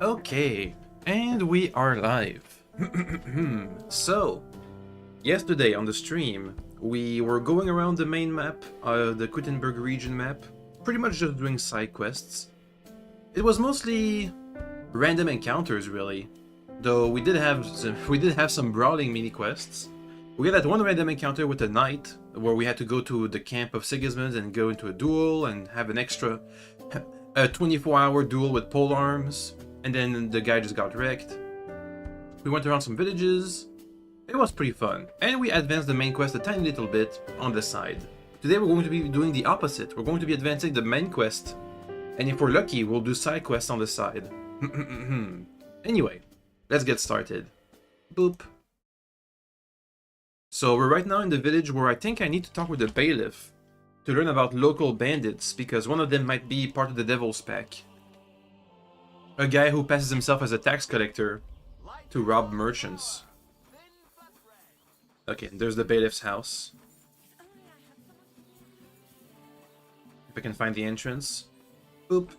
Okay, and we are live. So, yesterday on the stream, we were going around the main map, the Gutenberg region map, pretty much just doing side quests. It was mostly random encounters, really, though we did have some brawling mini quests. We had that one random encounter with a knight, where we had to go to the camp of Sigismund and go into a duel and have an extra a 24-hour duel with polearms, and then the guy just got wrecked. We went around some villages. It was pretty fun, and we advanced the main quest a tiny little bit on the side. Today we're going to be doing the opposite. We're going to be advancing the main quest, and if we're lucky, we'll do side quests on the side. Anyway, let's get started. Boop. So we're right now in the village where I think I need to talk with the bailiff to learn about local bandits, because one of them might be part of the Devil's Pack. A guy who passes himself as a tax collector to rob merchants. Okay, there's the bailiff's house. If I can find the entrance. Oop.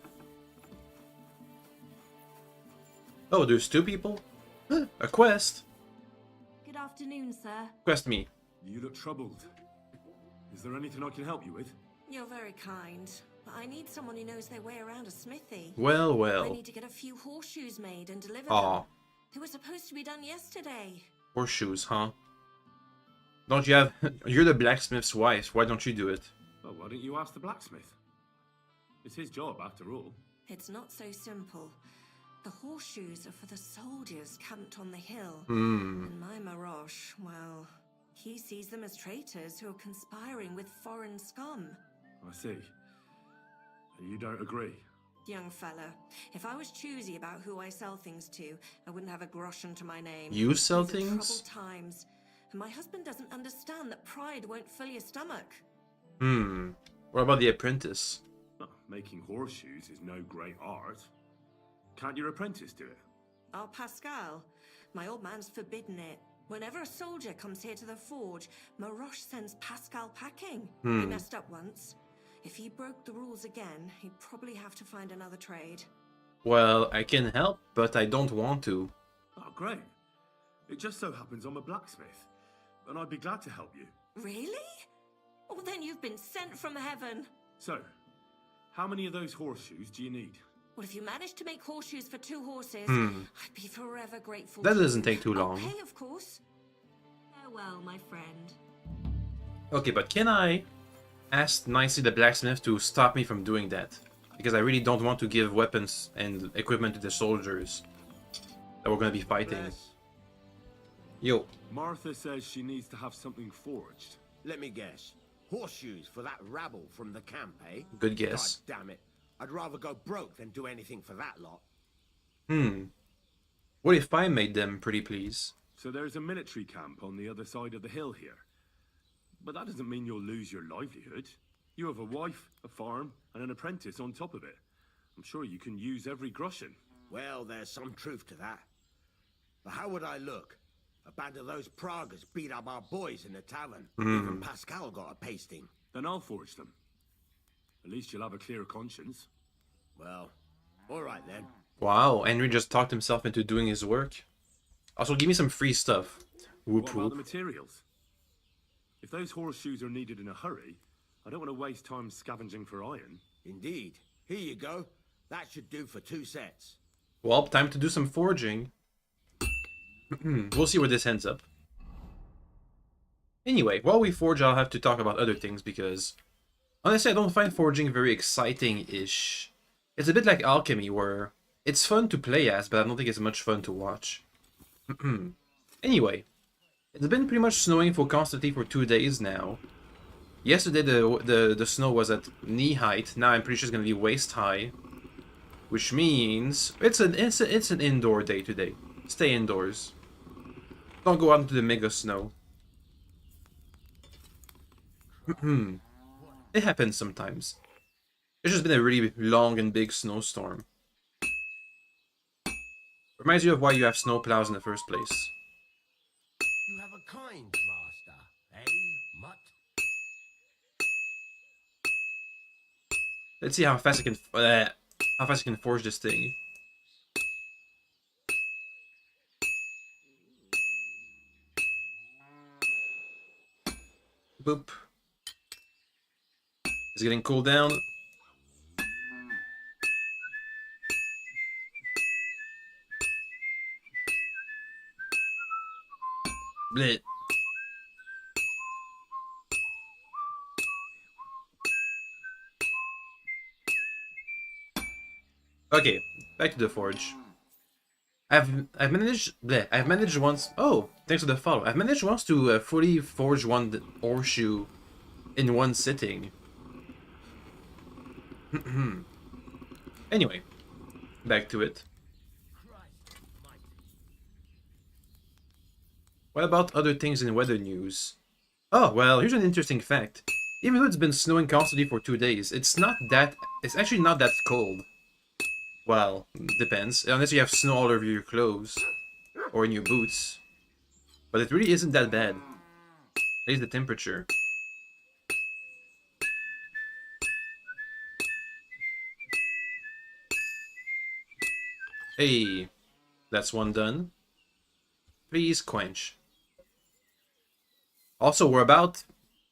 Oh, there's two people? A quest! Good afternoon, sir. Quest me. You look troubled. Is there anything I can help you with? You're very kind, but I need someone who knows their way around a smithy. Well, I well. need to get a few horseshoes made and deliver Aw. them. They were supposed to be done yesterday. Horseshoes, huh? Don't you have... You're the blacksmith's wife. Why don't you do it? Well, why don't you ask the blacksmith? It's his job, after all. It's not so simple. The horseshoes are for the soldiers camped on the hill. And my Marosh, well, he sees them as traitors who are conspiring with foreign scum. I see. You don't agree? Young fella, if I was choosy about who I sell things to, I wouldn't have a groschen to my name. You sell These are things? troubled times, and my husband doesn't understand that pride won't fill your stomach. What about the apprentice? Well, making horseshoes is no great art. Can't your apprentice do it? Oh, Pascal, my old man's forbidden it. Whenever a soldier comes here to the forge, Maroche sends Pascal packing. He messed up once. If he broke the rules again, he'd probably have to find another trade. Well, I can help, but I don't want to. Oh, great. It just so happens I'm a blacksmith, and I'd be glad to help you. Really? Well, then you've been sent from heaven. So, how many of those horseshoes do you need? Well, if you manage to make horseshoes for 2 horses, I'd be forever grateful. That to doesn't you. take too long. I'll pay, of course. Farewell, my friend. Okay, but can I ask nicely the blacksmith to stop me from doing that? Because I really don't want to give weapons and equipment to the soldiers that we're going to be fighting. Yes. Yo. Martha says she needs to have something forged. Let me guess. Horseshoes for that rabble from the camp, eh? Good guess. God damn it. I'd rather go broke than do anything for that lot. What if I made them, pretty please? So there's a military camp on the other side of the hill here. But that doesn't mean you'll lose your livelihood. You have a wife, a farm, and an apprentice on top of it. I'm sure you can use every groschen. Well, there's some truth to that. But how would I look? A band of those Pragas beat up our boys in the tavern. Even Pascal got a pasting. Then I'll forge them. At least you'll have a clear conscience. Well, all right then. Wow, Henry just talked himself into doing his work. Also, give me some free stuff. Whoop What about the whoop. materials? If those horseshoes are needed in a hurry, I don't want to waste time scavenging for iron. Indeed. Here you go. That should do for 2 sets. Well, time to do some forging. We'll see where this ends up. Anyway, while we forge, I'll have to talk about other things because... honestly, I don't find forging very exciting-ish. It's a bit like alchemy, where it's fun to play as, but I don't think it's much fun to watch. Anyway, it's been pretty much snowing constantly for 2 days now. Yesterday the snow was at knee height. Now I'm pretty sure it's gonna be waist high, which means it's an indoor day today. Stay indoors. Don't go out into the mega snow. It happens sometimes. It's just been a really long and big snowstorm. Reminds you of why you have snow plows in the first place. You have a kind master, eh, Mutt? Let's see how fast I can forge this thing. Boop. It's getting cooled down. Bleh. Okay, back to the forge. I've managed once. Oh, thanks for the follow. I've managed once to fully forge one horseshoe in one sitting. Anyway, back to it. What about other things in weather news? Oh, well, here's an interesting fact. Even though it's been snowing constantly for 2 days, it's actually not that cold. Well, depends. Unless you have snow all over your clothes. Or in your boots. But it really isn't that bad. At least the temperature. Hey, that's one done. Please quench. Also, we're about,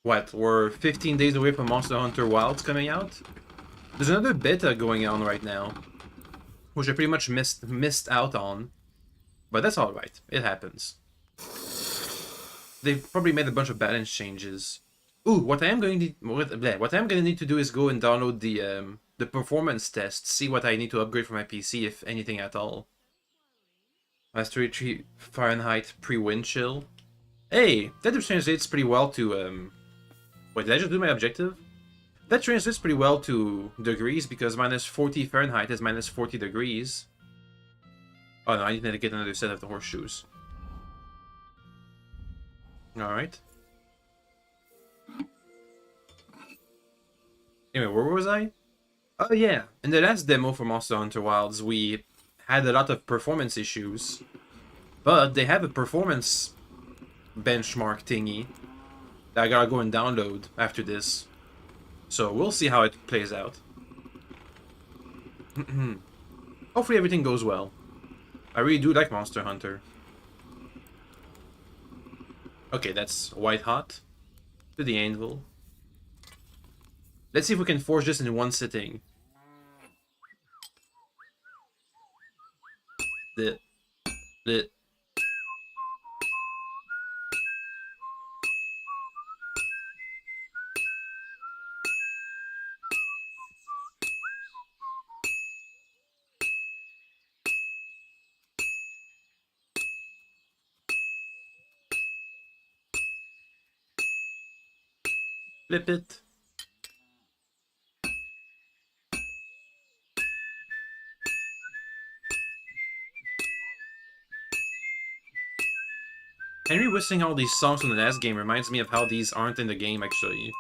we're 15 days away from Monster Hunter Wilds coming out. There's another beta going on right now, which I pretty much missed out on. But that's alright, it happens. They've probably made a bunch of balance changes. Ooh, what I am going to need to do is go and download the performance test, see what I need to upgrade for my PC, if anything at all. That's 33 Fahrenheit pre-wind chill. Hey, that translates pretty well to, wait, did I just do my objective? That translates pretty well to degrees, because minus 40 Fahrenheit is minus 40 degrees. Oh no, I need to get another set of the horseshoes. Alright. Anyway, where was I? Oh yeah, in the last demo for Monster Hunter Wilds, we had a lot of performance issues. But they have a performance benchmark thingy that I gotta go and download after this. So we'll see how it plays out. Hopefully everything goes well. I really do like Monster Hunter. Okay, that's white hot. To the anvil. Let's see if we can forge this in one sitting. Lit. Lit. Flip it. Henry whistling all these songs from the last game reminds me of how these aren't in the game, actually.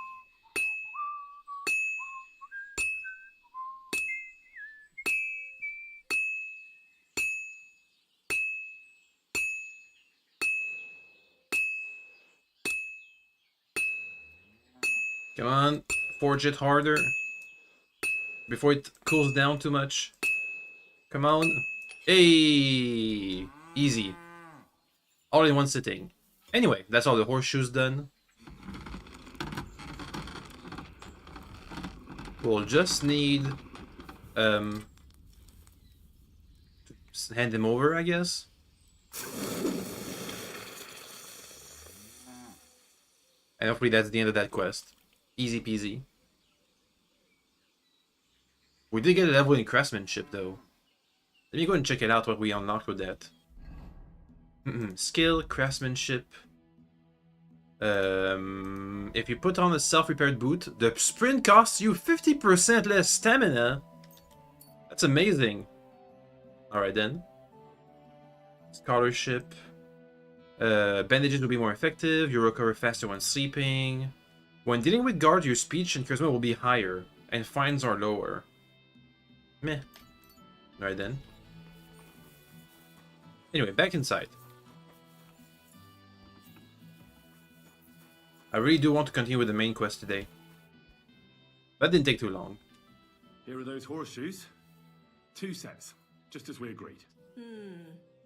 Come on, forge it harder. Before it cools down too much. Come on. Hey! Easy. All in one sitting. Anyway, that's all the horseshoes done. We'll just need to hand them over, I guess. And hopefully that's the end of that quest. Easy peasy. We did get a level in craftsmanship though. Let me go and check it out what we unlocked with that. Skill, craftsmanship. If you put on a self-repaired boot, the sprint costs you 50% less stamina. That's amazing. Alright then. Scholarship. Bandages will be more effective. You recover faster when sleeping. When dealing with guards, your speech and charisma will be higher, and fines are lower. Meh. Alright then. Anyway, back inside. I really do want to continue with the main quest today. That didn't take too long. Here are those horseshoes. 2 sets, just as we agreed.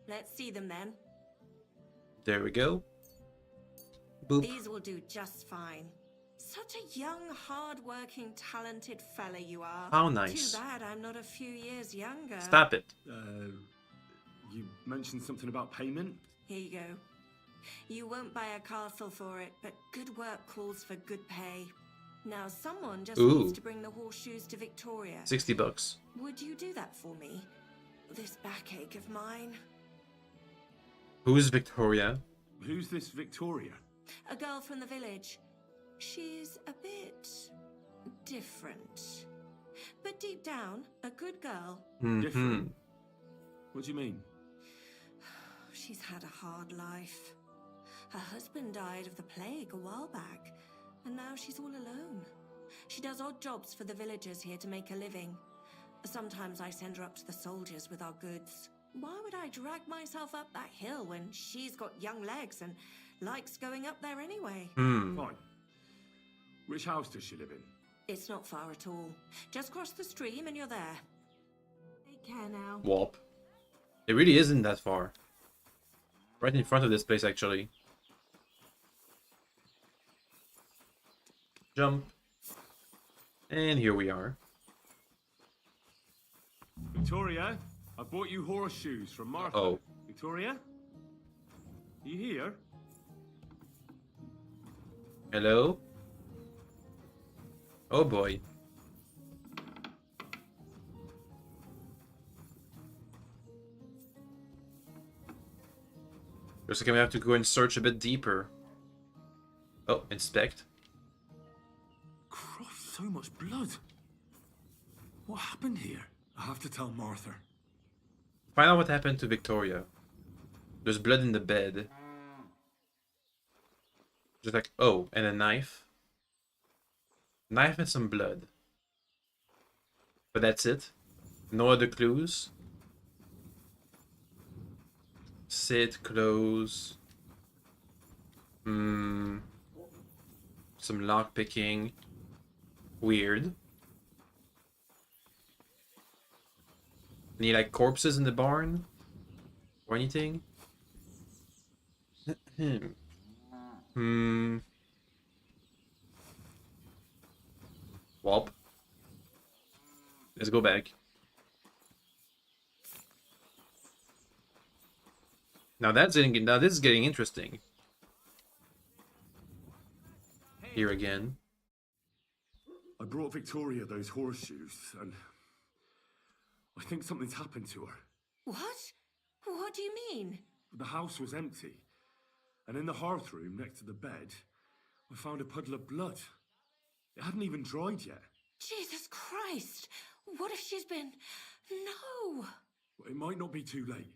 Let's see them then. There we go. Boop. These will do just fine. Such a young, hard-working, talented fella you are. How nice. Too bad I'm not a few years younger. Stop it. You mentioned something about payment? Here you go. You won't buy a castle for it, but good work calls for good pay. Now someone just Ooh. needs to bring the horseshoes to Victoria. $60. Would you do that for me? This backache of mine. Who's Victoria? Who's this Victoria? A girl from the village. She's a bit different. But deep down, a good girl. Different? What do you mean? She's had a hard life. Her husband died of the plague a while back, and now she's all alone. She does odd jobs for the villagers here to make a living. Sometimes I send her up to the soldiers with our goods. Why would I drag myself up that hill when she's got young legs and likes going up there anyway? Fine. Which house does she live in? It's not far at all. Just cross the stream and you're there. Take care now. Whoop. It really isn't that far. Right in front of this place, actually. Jump. And here we are. Victoria, I bought you horseshoes from Martha. Oh. Victoria? Are you here? Hello? Oh boy. Looks like I'm gonna have to go and search a bit deeper. Oh, inspect. Christ, so much blood. What happened here? I have to tell Martha. Find out what happened to Victoria. There's blood in the bed. Just like, oh, and a knife. Knife and some blood. But that's it. No other clues. Sit, close. Some lock picking. Weird. Any like corpses in the barn? Or anything? Wop. Let's go back. Now this is getting interesting. Here again. I brought Victoria those horseshoes, and I think something's happened to her. What? What do you mean? The house was empty, and in the hearth room next to the bed, I found a puddle of blood. It hadn't even dried yet. Jesus Christ! What if she's been... No! It might not be too late.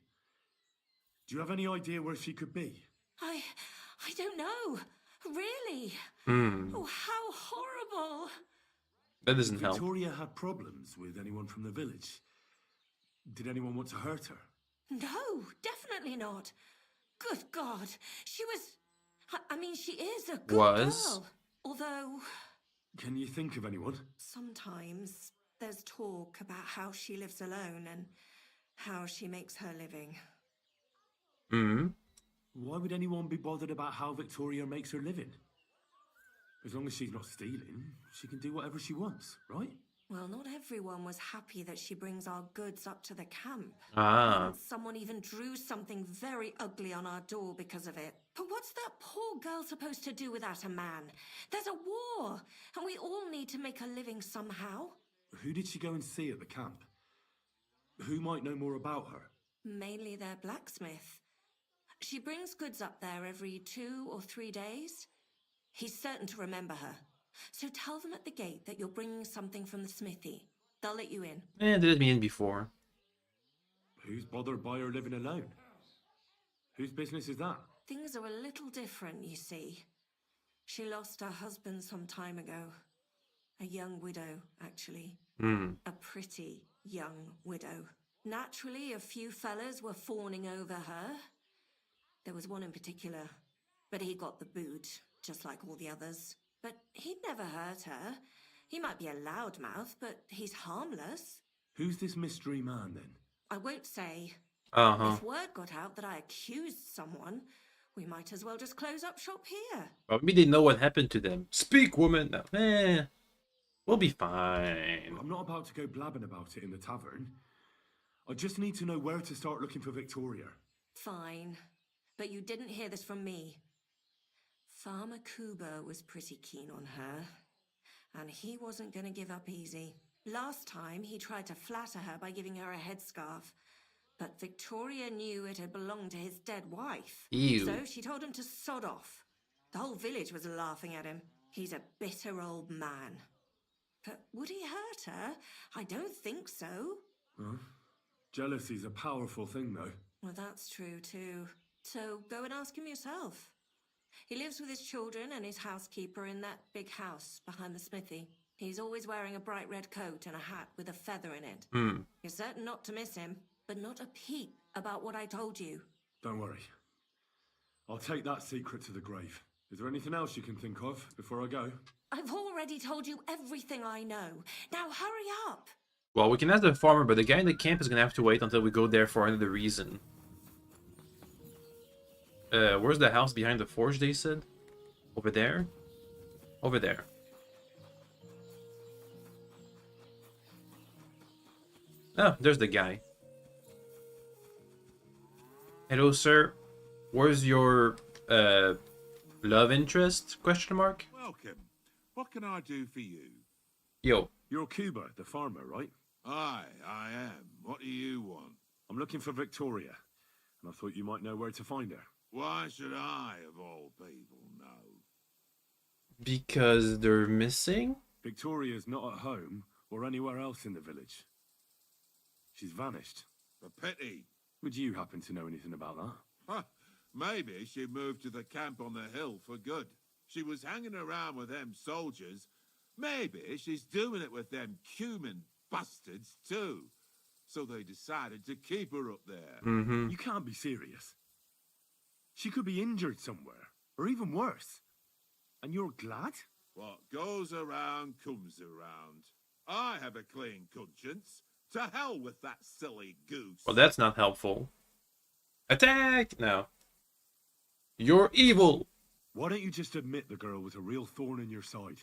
Do you have any idea where she could be? I don't know. Really? Oh, how horrible! That doesn't help. Victoria had problems with anyone from the village. Did anyone want to hurt her? No, definitely not. Good God, she was... I mean, she is a good girl. Although... Can you think of anyone? Sometimes there's talk about how she lives alone and how she makes her living. Why would anyone be bothered about how Victoria makes her living? As long as she's not stealing, she can do whatever she wants, right? Well, not everyone was happy that she brings our goods up to the camp. Ah. Someone even drew something very ugly on our door because of it. But what's that poor girl supposed to do without a man? There's a war, and we all need to make a living somehow. Who did she go and see at the camp? Who might know more about her? Mainly their blacksmith. She brings goods up there every 2 or 3 days. He's certain to remember her. So tell them at the gate that you're bringing something from the smithy. They'll let you in. They let me in before. Who's bothered by her living alone? Whose business is that? Things are a little different, you see. She lost her husband some time ago. A young widow, actually. A pretty young widow. Naturally, a few fellas were fawning over her. There was one in particular, but he got the boot, just like all the others. But he'd never hurt her. He might be a loudmouth, but he's harmless. Who's this mystery man, then? I won't say. Uh-huh. If word got out that I accused someone, We might as well just close up shop here. Well, maybe they know what happened to them. Speak, woman! No. We'll be fine. I'm not about to go blabbing about it in the tavern. I just need to know where to start looking for Victoria. Fine. But you didn't hear this from me. Farmer Kuba was pretty keen on her. And he wasn't going to give up easy. Last time, he tried to flatter her by giving her a headscarf. But Victoria knew it had belonged to his dead wife. Ew. So she told him to sod off. The whole village was laughing at him. He's a bitter old man. But would he hurt her? I don't think so. Huh? Jealousy's a powerful thing, though. Well, that's true, too. So go and ask him yourself. He lives with his children and his housekeeper in that big house behind the smithy. He's always wearing a bright red coat and a hat with a feather in it. You're certain not to miss him, but not a peep about what I told you. Don't worry. I'll take that secret to the grave. Is there anything else you can think of before I go? I've already told you everything I know. Now hurry up! Well, we can ask the farmer, but the guy in the camp is gonna have to wait until we go there for another reason. Where's the house behind the forge, they said? Over there? Over there. Oh, there's the guy. Hello, sir. Where's your, love interest? Question mark? Welcome. What can I do for you? Yo. You're Cuba, the farmer, right? Aye, I am. What do you want? I'm looking for Victoria, and I thought you might know where to find her. Why should I, of all people, know? Because they're missing? Victoria's not at home or anywhere else in the village. She's vanished. A pity. Would you happen to know anything about that? Huh. Maybe she moved to the camp on the hill for good. She was hanging around with them soldiers. Maybe she's doing it with them cumin bastards too. So they decided to keep her up there. You can't be serious. She could be injured somewhere, or even worse. And you're glad? What goes around comes around. I have a clean conscience. To hell with that silly goose. Well, that's not helpful. Attack! No. You're evil! Why don't you just admit the girl was a real thorn in your side?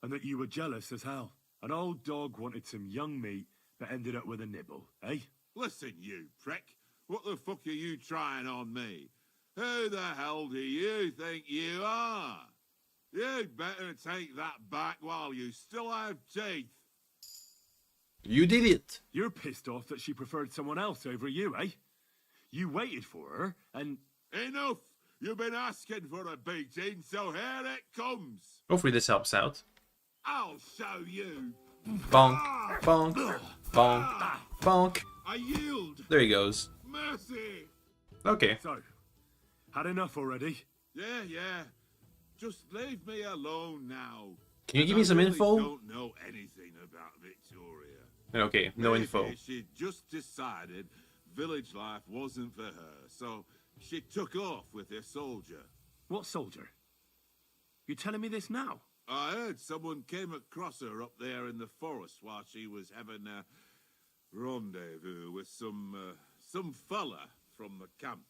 And that you were jealous as hell. An old dog wanted some young meat, but ended up with a nibble, eh? Listen, you prick. What the fuck are you trying on me? Who the hell do you think you are? You'd better take that back while you still have teeth. You did it! You're pissed off that she preferred someone else over you, eh? You waited for her, and... Enough! You've been asking for a beating, so here it comes. Hopefully this helps out. I'll show you. Bonk, bonk, bonk, bonk. I yield. There he goes. Mercy. Okay. So, had enough already? Yeah. Just leave me alone now. Can you give me some info? I don't know anything about Victoria. Okay, no Maybe info. She just decided village life wasn't for her, so she took off with her soldier. What soldier? You telling me this now? I heard someone came across her up there in the forest while she was having a rendezvous with some fella from the camp.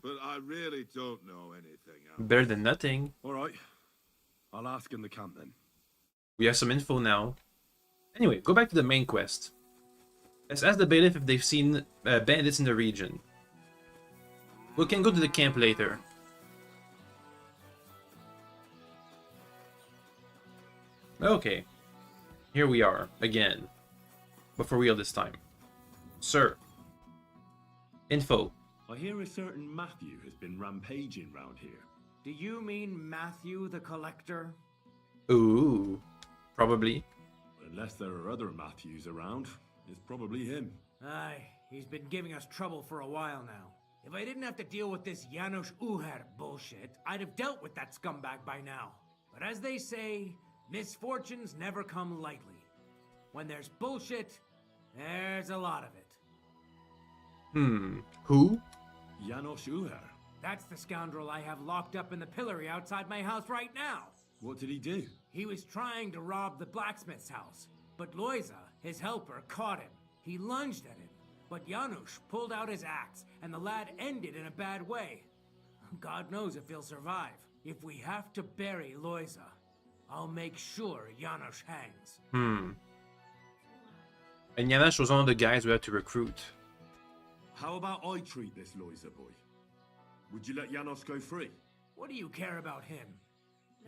But I really don't know anything else. Better than nothing. All right. I'll ask in the camp then. We have some info now. Anyway, go back to the main quest. Let's ask the bailiff if they've seen bandits in the region. We can go to the camp later. Okay. Here we are, again. But for real this time. Sir. Info. I hear a certain Matthew has been rampaging round here. Do you mean Matthew the Collector? Ooh. Probably. Unless there are other Matthews around, it's probably him. Aye, he's been giving us trouble for a while now. If I didn't have to deal with this Janos Uher bullshit, I'd have dealt with that scumbag by now. But as they say, misfortunes never come lightly. When there's bullshit, there's a lot of it. Who? Janos Uher. That's the scoundrel I have locked up in the pillory outside my house right now. What did he do? He was trying to rob the blacksmith's house, but Loiza, his helper, caught him. He lunged at him, but Janusz pulled out his axe, and the lad ended in a bad way. God knows if he'll survive. If we have to bury Loiza, I'll make sure Janos hangs. And Janos was one of the guys we had to recruit. How about I treat this Loiza boy? Would you let Janos go free? What do you care about him?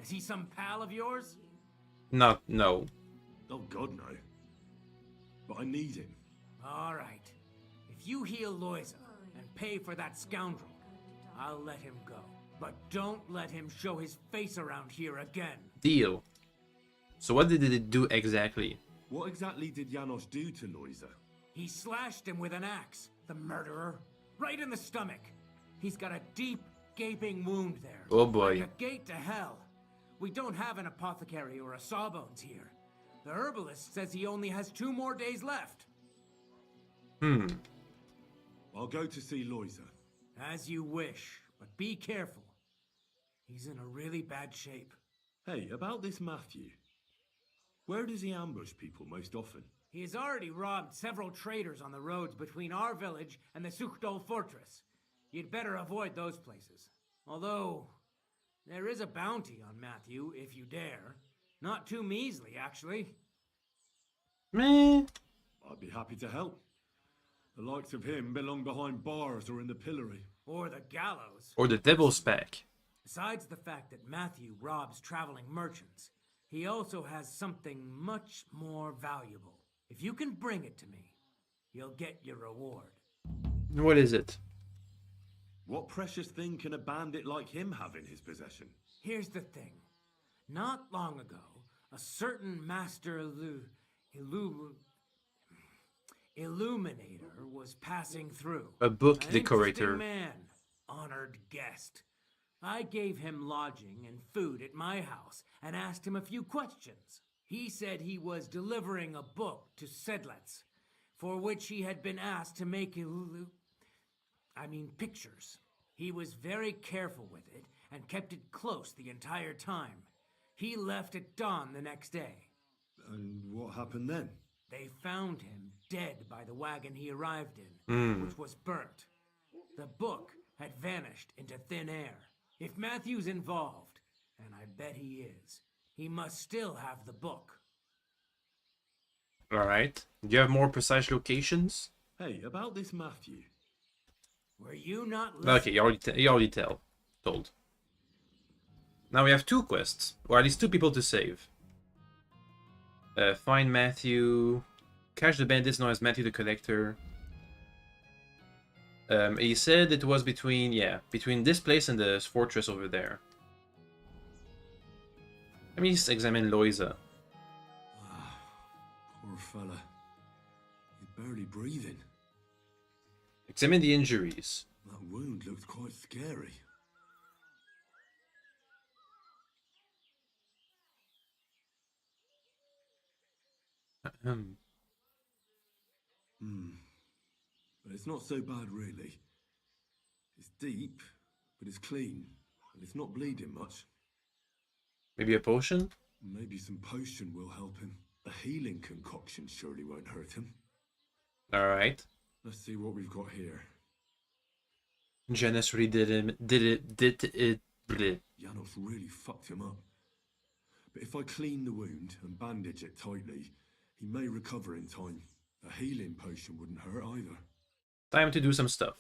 Is he some pal of yours? No. Oh God, no. But I need him. All right. If you heal Loiza and pay for that scoundrel, I'll let him go. But don't let him show his face around here again. Deal. So what did it do exactly? What exactly did Janos do to Loiza? He slashed him with an axe, the murderer, right in the stomach. He's got a deep, gaping wound there. Oh boy. Like a gate to hell. We don't have an apothecary or a sawbones here. The herbalist says he only has 2 more days left. I'll go to see Loiza. As you wish, but be careful. He's in a really bad shape. Hey, about this Matthew. Where does he ambush people most often? He has already robbed several traders on the roads between our village and the Sukhdol fortress. You'd better avoid those places. Although, there is a bounty on Matthew, if you dare. Not too measly, actually. Meh. I'd be happy to help. The likes of him belong behind bars or in the pillory. Or the gallows. Or the devil's pack. Besides the fact that Matthew robs traveling merchants, he also has something much more valuable. If you can bring it to me, you'll get your reward. What is it? What precious thing can a bandit like him have in his possession? Here's the thing. Not long ago, a certain master illuminator was passing through. A book An decorator. interesting man, honored guest. I gave him lodging and food at my house and asked him a few questions. He said he was delivering a book to Sedlets, for which he had been asked to make pictures. He was very careful with it and kept it close the entire time. He left at dawn the next day. And what happened then? They found him dead by the wagon he arrived in, which was burnt. The book had vanished into thin air. If Matthew's involved, and I bet he is, he must still have the book. Alright. Do you have more precise locations? Hey, about this Matthew. Were you not listening? Okay, you already told. Now we have 2 quests, or at least 2 people to save. Find Matthew, catch the bandits known as Matthew the Collector. He said it was between this place and the fortress over there. Let me just examine Loiza. Poor fella. He's barely breathing. Examine the injuries. That wound looked quite scary. But it's not so bad, really. It's deep, but it's clean, and it's not bleeding much. Maybe a potion? Maybe some potion will help him. A healing concoction surely won't hurt him. Alright. Let's see what we've got here. Janos really did it. Bleh. Janos really fucked him up. But if I clean the wound and bandage it tightly, he may recover in time. A healing potion wouldn't hurt either. Time to do some stuff.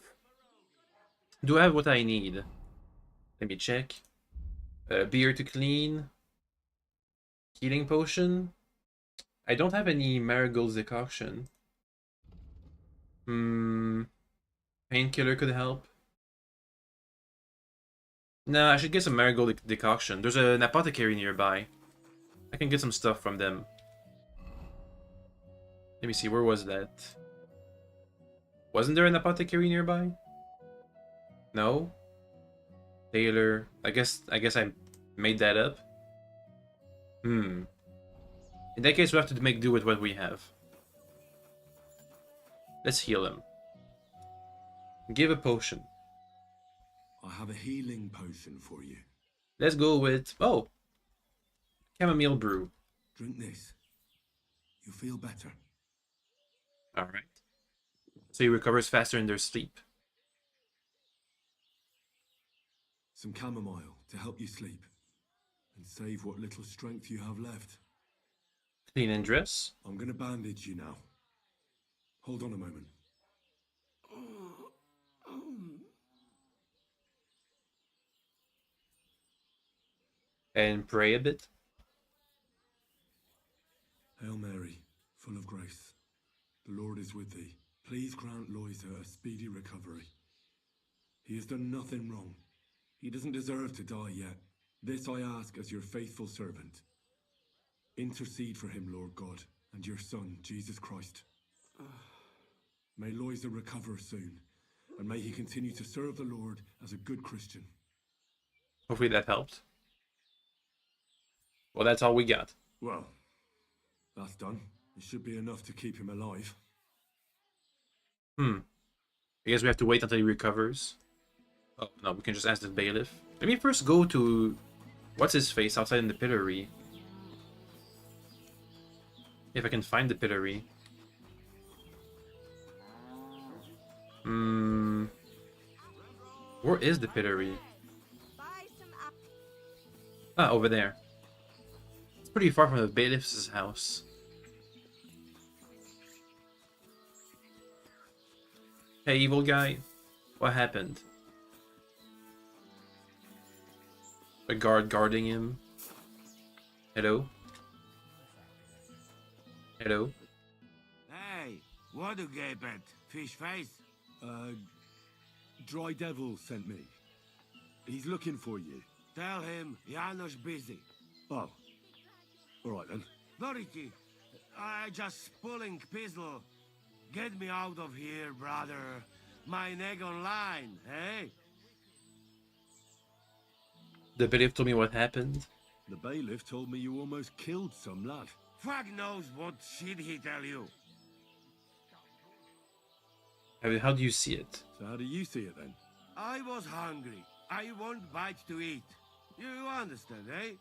Do I have what I need? Let me check. Beer to clean. Healing potion. I don't have any marigold decoction. Painkiller could help. Nah, I should get some marigold decoction. There's an apothecary nearby. I can get some stuff from them. Let me see, where was that? Wasn't there an apothecary nearby? No? Taylor. I guess I made that up. In that case, we have to make do with what we have. Let's heal him. Give a potion. I have a healing potion for you. Let's go with... Oh! Chamomile brew. Drink this. You'll feel better. Alright. So he recovers faster in their sleep. Some chamomile to help you sleep. And save what little strength you have left. Clean and dress. I'm gonna bandage you now. Hold on a moment. And pray a bit. Hail Mary, full of grace. The Lord is with thee. Please grant Loisa a speedy recovery. He has done nothing wrong. He doesn't deserve to die yet. This I ask as your faithful servant. Intercede for him, Lord God, and your Son, Jesus Christ. May Loisa recover soon, and may he continue to serve the Lord as a good Christian. Hopefully that helped. Well, that's all we got. Well, that's done. It should be enough to keep him alive. I guess we have to wait until he recovers. Oh, no, we can just ask the bailiff. Let me first go to... What's his face outside in the pillory? If I can find the pillory. Where is the pillory? Ah, over there. It's pretty far from the bailiff's house. Hey, evil guy. What happened? A guard guarding him. Hello? Hello? Hey, what do you gape at? Fish face? Dry Devil sent me. He's looking for you. Tell him Janos busy. Oh. Alright then. Dorothy, I just pulling pistol. Get me out of here, brother. My neck on line, hey? The bailiff told me what happened. The bailiff told me you almost killed some lad. Fuck knows what shit he tell you. How do you see it? So how do you see it then? I was hungry. I want bite to eat. You understand, eh?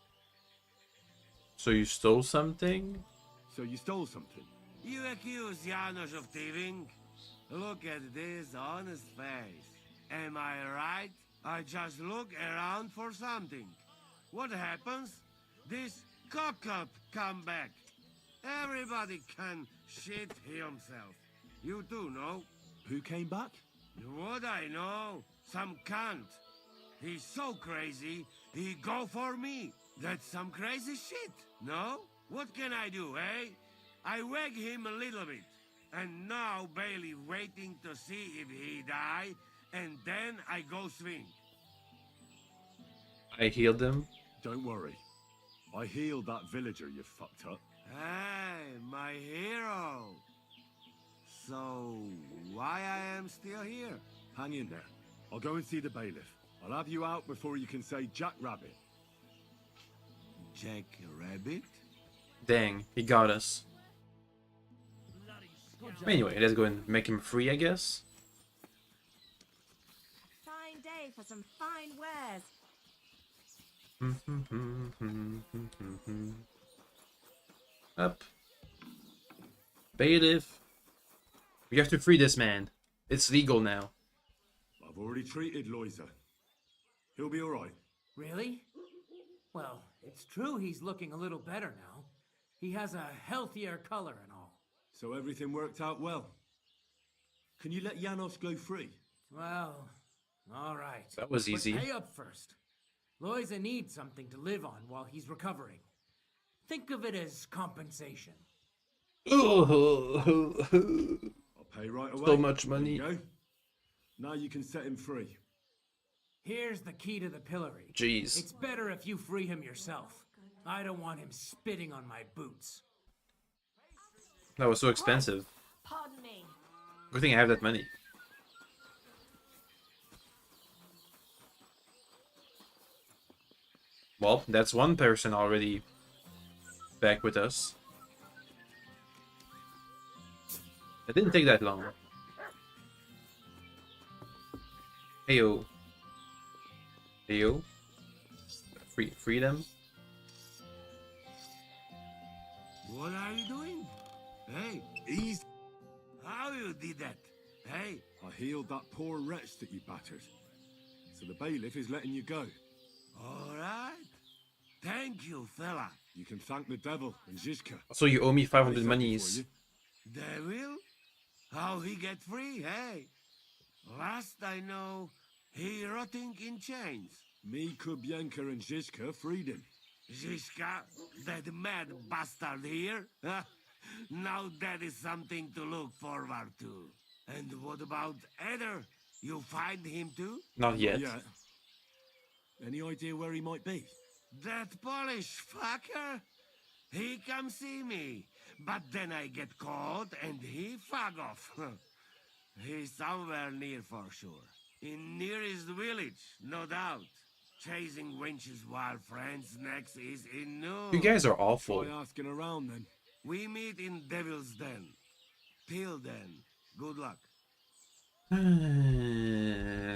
So you stole something? So you stole something? You accuse Janos of thieving? Look at this honest face. Am I right? I just look around for something. What happens? This cock-up come back. Everybody can shit himself. You do know? Who came back? What I know? Some cunt. He's so crazy, he go for me. That's some crazy shit, no? What can I do, eh? I wag him a little bit. And now Bailey waiting to see if he die, and then I go swing. I healed him. Don't worry. I healed that villager you fucked up. Hey, my hero. So, why I am still here? Hang in there. I'll go and see the bailiff. I'll have you out before you can say Jack Rabbit. Jack Rabbit? Dang, he got us. Anyway, let's go and make him free, I guess. Fine day for some fine wares. Up. Bailiff. We have to free this man. It's legal now. I've already treated Loisa. He'll be alright. Really? Well, it's true he's looking a little better now. He has a healthier color and all. So everything worked out well. Can you let Janos go free? Well, all right. That was easy. But pay up first. Loisa needs something to live on while he's recovering. Think of it as compensation. I'll pay right away. So much There money. you go. Now you can set him free. Here's the key to the pillory. Jeez. It's better if you free him yourself. I don't want him spitting on my boots. That was so expensive. Pardon me. Good thing I have that money. Well, that's one person already back with us. It didn't take that long. Heyo. Heyo. Free them. What are you doing? Hey, Easy. how you did that? Hey, I healed that poor wretch that you battered. so the bailiff is letting you go. All right. Thank you, fella. You can thank the devil and Zizka. So you owe me 500 They sent me monies. for you. Devil? How he get free, hey? Last I know, he rotting in chains. Me, Kubienka, and Zizka freed him. Zizka, that mad bastard here? Now that is something to look forward to. And what about Eder? You find him too? Not yet. Yeah. Any idea where he might be? That Polish fucker? He come see me, but then I get caught and he fuck off. He's somewhere near for sure. In nearest village, no doubt. Chasing wenches while friends next is in noon. You guys are awful. Try asking around then. We meet in Devil's Den. Till then, good luck.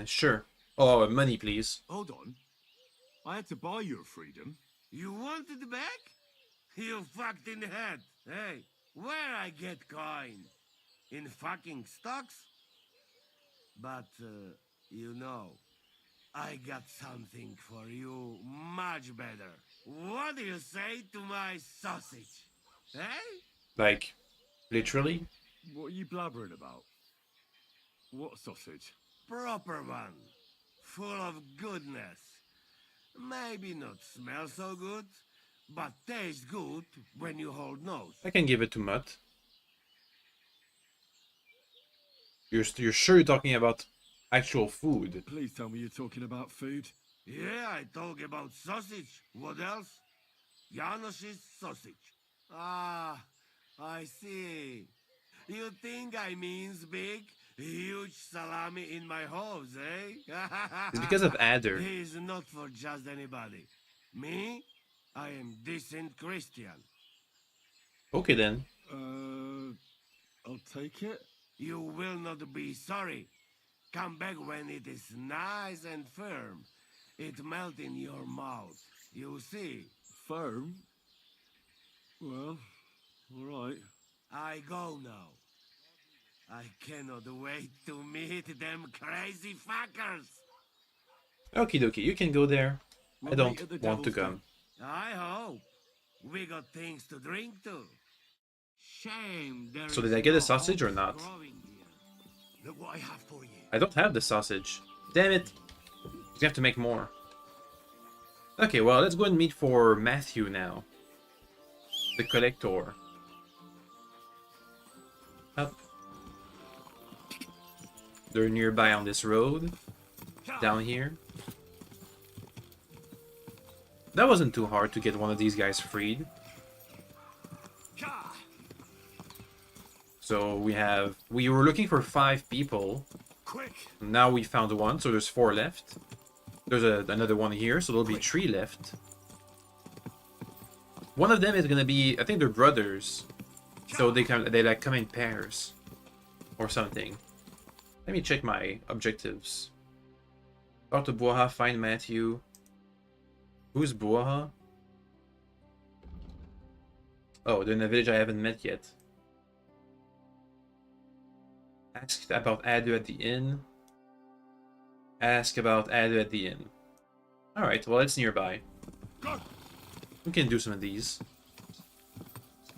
Sure. Oh, money, please. Hold on. I had to buy your freedom. You want it back? You fucked in the head. Hey, where I get coin? In fucking stocks? But, you know, I got something for you much better. What do you say to my sausage? Eh? Like, literally? What are you blabbering about? What sausage? Proper one. Full of goodness. Maybe not smell so good, but taste good when you hold nose. I can give it to Mutt. You're sure you're talking about actual food? Please tell me you're talking about food. Yeah, I talk about sausage. What else? Janos's sausage. Ah, I see. You think I means big, huge salami in my hose, eh? It's because of Adder. He's not for just anybody. Me? I am decent Christian. Okay then. I'll take it. You will not be sorry. Come back when it is nice and firm. It melt in your mouth. You see. Firm? Well, all right. I go now. I cannot wait to meet them crazy fuckers. Okie dokie, you can go there. I We'll don't meet at the want to Devil's come. I hope. We got things to drink too. Shame there So is did I get a no sausage or hops not? growing here. Look what I have for you. I don't have the sausage. Damn it. We have to make more. Okay, well, let's go and meet for Matthew now. The collector. Up. They're nearby on this road. Down here. That wasn't too hard to get one of these guys freed. So we were looking for 5 people. Quick! Now we found one, so there's 4 left. There's another one here, so there'll be 3 left. One of them is gonna be, I think they're brothers. So they like come in pairs. Or something. Let me check my objectives. Talk to Buaha, find Matthew. Who's Buaha? Oh, they're in a village I haven't met yet. Ask about Adu at the inn. Ask about Adu at the inn. Alright, well it's nearby. We can do some of these.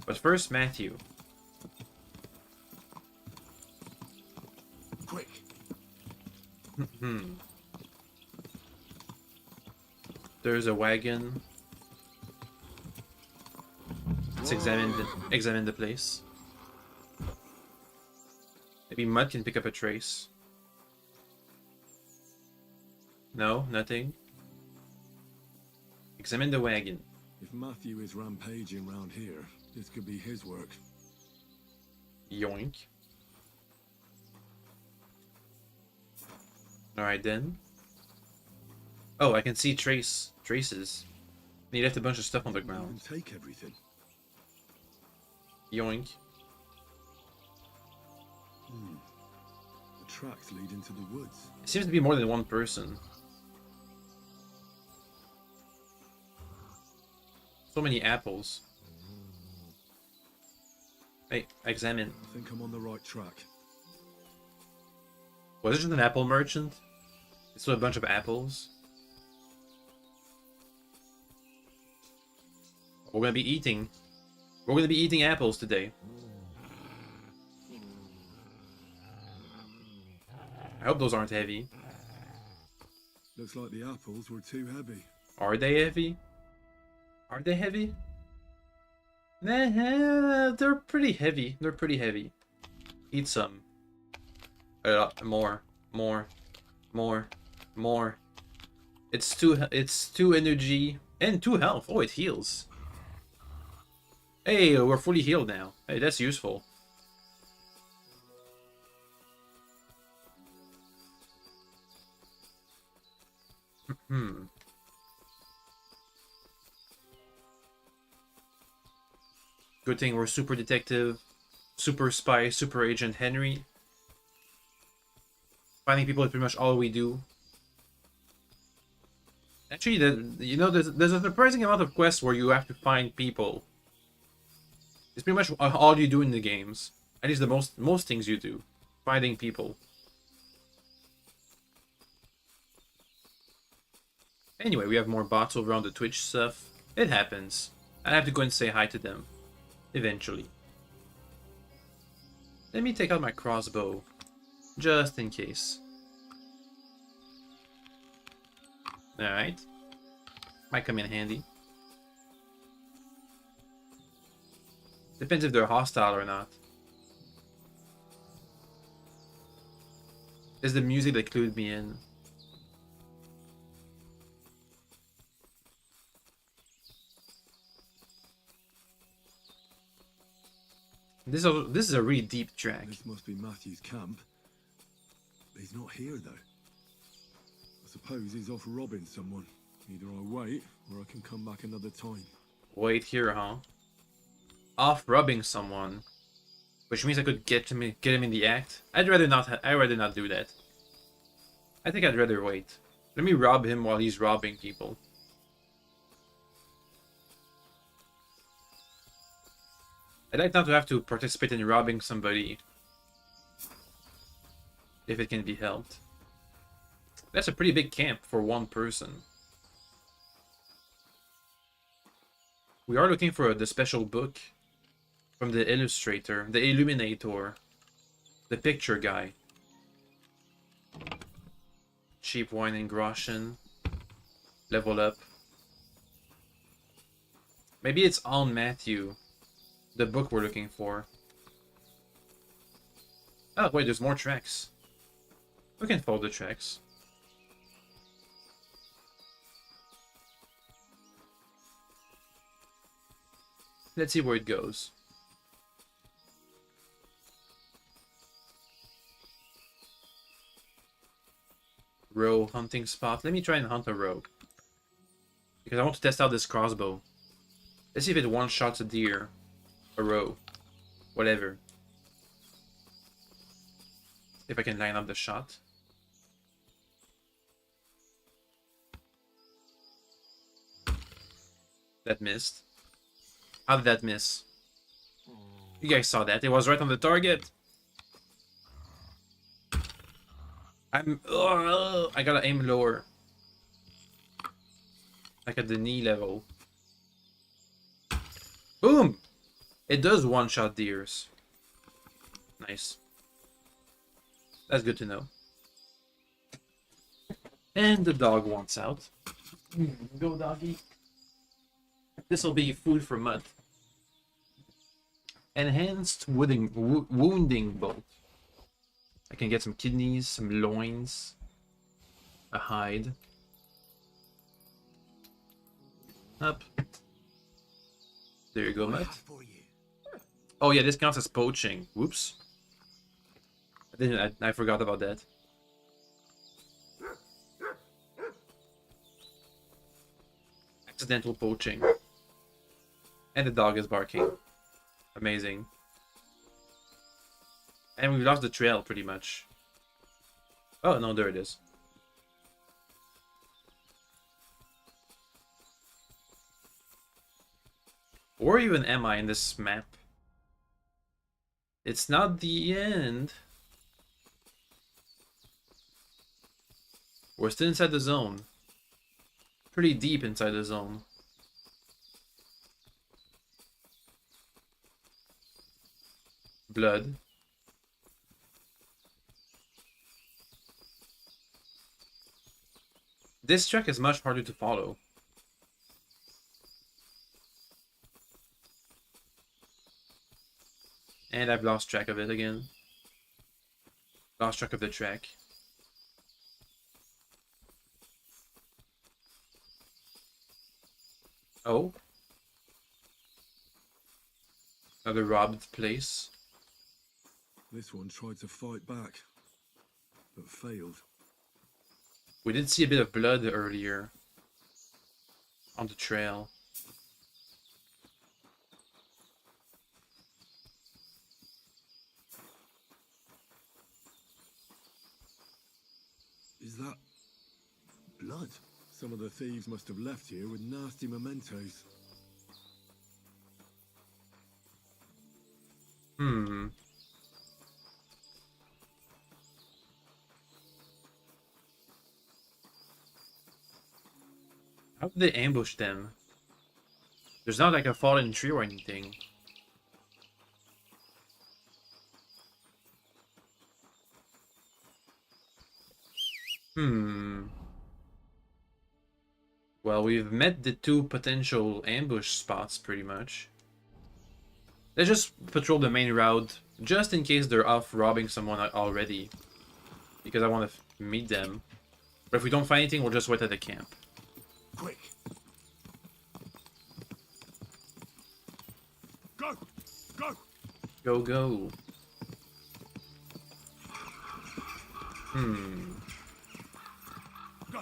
But first, Matthew. Quick! There's a wagon. Let's examine the place. Maybe Mud can pick up a trace. No, nothing. Examine the wagon. If Matthew is rampaging round here, this could be his work. Yoink. Alright then. Oh, I can see traces. And he left a bunch of stuff on the You ground. can take everything. Yoink. The tracks lead into the woods. It seems to be more than one person. So many apples. Hey, examine. I think I'm on the right track. Was it just an apple merchant? So a bunch of apples. We're gonna be eating. We're gonna be eating apples today. I hope those aren't heavy. Looks like the apples were too heavy. Are they heavy? Are they heavy? Nah, they're pretty heavy. They're pretty heavy. Eat some. A lot more. More. More. More. It's two energy and 2 health. Oh, it heals. Hey, we're fully healed now. Hey, that's useful. Good thing we're super detective, super spy, super agent Henry. Finding people is pretty much all we do. Actually, there's a surprising amount of quests where you have to find people. It's pretty much all you do in the games. At least the most things you do. Finding people. Anyway, we have more bots over on the Twitch stuff. It happens. I have to go and say hi to them. Eventually. Let me take out my crossbow. Just in case. Alright. Might come in handy. Depends if they're hostile or not. It's the music that clued me in. This is a really deep track. This must be Matthew's camp. He's not here, though. I suppose he's off robbing someone. Either I wait, or I can come back another time. Wait here, huh? Off robbing someone, which means I could get him in the act. I'd rather not do that. I think I'd rather wait. Let me rob him while he's robbing people. I'd like not to have to participate in robbing somebody if it can be helped. That's a pretty big camp for one person. We are looking for the special book from the illustrator, the illuminator, the picture guy. Cheap wine and groschen. Level up. Maybe it's on Matthew, the book we're looking for. Oh, wait, there's more tracks. We can follow the tracks. Let's see where it goes. Row hunting spot. Let me try and hunt a row. Because I want to test out this crossbow. Let's see if it one-shots a deer. A row. Whatever. If I can line up the shot. That missed. How did that miss? You guys saw that. It was right on the target. I gotta aim lower. Like at the knee level. Boom! It does one-shot deers. Nice. That's good to know. And the dog wants out. Go, doggy. This'll be food for Mutt. Enhanced wounding bolt. I can get some kidneys, some loins, a hide. Up. There you go, Mutt. Oh yeah, this counts as poaching. Whoops. I forgot about that. Accidental poaching. And the dog is barking. Amazing. And we lost the trail pretty much. Oh no, there it is. Where even am I in this map? It's not the end. We're still inside the zone. Pretty deep inside the zone. Blood. This track is much harder to follow. And I've lost track of it again. Lost track of the track. Oh. Another robbed place. This one tried to fight back, but failed. We did see a bit of blood earlier. On the trail. Is that blood? Some of the thieves must have left here with nasty mementos. How did they ambush them? There's not like a fallen tree or anything. Well, we've met the two potential ambush spots pretty much. Let's just patrol the main route, just in case they're off robbing someone already. Because I want to meet them. But if we don't find anything, we'll just wait at the camp. Quick! Go! Go! Go, go. Go!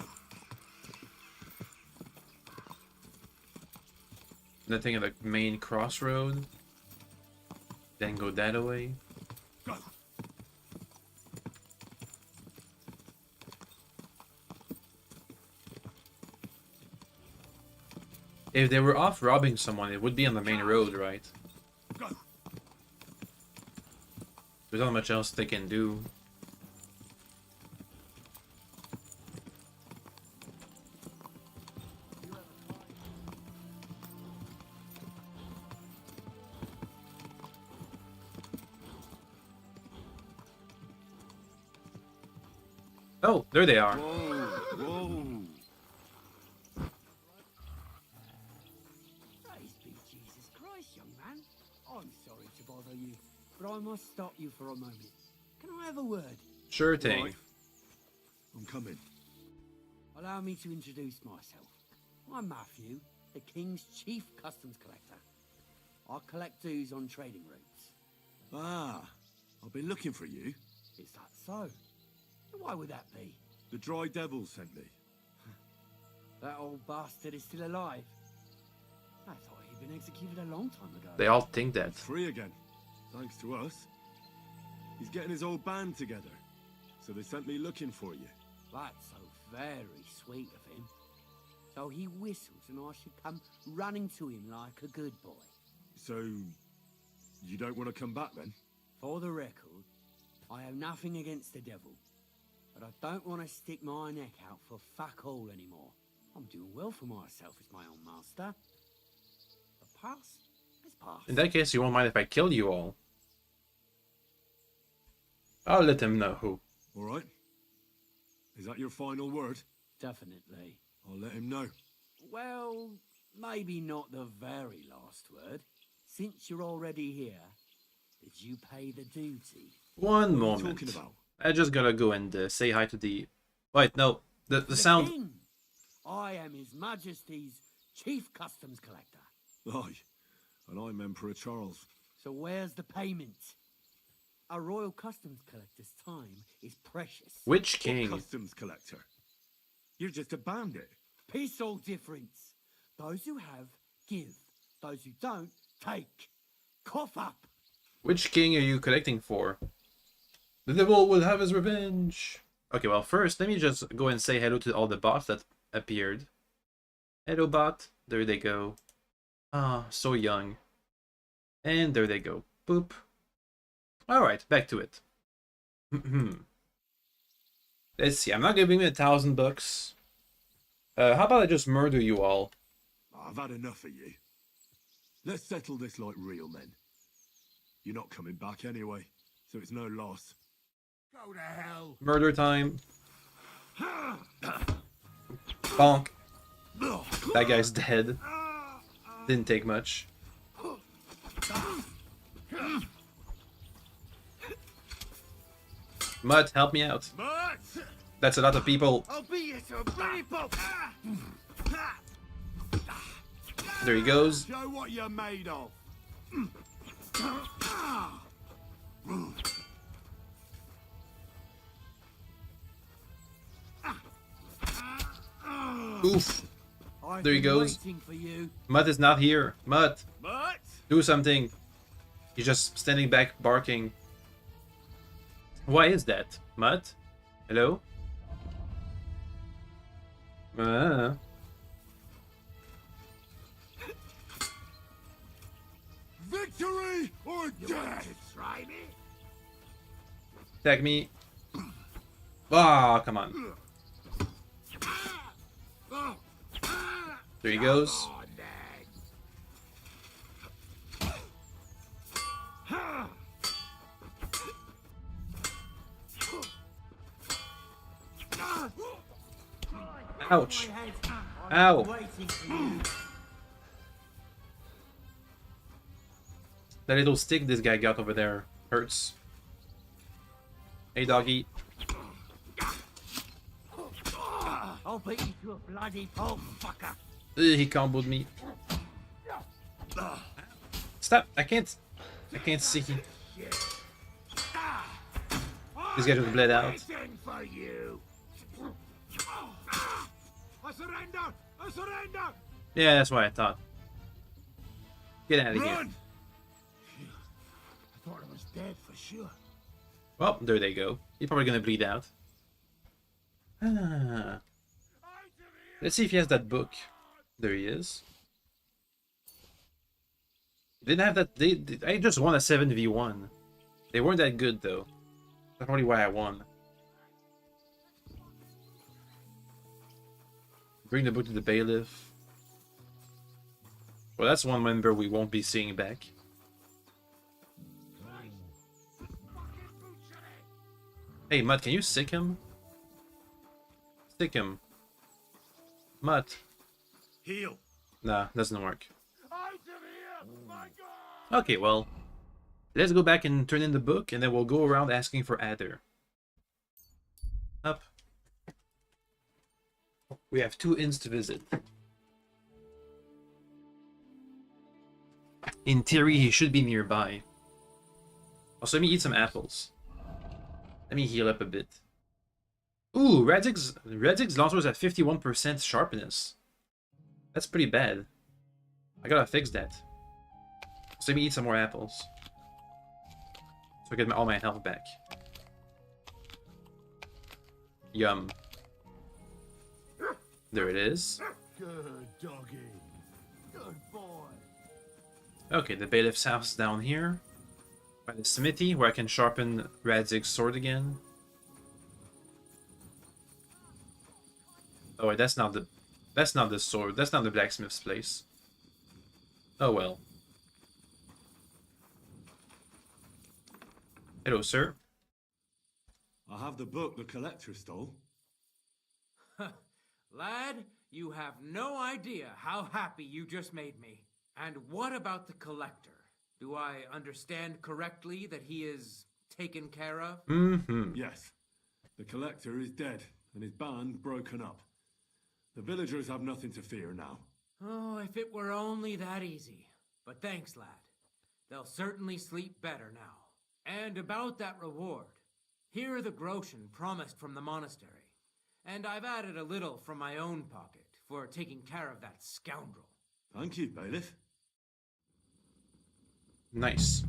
Nothing at the main crossroad. Then go that way. Go! If they were off robbing someone, it would be on the main road, right? Go! There's not much else they can do. Oh, there they are. Whoa! Whoa! Praise be Jesus Christ, young man. I'm sorry to bother you, but I must stop you for a moment. Can I have a word? Sure thing. Right. I'm coming. Allow me to introduce myself. I'm Matthew, the King's chief customs collector. I collect dues on trading routes. Ah, I've been looking for you. Is that so? Why would that be? The Dry Devil sent me. That old bastard is still alive. I thought he'd been executed a long time ago. They all think that. Free again. Thanks to us. He's getting his old band together. So they sent me looking for you. That's so very sweet of him. So he whistles and I should come running to him like a good boy. So, you don't want to come back then? For the record, I have nothing against the devil. But I don't want to stick my neck out for fuck all anymore. I'm doing well for myself as my own master. The past is past. In that case, you won't mind if I kill you all. I'll let him know. All right. Is that your final word? Definitely. I'll let him know. Well, maybe not the very last word. Since you're already here, did you pay the duty? One What are you moment. talking about? I just gotta go and say hi to the... Wait, no. The sound... King. I am His Majesty's chief customs collector. Aye. And I'm Emperor Charles. So where's the payment? A royal customs collector's time is precious. Which What king? customs collector? You're just a bandit. Peace all difference. Those who have, give. Those who don't, take. Cough up. Which king are you collecting for? The devil will have his revenge. Okay, well, first, let me just go and say hello to all the bots that appeared. Hello, bot. There they go. Ah, so young. And there they go. Boop. Alright, back to it. Let's see. I'm not giving me $1,000. How about I just murder you all? I've had enough of you. Let's settle this like real men. You're not coming back anyway, so it's no loss. Go to hell. Murder time. Bonk. That guy's dead. Didn't take much. Mutt, help me out. But That's a lot of people. I'll beat you to a bloody pulp. There he goes. Show what you're made of. Oof. I've There he been goes. waiting for you. Mutt is not here. Mutt, But do something. He's just standing back, barking. Why is that? Mutt? Hello? Victory or death! try me. Attack me. Ah, come on. There he goes. Ouch. Ow. Waiting for you. That little stick this guy got over there hurts. Hey, doggy. I'll beat you to a bloody pulp, fucker. He comboed me. Stop! I can't see. This guy just bled out. For you. I surrender! I surrender! Yeah, that's what I thought. Get out of here. Run! I thought I was dead for sure. Well, there they go. He's probably gonna bleed out. Ah. Let's see if he has that book. There he is. Didn't have that. I just won a 7v1. They weren't that good though. That's probably why I won. Bring the book to the bailiff. Well, that's one member we won't be seeing back. Hey, Mutt, can you sick him? Sick him. Mutt. Heal. Nah, doesn't work. Out of here! My God! Okay, well, let's go back and turn in the book, and then we'll go around asking for Adder. Up. We have 2 inns to visit. In theory, he should be nearby. Also, let me eat some apples. Let me heal up a bit. Ooh, Radzig's launcher is at 51% sharpness. That's pretty bad. I gotta fix that. So let me eat some more apples. So I get all my health back. Yum. There it is. Good doggy. Good boy. Okay, the bailiff's house down here. By the smithy, where I can sharpen Radzig's sword again. Oh wait, that's not the sword. That's not the blacksmith's place. Oh well. Hello, sir. I have the book the collector stole. Lad, you have no idea how happy you just made me. And what about the collector? Do I understand correctly that he is taken care of? Mm-hmm. Yes. The collector is dead, and his band broken up. The villagers have nothing to fear now. Oh, if it were only that easy. But thanks, lad. They'll certainly sleep better now. And about that reward. Here are the groschen promised from the monastery. And I've added a little from my own pocket for taking care of that scoundrel. Thank you, bailiff. Nice.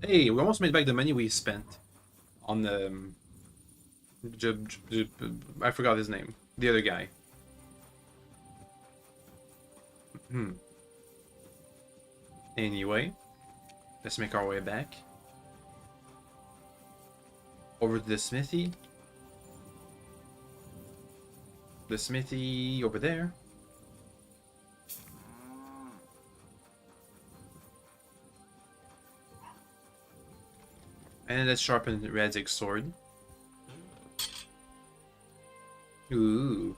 Hey, we almost made back the money we spent on the... I forgot his name. The other guy. Anyway, let's make our way back. Over to the smithy. The smithy over there. And let's sharpen Radzig's sword. Ooh.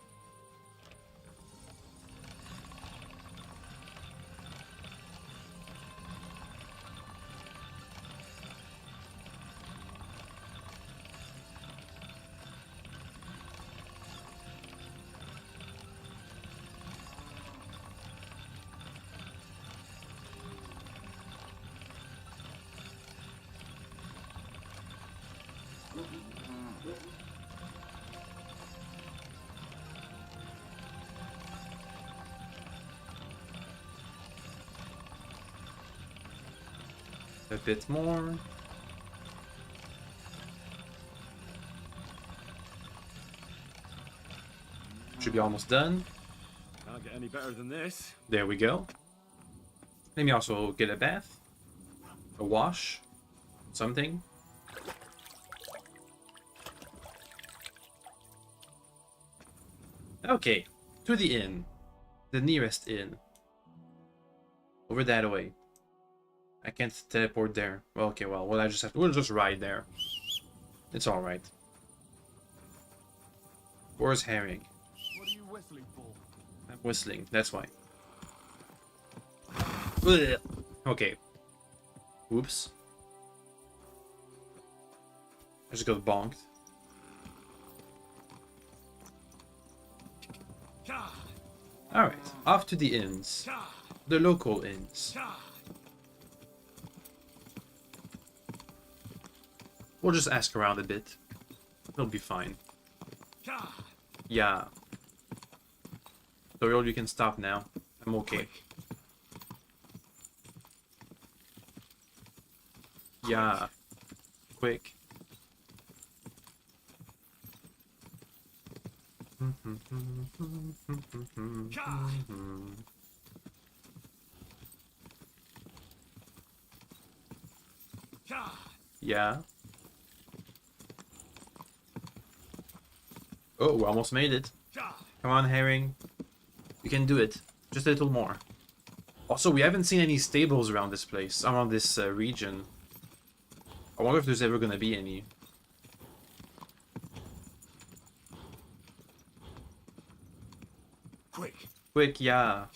A bit more. Should be almost done. Can't get any better than this. There we go. Let me also get a bath. A wash. Something. Okay. To the inn. The nearest inn. Over that way. I can't teleport there. Well, okay, well, we'll just ride there. It's alright. Where's Herring? What are you whistling for? I'm whistling, that's why. Ugh. Okay. Whoops. I just got bonked. Alright, off to the inns. The local inns. We'll just ask around a bit. It'll be fine. Yeah. Toriel, you can stop now. I'm okay. Yeah. Quick. Yeah. Oh, we almost made it. Come on, Herring. You can do it. Just a little more. Also, we haven't seen any stables around this place, around this region. I wonder if there's ever gonna be any. Quick. Quick, yeah.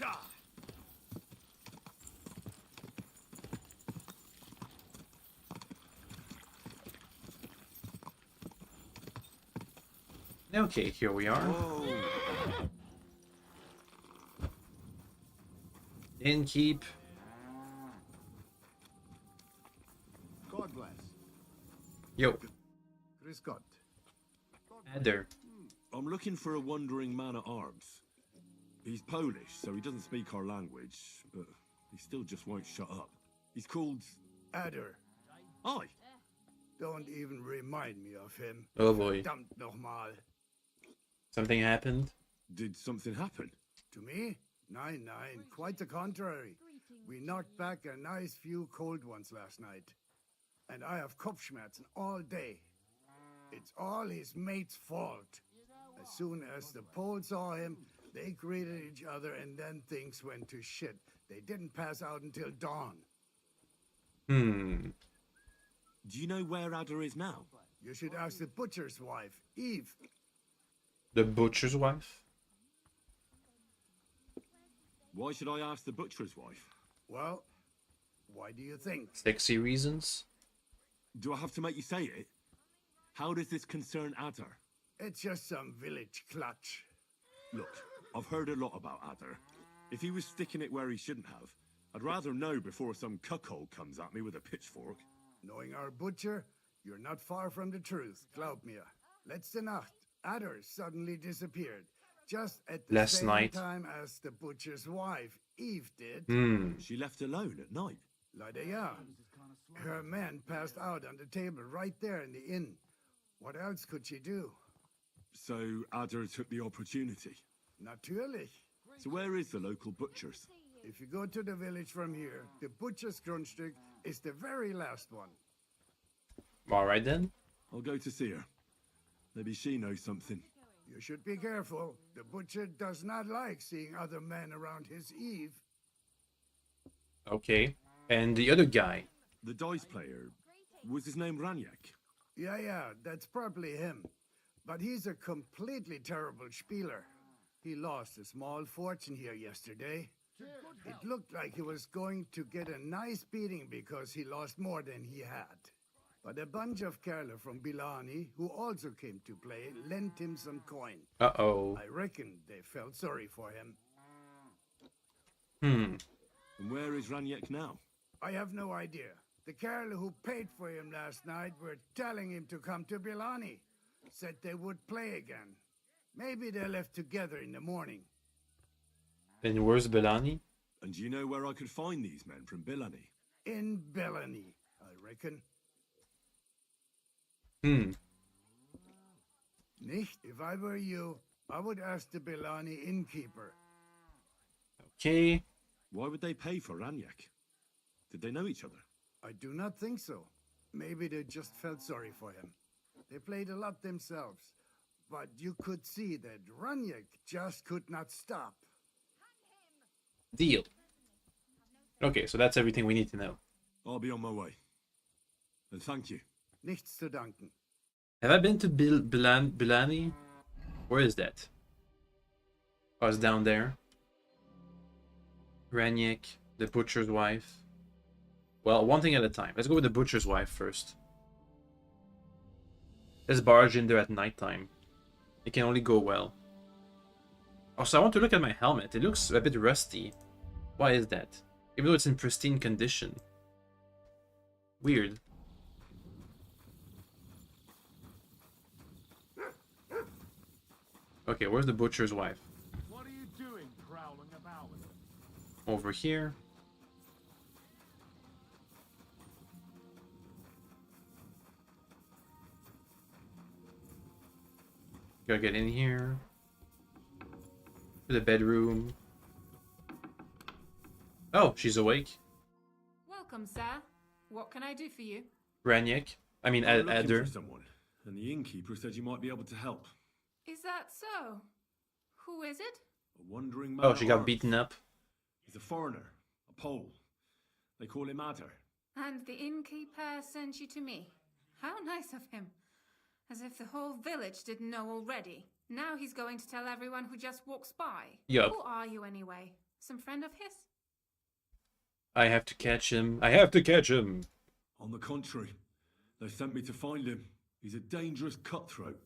Okay, here we are. Innkeep. God bless. Yo, Chris Scott. Adder. I'm looking for a wandering man-at-arms. He's Polish, so he doesn't speak our language, but he still just won't shut up. He's called... Adder. Aye. Don't even remind me of him. Oh boy. Verdammt nochmal. Something happened. Did something happen? To me? Nein, nein. Quite the contrary. We knocked back a nice few cold ones last night. And I have Kopfschmerzen all day. It's all his mate's fault. As soon as the Poles saw him, they greeted each other and then things went to shit. They didn't pass out until dawn. Hmm. Do you know where Adder is now? You should ask the butcher's wife, Eve. The butcher's wife? Why should I ask the butcher's wife? Well, why do you think? Sexy reasons? Do I have to make you say it? How does this concern Adder? It's just some village clutch. Look, I've heard a lot about Adder. If he was sticking it where he shouldn't have, I'd rather know before some cuckold comes at me with a pitchfork. Knowing our butcher, you're not far from the truth, glaub mir. Letzte Nacht, Adder suddenly disappeared, just at the Last same night. time as the butcher's wife, Eve, did. Hmm. She left alone at night. Leider ja. Her man passed out on the table right there in the inn. What else could she do? So Adder took the opportunity. Natürlich. So where is the local butcher's? If you go to the village from here, the butcher's Grundstück is the very last one. Alright then. I'll go to see her. Maybe she knows something. You You should be careful. The butcher does not like seeing other men around his Eve. Okay. And the other guy. The dice player, was his name Ranyak? Yeah, that's probably him. But he's a completely terrible spieler. He lost a small fortune here yesterday. It looked like he was going to get a nice beating because he lost more than he had. But a bunch of Kerala from Bilani, who also came to play, lent him some coin. Uh-oh. I reckon they felt sorry for him. And where is Ranyak now? I have no idea. The Kerala who paid for him last night were telling him to come to Bilani. Said they would play again. Maybe they left together in the morning. And where's Belani? And do you know where I could find these men from Bilani? In Bilani, I reckon. Nicht, if I were you, I would ask the Bilani innkeeper. Okay. Why would they pay for Ranyak? Did they know each other? I do not think so. Maybe they just felt sorry for him. They played a lot themselves. But you could see that Ranyak just could not stop. Deal. Okay, so that's everything we need to know. I'll be on my way. And thank you. Nichts zu danken. Have I been to Bilani? Where is that? Oh, it's down there. Ranyak, the butcher's wife. Well, one thing at a time. Let's go with the butcher's wife first. Let's barge in there at nighttime. It can only go well. Also, I want to look at my helmet. It looks a bit rusty. Why is that? Even though it's in pristine condition. Weird. Okay, where's the butcher's wife? What are you doing prowling about? Over here. Gotta get in here. To the bedroom. Oh, she's awake. Welcome, sir. What can I do for you? Ranyak. I mean, I'm looking Adder. for someone, and the innkeeper said you might be able to help. Is that so? Who is it? A wandering man. Oh, she at got arms. beaten up. He's a foreigner, a Pole. They call him Adder. And the innkeeper sent you to me. How nice of him. As if the whole village didn't know already. Now he's going to tell everyone who just walks by. Yup. Who are you anyway? Some friend of his? I have to catch him. I have to catch him. On the contrary, they sent me to find him. He's a dangerous cutthroat.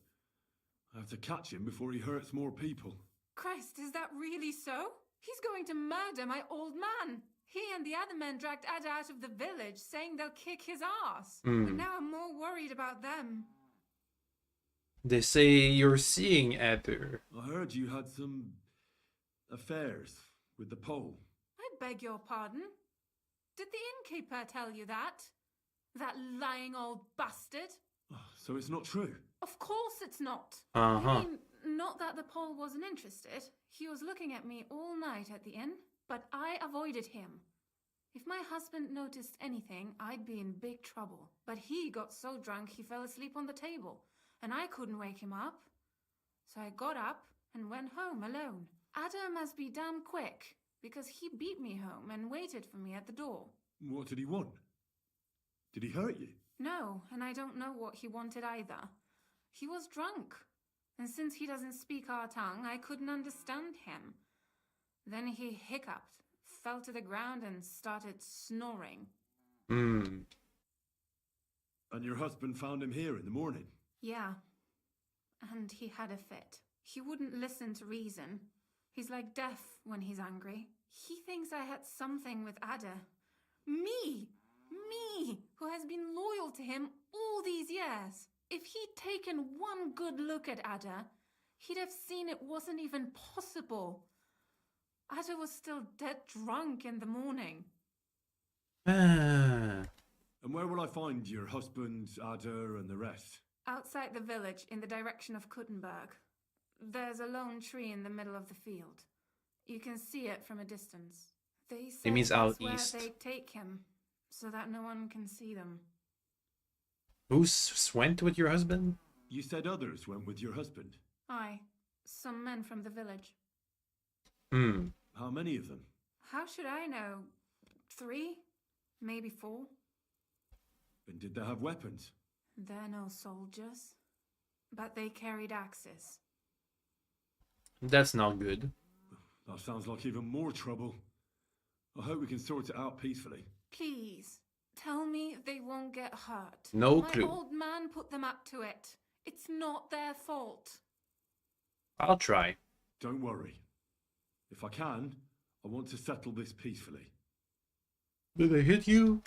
I have to catch him before he hurts more people. Christ, is that really so? He's going to murder my old man. He and the other men dragged Ada out of the village, saying they'll kick his ass. And now I'm more worried about them. They say you're seeing Adder. I heard you had some affairs with the Pole. I beg your pardon? Did the innkeeper tell you that? That lying old bastard? Oh, so it's not true. Of course it's not. Uh-huh. I mean, not that the Pole wasn't interested. He was looking at me all night at the inn, but I avoided him. If my husband noticed anything, I'd be in big trouble. But he got so drunk he fell asleep on the table, and I couldn't wake him up. So I got up and went home alone. Ada must be damn quick, because he beat me home and waited for me at the door. What did he want? Did he hurt you? No, and I don't know what he wanted either. He was drunk, and since he doesn't speak our tongue, I couldn't understand him. Then he hiccuped, fell to the ground, and started snoring. And your husband found him here in the morning? Yeah, and he had a fit. He wouldn't listen to reason. He's like deaf when he's angry. He thinks I had something with Ada. Me, who has been loyal to him all these years. If he'd taken one good look at Ada, he'd have seen it wasn't even possible. Ada was still dead drunk in the morning. And where will I find your husband, Ada, and the rest? Outside the village, in the direction of Kuttenberg. There's a lone tree in the middle of the field. You can see it from a distance. They said It means out that's east. where they take him, so that no one can see them. Who went with your husband? You said others went with your husband. Aye, Some men from the village. Hmm. How many of them? How should I know? 3? Maybe 4? And did they have weapons? They're no soldiers. But they carried axes. That's not good. That sounds like even more trouble. I hope we can sort it out peacefully. Please, tell me they won't get hurt. No My clue. old man put them up to it. It's not their fault. I'll try. Don't worry. If I can, I want to settle this peacefully. Did they hit you?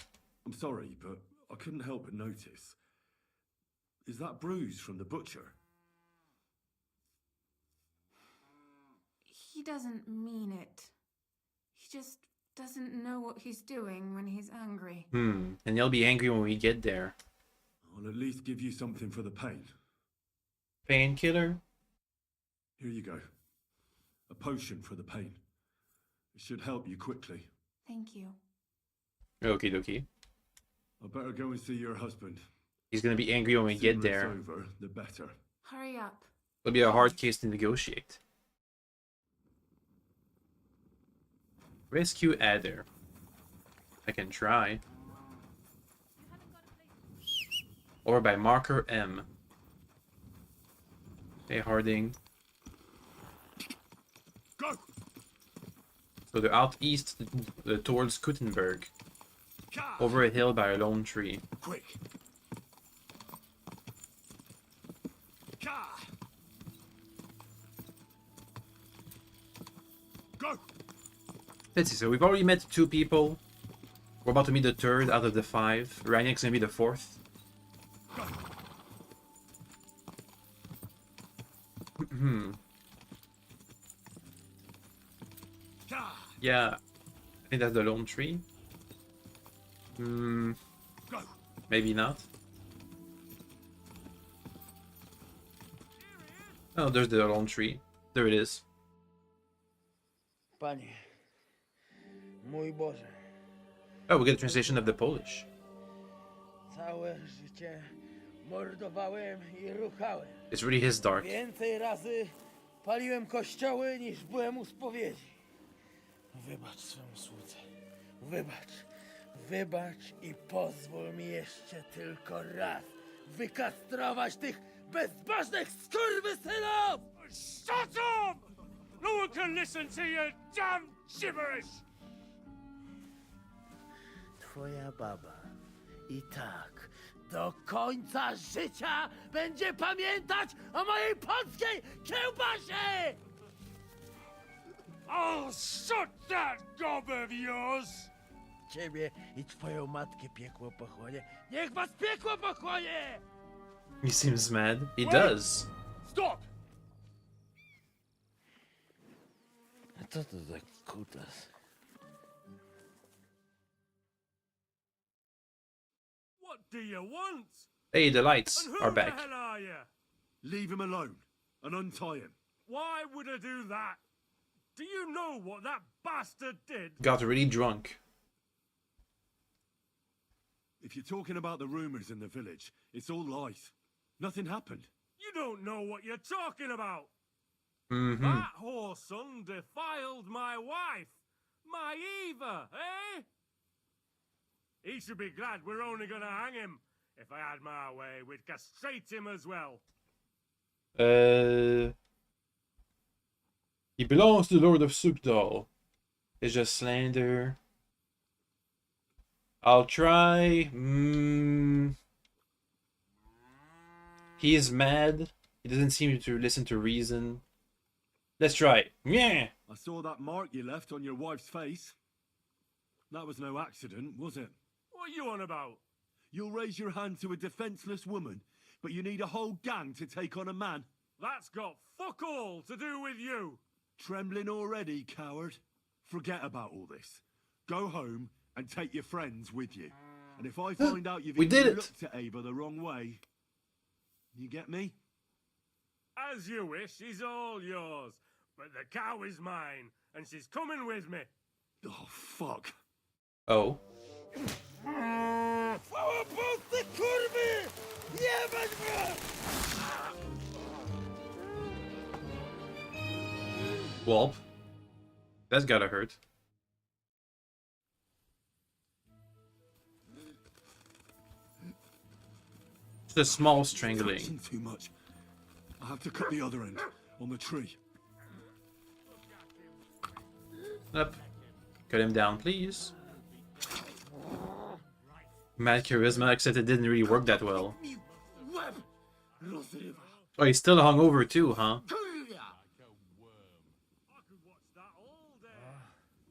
I'm sorry, but I couldn't help but notice. Is that bruise from the butcher? He doesn't mean it. He just doesn't know what he's doing when he's angry. And he'll be angry when we get there. I'll at least give you something for the pain. Painkiller? Here you go. A potion for the pain. It should help you quickly. Thank you. Okie dokie. I better go and see your husband. He's gonna be angry when we get Sooner it's there. over, the better. Hurry up. It'll be a hard case to negotiate. Rescue Adder. I can try. Or by marker M. Hey, Harding. Go! So they're out east towards Kuttenberg. Over a hill by a lone tree. Quick! Go! Let's see, so we've already met 2 people. We're about to meet the 3rd out of the 5. Reinek's gonna be the 4th. Yeah, I think that's the lone tree. Maybe not. Oh, there's the lone tree. There it is. Panie, mój Boże, Oh, we get a translation of the Polish. całe życie mordowałem i ruchałem. It's really his dark. Więcej razy paliłem kościoły niż byłem u spowiedzi. Wybacz swemu słudze. Wybacz i pozwól mi jeszcze tylko raz wykastrować tych bezbożnych skurwysynów! Shut up! No one can listen to your damn gibberish! Twoja baba i tak do końca życia będzie pamiętać o mojej polskiej kiełbasie! I'll shut that gob of yours! Ciebie i twoją matkę piekło pochłonie. Niech was piekło pochłonie! He seems mad. He does. Stop! A co to za kutas? What do you want? Hey, the lights And who are the back. hell are you? Leave him alone and untie him. Why would I do that? Do you know what that bastard did? Got really drunk. If you're talking about the rumors in the village, it's all lies. Nothing happened. You don't know what you're talking about. Mm-hmm. That whore's son defiled my wife, my Eva, eh? He should be glad we're only gonna hang him. If I had my way, we'd castrate him as well. He belongs to the Lord of Sukdal. It's just slander. I'll try. He is mad. He doesn't seem to listen to reason. Let's try it. Yeah. I saw that mark you left on your wife's face. That was no accident, was it? What are you on about? You'll raise your hand to a defenseless woman, but you need a whole gang to take on a man. That's got fuck all to do with you. Trembling already, coward? Forget about all this. Go home and take your friends with you. And if I find out you've We did it. looked at Ava the wrong way, you get me? As you wish, she's all yours. But the cow is mine, and she's coming with me. Oh, fuck. Oh. Chwała Polsce, kurwy! Jebać was! Whelp. That's gotta hurt. Just a small strangling. Touching too much. I have to cut the other end on the tree. Up. Cut him down, please. Mad charisma, except it didn't really work that well. Oh, he's still hungover too, huh?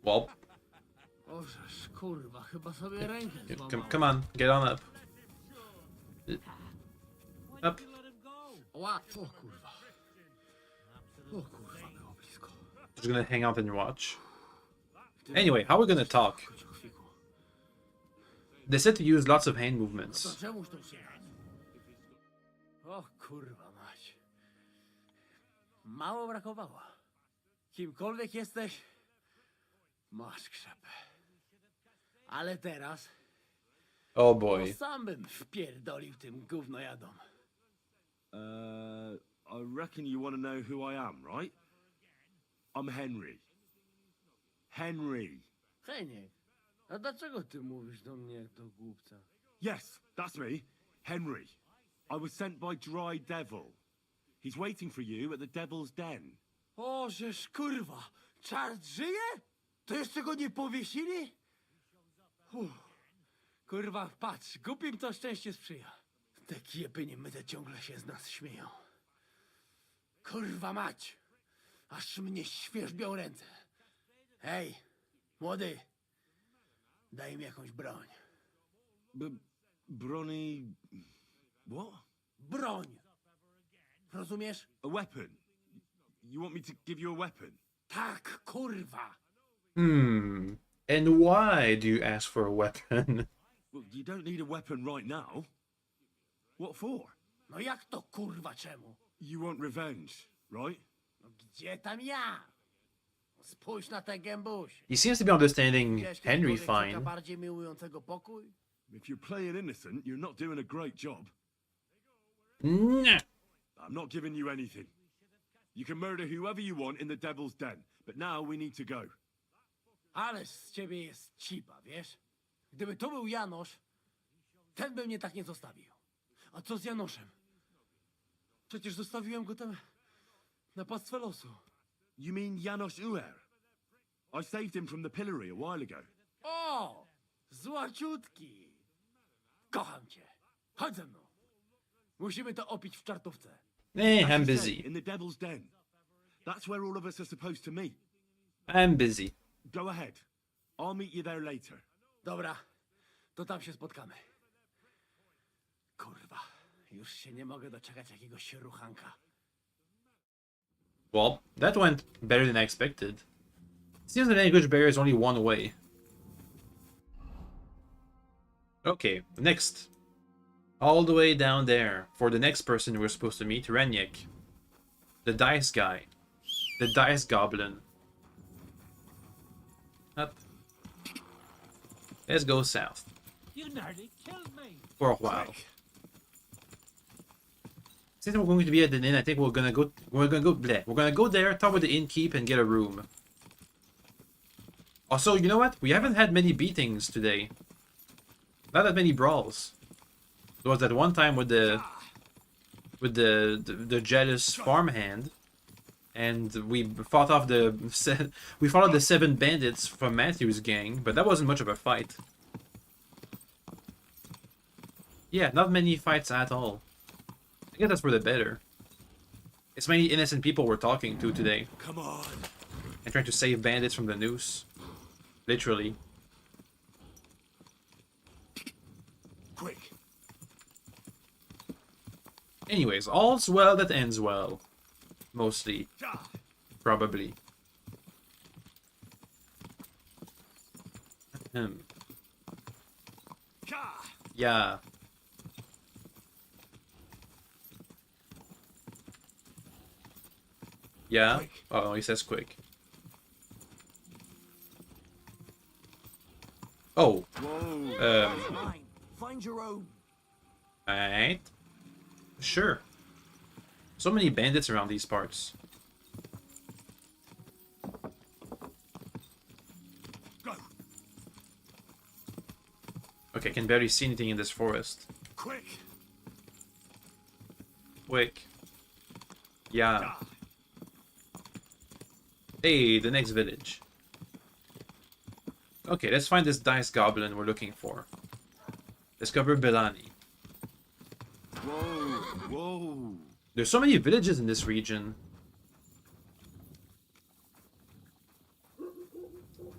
Well, come on, get on up. Up. Just gonna hang out and watch. Anyway, how are we gonna talk? They said to use lots of hand movements. O kurwa mać. Mało brakowało. Kimkolwiek jesteś, masz krzepę. Ale teraz Oh boy. sam bym wpierdolił tym gównojadom. I reckon you want to know who I am, right? I'm Henry. Henry. Heniek, a dlaczego ty mówisz do mnie jak do głupca? Yes, that's me. Henry. I was sent by Dry Devil. He's waiting for you at the Devil's Den. O, żeż kurwa, czart żyje? To jeszcze go nie powiesili? Kurwa, patrz, głupim to szczęście sprzyja. Te kiepy niemyte ciągle się z nas śmieją. Kurwa mać, aż mnie świerzbią ręce. Hej, młody, daj mi jakąś broń. Brony... What? Broń! Rozumiesz? A weapon? You want me to give you a weapon? Tak, kurwa! And why do you ask for a weapon? Well, you don't need a weapon right now. What for? No jak to kurwa czemu? You want revenge, right? No gdzie tam ja? Spójrz na te gębusie. He seems to be understanding Wiesz, Henry kiedykolwiek czeka fine. bardziej miłującego pokój? If you're playing innocent, you're not doing a great job. Nah. I'm not giving you anything. You can murder whoever you want in the Devil's Den, but now we need to go. Ale z ciebie jest cipa, wiesz? Gdyby to był Janosz, ten by mnie tak nie zostawił. A co z Janoszem? Przecież zostawiłem go tam na pastwę losu. You mean Janos Uer? I saved him from the pillory a while ago. O! Złaciutki! Kocham cię. Chodź ze mną. Musimy to opić w czartówce. I'm As you busy. said, in the Devil's Den. That's where all of us are supposed to meet. I'm busy. Go ahead. I'll meet you there later. Dobra, to tam się spotkamy. Kurwa, już się nie mogę doczekać jakiegoś ruchanka. Well, that went better than I expected. It seems that language barrier is only one way. Okay, next. All the way down there, for the next person we're supposed to meet, Renyek. The dice guy. The dice goblin. Up. Let's go south. You nearly killed me. For a while. Since we're going to be at the inn, I think we're gonna go bleh. We're gonna go there, talk with the innkeep, and get a room. Also, you know what? We haven't had many beatings today. Not that many brawls. There was that one time with the jealous farmhand, and we fought off we followed the 7 bandits from Matthew's gang, but that wasn't much of a fight. Yeah, not many fights at all. I guess that's for the better. It's many innocent people we're talking to today. Come on. And trying to save bandits from the noose. Literally. Quick. Anyways, all's well that ends well. Mostly. Probably. Yeah. Yeah? Quick. Oh, he says quick. Oh. Whoa. Find your own. Alright. Sure. So many bandits around these parts. Okay, I can barely see anything in this forest. Quick! Quick. Yeah. Hey, the next village. Okay, let's find this dice goblin we're looking for. Discover Belani. Whoa, whoa. There's so many villages in this region.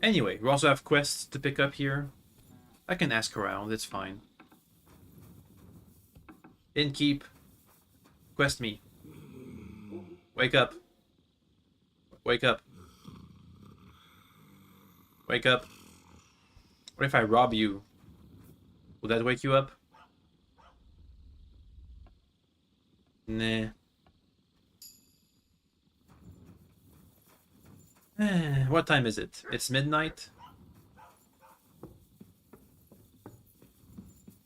Anyway, we also have quests to pick up here. I can ask around, it's fine. Innkeep. Quest me. Wake up. Wake up. Wake up. What if I rob you? Will that wake you up? Nah. What time is it? It's midnight.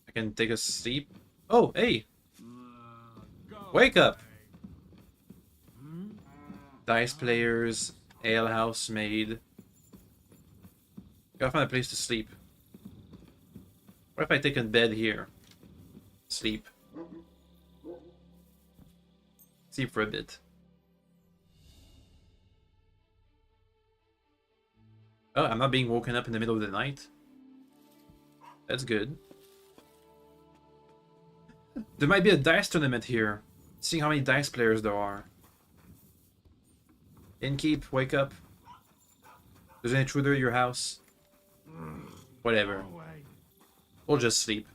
I can take a sleep. Oh, hey! Wake up! Dice players, alehouse maid. Gotta find a place to sleep. What if I take a bed here? Sleep. Sleep for a bit. Oh, I'm not being woken up in the middle of the night. That's good. There might be a dice tournament here. Seeing how many dice players there are. Innkeep, wake up. There's an intruder at your house. Whatever. We'll just sleep.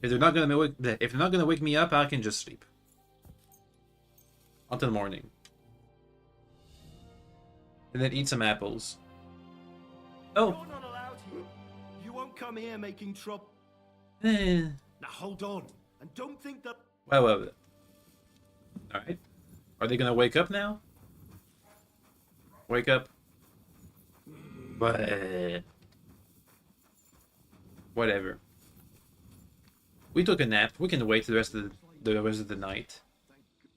If they're not gonna wake me up, I can just sleep. Until morning. And then eat some apples. Oh. You're not allowed here. You won't come here making trouble. Eh. Now hold on, and don't think that. Well. Alright. Are they gonna wake up now? Wake up. But whatever. We took a nap. We can wait the rest of the night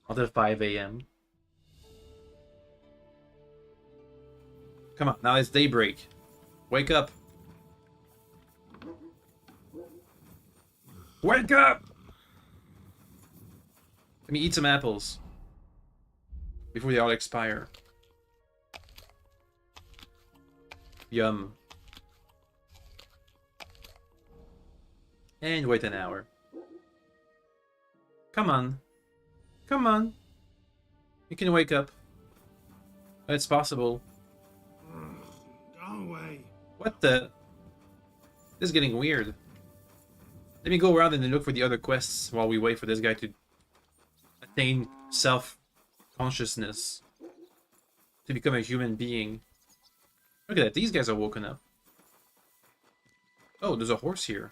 until 5 a.m. Come on, now it's daybreak. Wake up. Wake up! Let me eat some apples before they all expire. Yum. And wait an hour. Come on. Come on. You can wake up. It's possible. Go away. What the? This is getting weird. Let me go around and then look for the other quests while we wait for this guy to attain self-consciousness. To become a human being. Look at that, these guys are woken up. Oh, there's a horse here.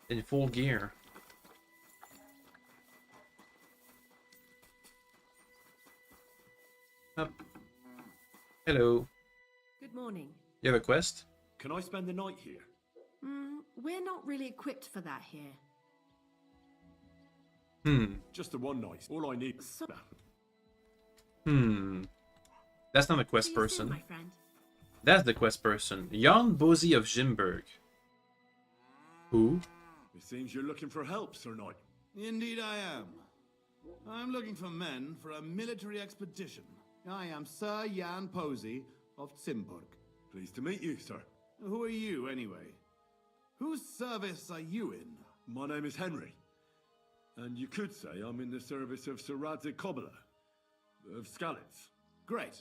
In full gear. Up. Hello. Good morning. You have a quest? Can I spend the night here? We're not really equipped for that here. Just the one night. All I need. That's not a quest See you person. soon, my friend. That's the quest person. Jan Bozy of Jimberg. Who? It seems you're looking for help, Sir Knight. Indeed I am. I'm looking for men for a military expedition. I am Sir Jan Posey of Zimburg. Pleased to meet you, sir. Who are you, anyway? Whose service are you in? My name is Henry. And you could say I'm in the service of Sir Radzik Cobbler of Skalitz. Great.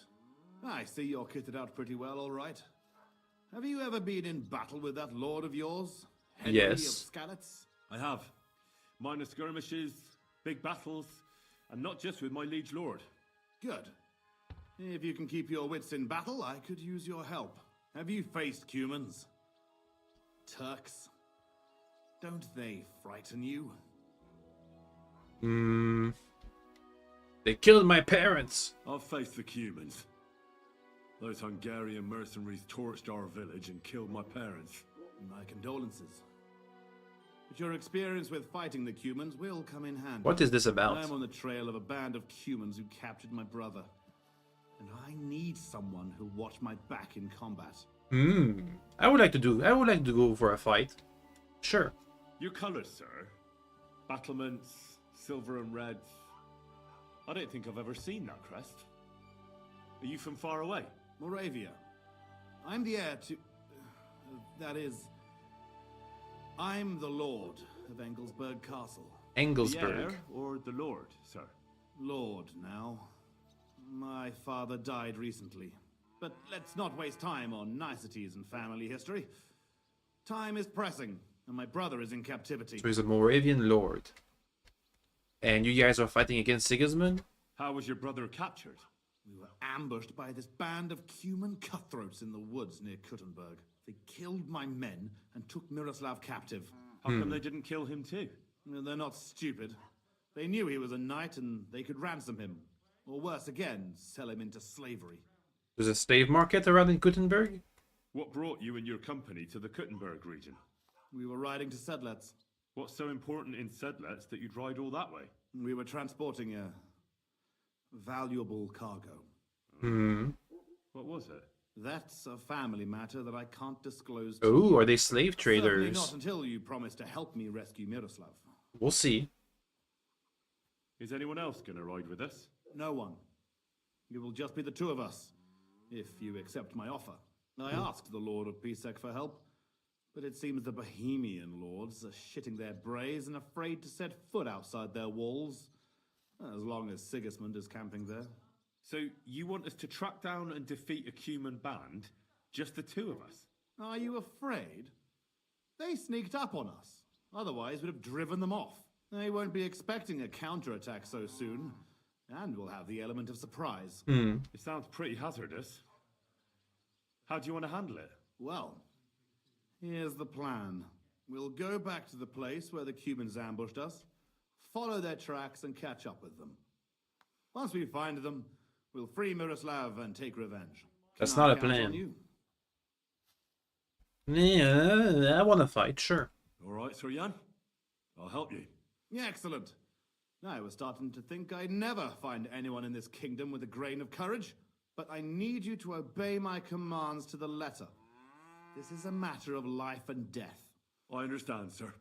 I see you're kitted out pretty well, all right. Have you ever been in battle with that lord of yours? Henry Yes. of Skalitz? I have. Minor skirmishes, big battles, and not just with my liege lord. Good. If you can keep your wits in battle, I could use your help. Have you faced Cumans? Turks? Don't they frighten you? They killed my parents. I've faced the Cumans. Those Hungarian mercenaries torched our village and killed my parents. My condolences. But your experience with fighting the Cumans will come in handy. What is this about? I'm on the trail of a band of Cumans who captured my brother. and I need someone who'll watch my back in combat. I would like to go for a fight. Sure. Your colours, sir. Battlements, silver and red. I don't think I've ever seen that crest. Are you from far away? Moravia. I'm the heir to... that is... I'm the Lord of Engelsberg Castle. Engelsberg. The heir or the Lord, sir? Lord, now. My father died recently. But let's not waste time on niceties and family history. Time is pressing, and my brother is in captivity. So he's a Moravian lord. And you guys are fighting against Sigismund? How was your brother captured? We were ambushed by this band of Cuman cutthroats in the woods near Kuttenberg. They killed my men and took Miroslav captive. How come they didn't kill him too? They're not stupid. They knew he was a knight and they could ransom him. Or worse again, sell him into slavery. There's a slave market around in Kuttenberg? What brought you and your company to the Kuttenberg region? We were riding to Sedlets. What's so important in Sedlets that you'd ride all that way? We were transporting a valuable cargo. What was it? That's a family matter that I can't disclose to Oh, you. are they slave Certainly traders? not until you promise to help me rescue Miroslav. We'll see. Is anyone else going to ride with us? No one. It will just be the two of us, if you accept my offer. I asked the Lord of Pisek for help, but it seems the Bohemian lords are shitting their brays and afraid to set foot outside their walls, as long as Sigismund is camping there. So you want us to track down and defeat a Cuman band? Just the two of us? Are you afraid? They sneaked up on us. Otherwise, we'd have driven them off. They won't be expecting a counterattack so soon, and we'll have the element of surprise. It sounds pretty hazardous. How do you want to handle it? Well, here's the plan. We'll go back to the place where the Cumans ambushed us, follow their tracks, and catch up with them. Once we find them, we'll free Miroslav and take revenge. That's Can I not a count plan. on you? Yeah, I want to fight, sure. All right, Sir Jan. I'll help you. Yeah, excellent. I was starting to think I'd never find anyone in this kingdom with a grain of courage, but I need you to obey my commands to the letter. This is a matter of life and death. I understand, sir.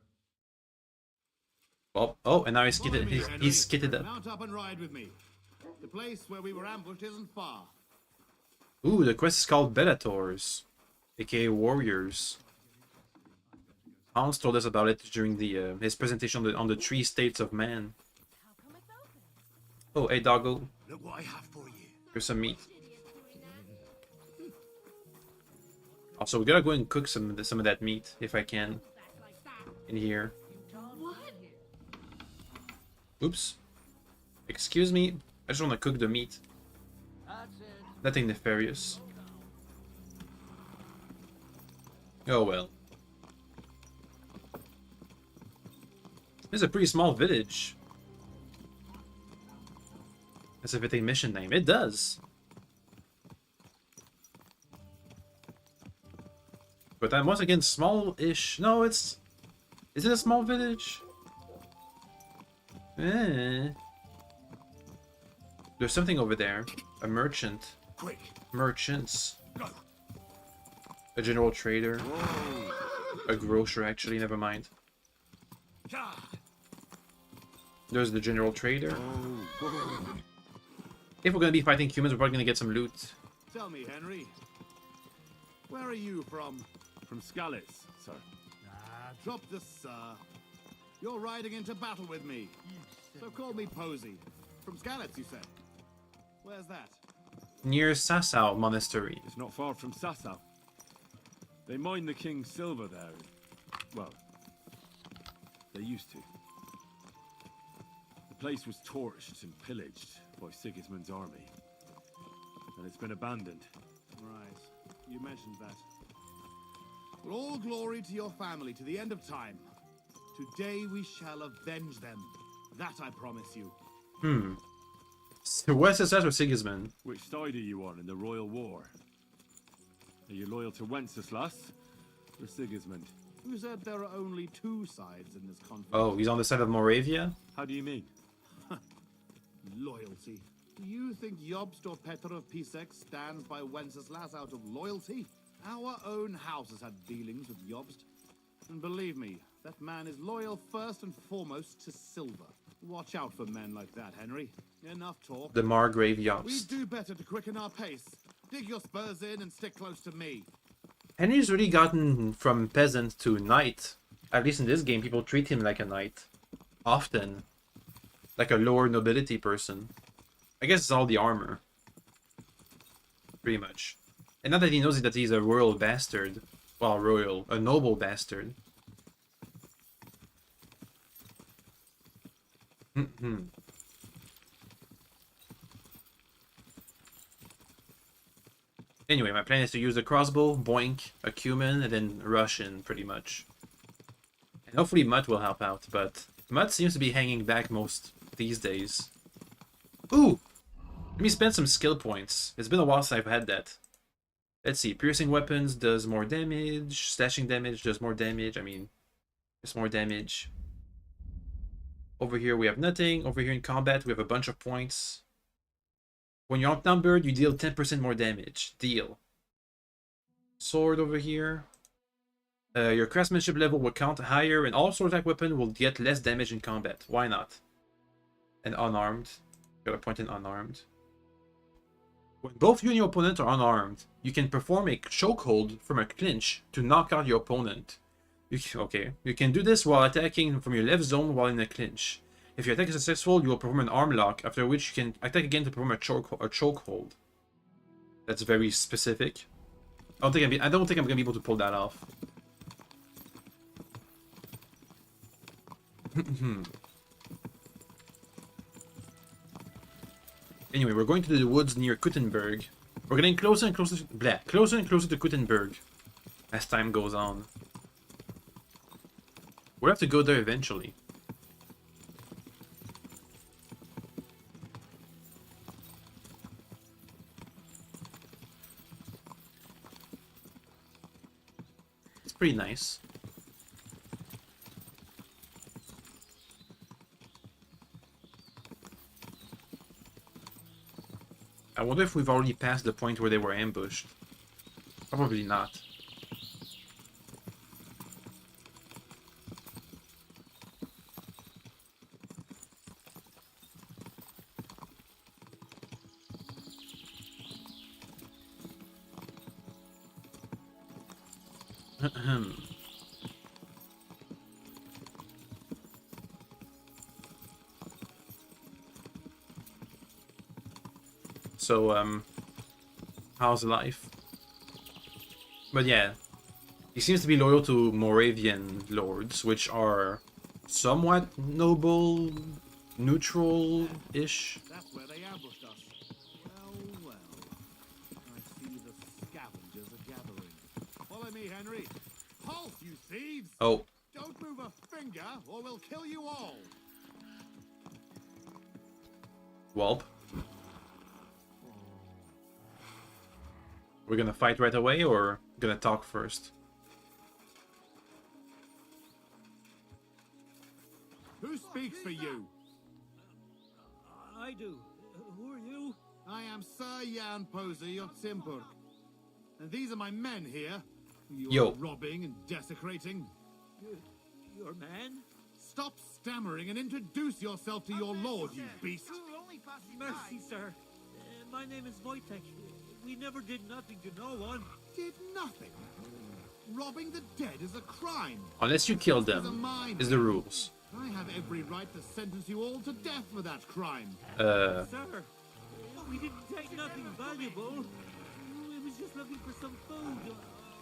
Oh, and now he's Follow skitted. me, Henry. He's skitted up. Mount up and ride with me. The place where we were ambushed isn't far. Ooh, the quest is called Bellators, aka Warriors. Hans told us about it during the his presentation on the 3 states of man. Oh, hey, doggo. Look what I have for you. Here's some meat. Also, we gotta go and cook some of that meat if I can in here. Oops. Excuse me. I just want to cook the meat. Nothing nefarious. Oh well. This is a pretty small village. As if it a mission name. It does. But I'm once again small-ish. No, it's... Is it a small village? Eh. There's something over there. A merchant. Quick. Merchants. Go. A general trader. A grocer, actually. Never mind. There's the general trader. If we're gonna be fighting humans, we're probably gonna get some loot. Tell me, Henry. Where are you from? From Skalitz, sir. Drop the sir. You're riding into battle with me. So call me Posey. From Skalitz, you said. Where's that? Near Sasau Monastery. It's not far from Sasau. They mine the king's silver there. Well, they used to. The place was torched and pillaged by Sigismund's army. And it's been abandoned. Right. You mentioned that. Well, all glory to your family to the end of time. Today we shall avenge them. That I promise you. So what's this with Sigismund? Which side are you on in the royal war? Are you loyal to Wenceslas or Sigismund? Who said there are only two sides in this conflict? Oh, he's on the side of Moravia? How do you mean? Loyalty. You think Jobst or Petr of Pisek stands by Wenceslas out of loyalty? Our own house has had dealings with Jobst. And believe me, that man is loyal first and foremost to silver. Watch out for men like that, Henry. Enough talk. The Margrave We Jobst. do better to quicken our pace. Dig your spurs in and stick close to me. Henry's really gotten from peasant to knight. At least in this game, people treat him like a knight. Often. Like a lower nobility person. I guess it's all the armor. Pretty much. And now that he knows that he's a royal bastard. Well, royal. A noble bastard. Anyway, my plan is to use a crossbow, boink, a cumin, and then rush in, pretty much. And hopefully Mutt will help out, but Mutt seems to be hanging back most these days. Ooh! Let me spend some skill points. It's been a while since I've had that. Let's see, piercing weapons does more damage, slashing damage does more damage, I mean, it's more damage. Over here we have nothing, over here in combat we have a bunch of points. When you're outnumbered, you deal 10% more damage. Deal. Sword over here. Your craftsmanship level will count higher, and all sword attack weapon will get less damage in combat. Why not? And unarmed. Got a point in unarmed. When both you and your opponent are unarmed, you can perform a chokehold from a clinch to knock out your opponent. You can do this while attacking from your left zone while in a clinch. If your attack is successful, you will perform an arm lock, after which you can attack again to perform a chokehold. That's very specific. I don't think I'm gonna be able to pull that off. Anyway, we're going to the woods near Kuttenberg. We're getting closer and closer to Kuttenberg as time goes on. We'll have to go there eventually. It's pretty nice. I wonder if we've already passed the point where they were ambushed. Probably not. So, how's life? But yeah, he seems to be loyal to Moravian lords, which are somewhat noble, neutral-ish. That's where they ambushed us. Well. I see the scavengers are gathering. Follow me, Henry. Halt, you thieves! Oh. Don't move a finger, or we'll kill you all. Whelp. We're gonna fight right away, or gonna talk first? Who speaks for you? I do. Who are you? I am Sir Jan Posey of Simburg. And these are my men here. You're robbing and desecrating. Your man? Stop stammering and introduce yourself to your lord, you beast. Mercy, sir. My name is Wojtek. We never did nothing to no one. Did nothing? Robbing the dead is a crime. Unless you kill them, is the rules. I have every right to sentence you all to death for that crime. Sir, we didn't take nothing valuable. We was just looking for some food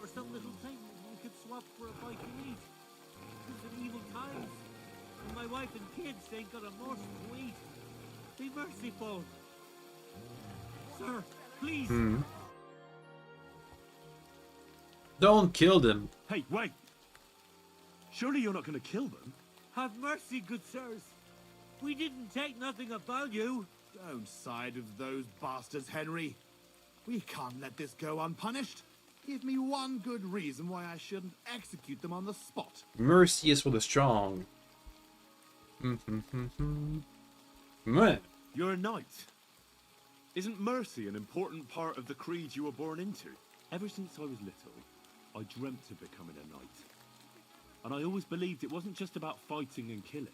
or some little thing we could swap for a bite to eat. It's an evil times. And my wife and kids ain't got a morsel to eat. Be merciful. Sir, please. Don't kill them. Hey, wait! Surely you're not going to kill them? Have mercy, good sirs. We didn't take nothing of value. Don't side with those bastards, Henry. We can't let this go unpunished. Give me one good reason why I shouldn't execute them on the spot. Mercy is for the strong. You're a knight. Isn't mercy an important part of the creed you were born into? Ever since I was little, I dreamt of becoming a knight. And I always believed it wasn't just about fighting and killing,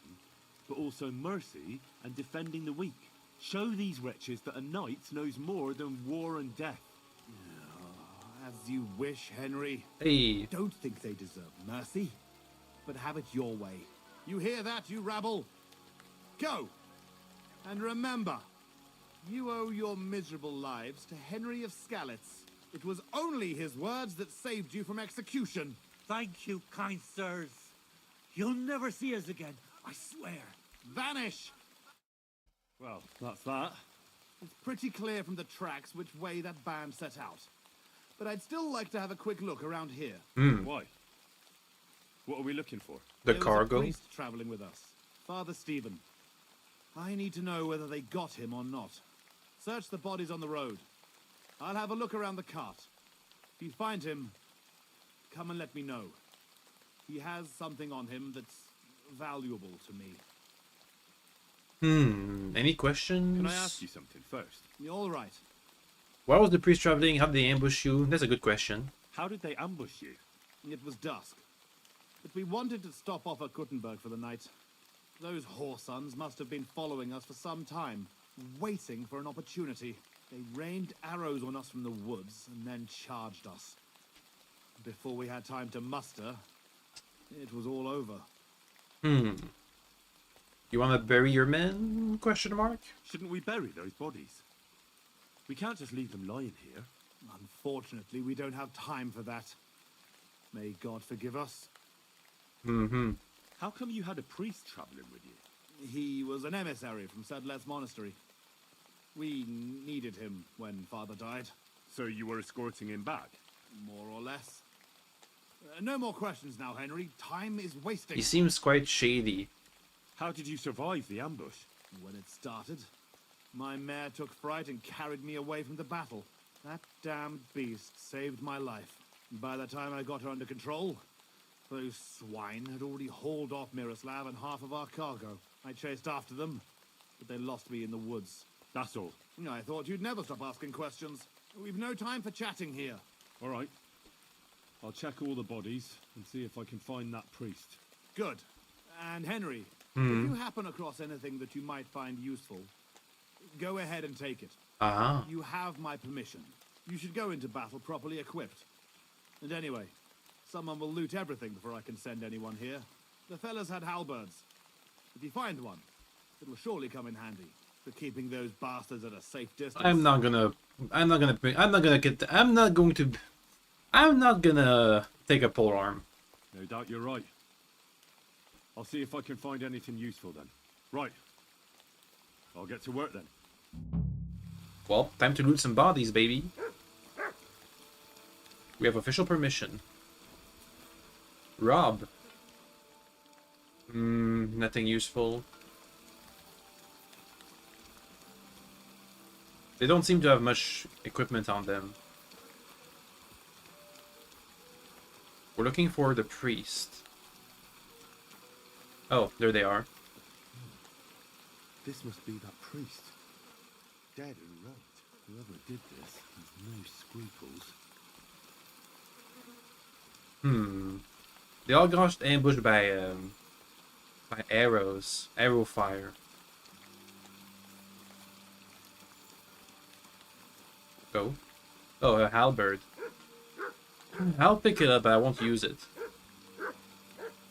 but also mercy and defending the weak. Show these wretches that a knight knows more than war and death. As you wish, Henry. Hey. Don't think they deserve mercy, but have it your way. You hear that, you rabble? Go! And remember, you owe your miserable lives to Henry of Skalitz. It was only his words that saved you from execution. Thank you, kind sirs. You'll never see us again, I swear. Vanish! Well, that's that. It's pretty clear from the tracks which way that band set out. But I'd still like to have a quick look around here. Why? What are we looking for? The There was cargo? a priest traveling with us, Father Stephen. I need to know whether they got him or not. Search the bodies on the road. I'll have a look around the cart. If you find him, come and let me know. He has something on him that's valuable to me. Any questions? Can I ask you something first? You're all right. Why was the priest traveling? How did they ambush you? That's a good question. How did they ambush you? It was dusk. But we wanted to stop off at Kuttenberg for the night. Those whoresons must have been following us for some time, waiting for an opportunity. They rained arrows on us from the woods and then charged us. Before we had time to muster, it was all over. You want to bury your men? Question mark. Shouldn't we bury those bodies? We can't just leave them lying here. Unfortunately, we don't have time for that. May God forgive us. How come you had a priest traveling with you? He was an emissary from Sedlet's monastery. We needed him when Father died. So you were escorting him back? More or less. No more questions now, Henry. Time is wasting. He seems quite shady. How did you survive the ambush? When it started, my mare took fright and carried me away from the battle. That damned beast saved my life. By the time I got her under control, those swine had already hauled off Miroslav and half of our cargo. I chased after them, but they lost me in the woods. That's all. I thought you'd never stop asking questions. We've no time for chatting here. All right. I'll check all the bodies and see if I can find that priest. Good. And Henry, if you happen across anything that you might find useful, go ahead and take it. You have my permission. You should go into battle properly equipped. And anyway, someone will loot everything before I can send anyone here. The fellas had halberds. If you find one, it will surely come in handy for keeping those bastards at a safe distance. I'm not gonna take a polearm. No doubt you're right. I'll see if I can find anything useful then. Right. I'll get to work then. Well, time to loot some bodies, baby. We have official permission. Rob. Nothing useful. They don't seem to have much equipment on them. We're looking for the priest. Oh, there they are. This must be that priest. Dead and right. Whoever did this has no scruples. They all got ambushed by arrows. Arrow fire. Go. Oh, a halberd. I'll pick it up, but I won't use it.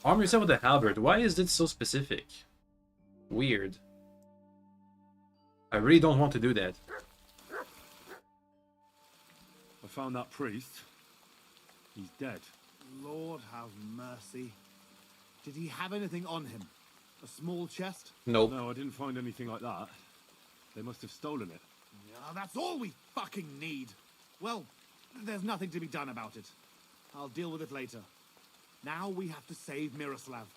Arm yourself with a halberd. Why is it so specific? Weird. I really don't want to do that. I found that priest. He's dead. Lord have mercy. Did he have anything on him? A small chest? Nope. No, I didn't find anything like that. They must have stolen it. Yeah, that's all we fucking need. Well, there's nothing to be done about it. I'll deal with it later. Now we have to save Miroslav.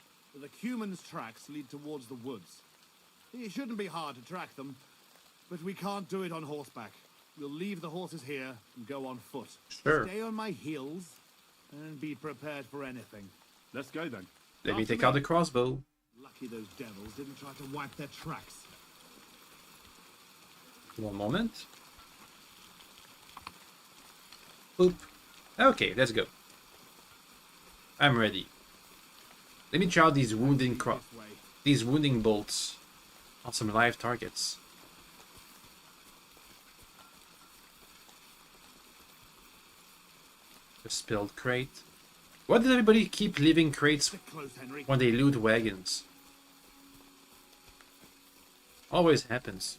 The Cuman's tracks lead towards the woods. It shouldn't be hard to track them, but we can't do it on horseback. We'll leave the horses here and go on foot. Sure. Stay on my heels and be prepared for anything. Let's go then. Let me After take me. out the crossbow. Lucky those devils didn't try to wipe their tracks. One moment. Boop. Okay, let's go. I'm ready. Let me try out these wounding bolts on some live targets. The spilled crate. Why did everybody keep leaving crates when they loot wagons? Always happens.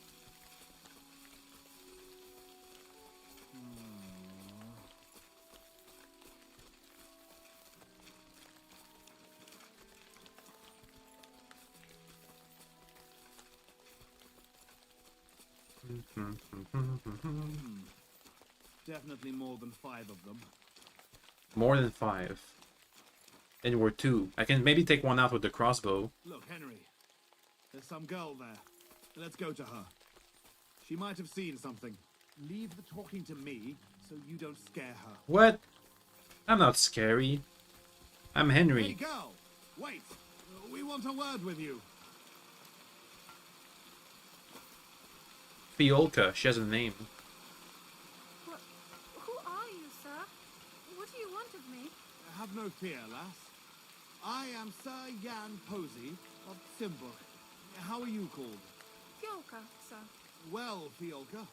Definitely more than 5 of them. More than 5. And we're 2. I can maybe take one out with the crossbow. Look, Henry. There's some girl there. Let's go to her. She might have seen something. Leave the talking to me so you don't scare her. What? I'm not scary. I'm Henry. Hey, girl! Wait! We want a word with you. Fiolka, she has a name. Who are you, sir? What do you want of me? Have no fear, lass. I am Sir Jan Posey of Simburg. How are you called? Fiolka, sir. Well, Fiolka,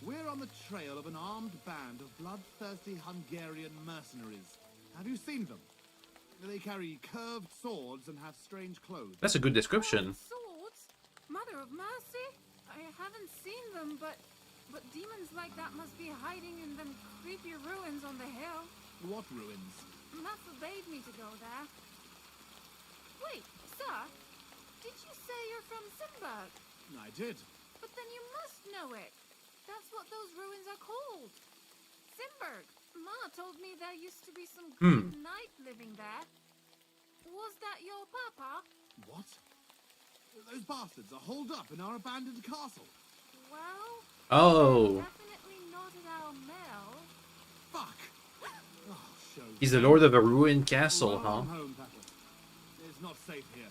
we're on the trail of an armed band of bloodthirsty Hungarian mercenaries. Have you seen them? They carry curved swords and have strange clothes. That's a good description. Swords? Mother of mercy? I haven't seen them, but demons like that must be hiding in them creepy ruins on the hill. What ruins? Ma forbade me to go there. Wait, sir, did you say you're from Simburg? I did. But then you must know it. That's what those ruins are called. Simburg. Ma told me there used to be some good knight living there. Was that your papa? What? Those bastards are holed up in our abandoned castle. Well, Oh. definitely not at our mill. Fuck! Oh, He's the lord of a ruined castle, huh? Home, it's not safe here.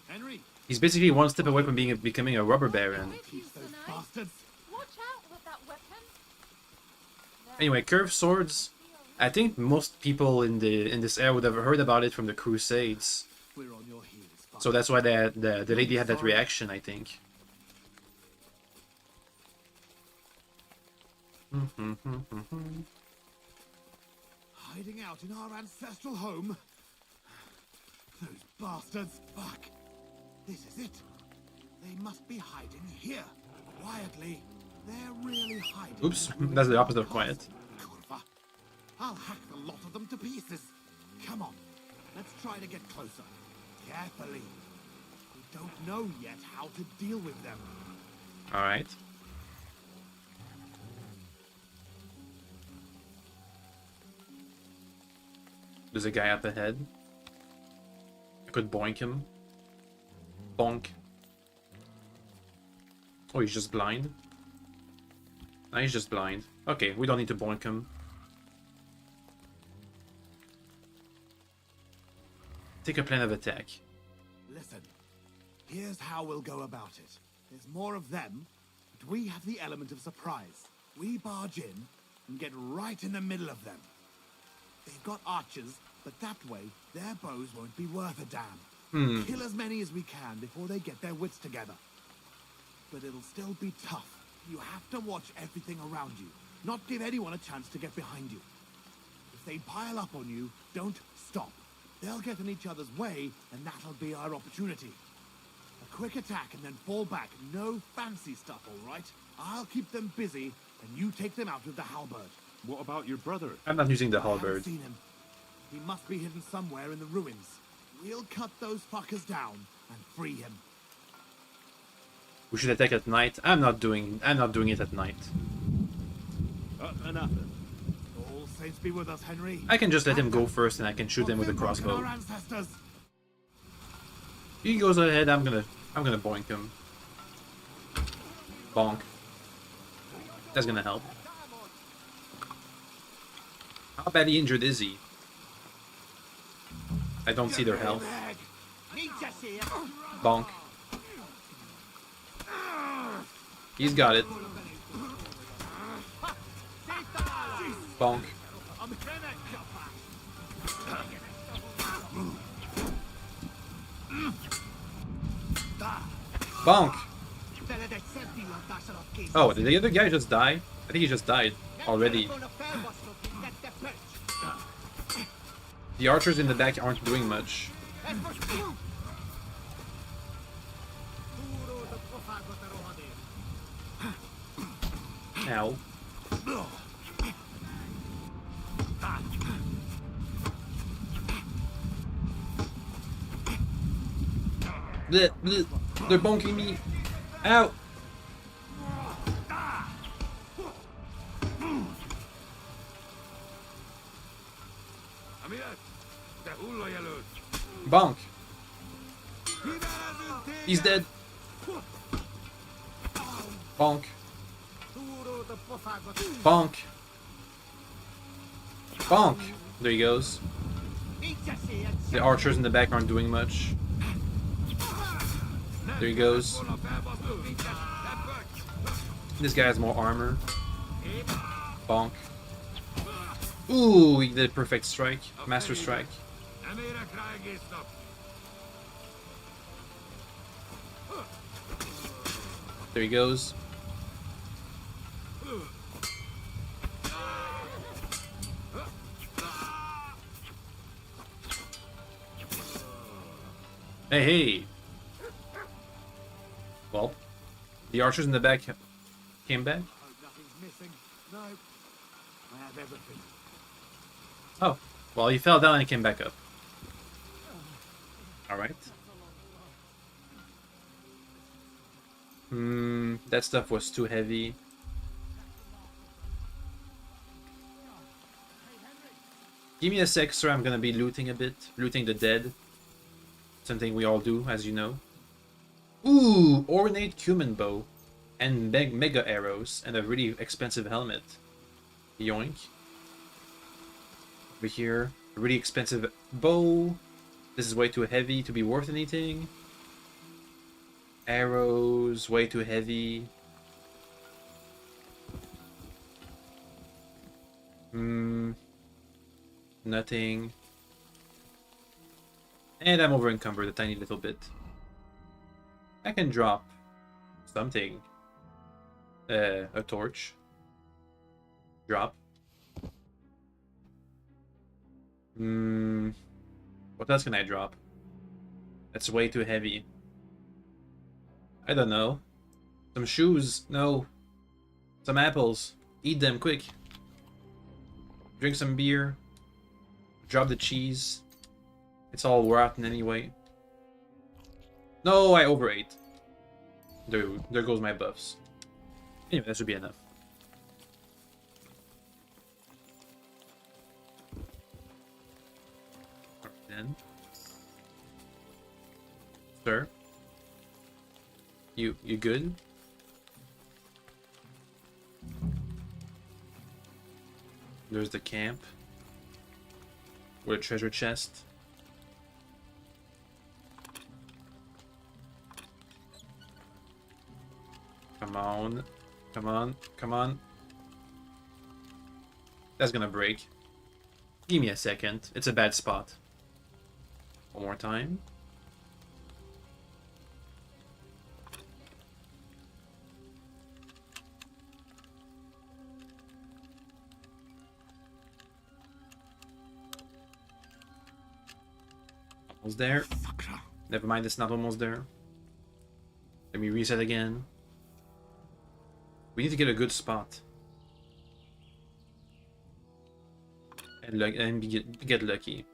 Henry? He's basically one step away from becoming a robber baron. Those bastards. Watch out with that weapon. Anyway, curved swords. I think most people in this era would have heard about it from the Crusades. We're on your heels. So that's why the lady had that reaction, I think. Hiding out in our ancestral home? Those bastards! Fuck! This is it! They must be hiding here, quietly. They're really hiding. Oops, that's the opposite of quiet. Kurva. I'll hack the lot of them to pieces. Come on, let's try to get closer. Carefully. We don't know yet how to deal with them. Alright. There's a guy up ahead. I could boink him. Bonk. Oh, he's just blind? No, he's just blind. Okay, we don't need to boink him. Take a plan of attack. Listen, here's how we'll go about it. There's more of them, but we have the element of surprise. We barge in and get right in the middle of them. They've got archers, but that way their bows won't be worth a damn. Kill as many as we can before they get their wits together. But it'll still be tough. You have to watch everything around you, not give anyone a chance to get behind you. If they pile up on you, don't stop. They'll get in each other's way, and that'll be our opportunity. A quick attack and then fall back. No fancy stuff, all right? I'll keep them busy, and you take them out with the halberd. What about your brother? I'm not using the I haven't halberd. seen him. He must be hidden somewhere in the ruins. We'll cut those fuckers down and free him. We should attack at night. I'm not doing it at night. Enough. All saints be with us, Henry. I can just let him go first and I can shoot him with a crossbow. Our ancestors. He goes ahead, I'm gonna boink him. Bonk. That's gonna help. How badly injured is he? I don't see their health. Bonk. He's got it. Bonk. Bonk! Oh, did the other guy just die? I think he just died already. The archers in the back aren't doing much. Ow. Bleh, bleh. They're bonking me. Ow. Bonk. He's dead. Bonk. Bonk. Bonk. There he goes. The archers in the back aren't doing much. There he goes. This guy has more armor. Bonk. Ooh, he did perfect strike. Master strike. There he goes. Hey, hey! Well, the archers in the back came back. No, I have everything. Oh, well, he fell down and came back up. Alright. That stuff was too heavy. Give me a sec, sir. I'm gonna be looting a bit. Looting the dead. Something we all do, as you know. Ooh, ornate cumin bow. And mega arrows. And a really expensive helmet. Yoink. Over here. A really expensive bow. This is way too heavy to be worth anything. Arrows, way too heavy. Nothing. And I'm over encumbered a tiny little bit. I can drop something. A torch. Drop. What else can I drop? That's way too heavy. I don't know. Some shoes? No. Some apples. Eat them quick. Drink some beer. Drop the cheese. It's all rotten anyway. No, I overate. There goes my buffs. Anyway, that should be enough. Alright then. Sir? You good? There's the camp. With a treasure chest. Come on. Come on. Come on. That's gonna break. Give me a second. It's a bad spot. One more time. Almost there. Never mind, it's not almost there. Let me reset again. We need to get a good spot. And get lucky.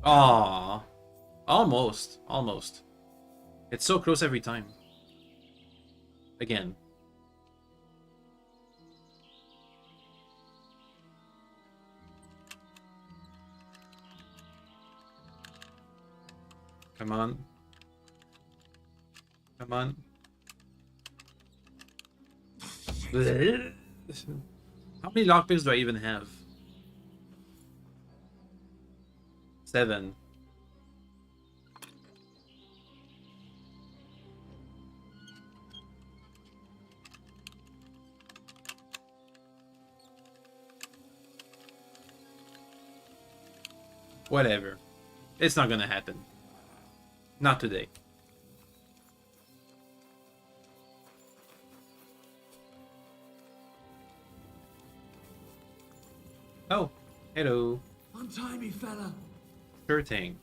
Ah, almost. It's so close every time. Again. Come on. Come on. How many lockpicks do I even have? 7. Whatever. It's not gonna happen. Not today. Oh, hello. Untie me, fella. Sure thing.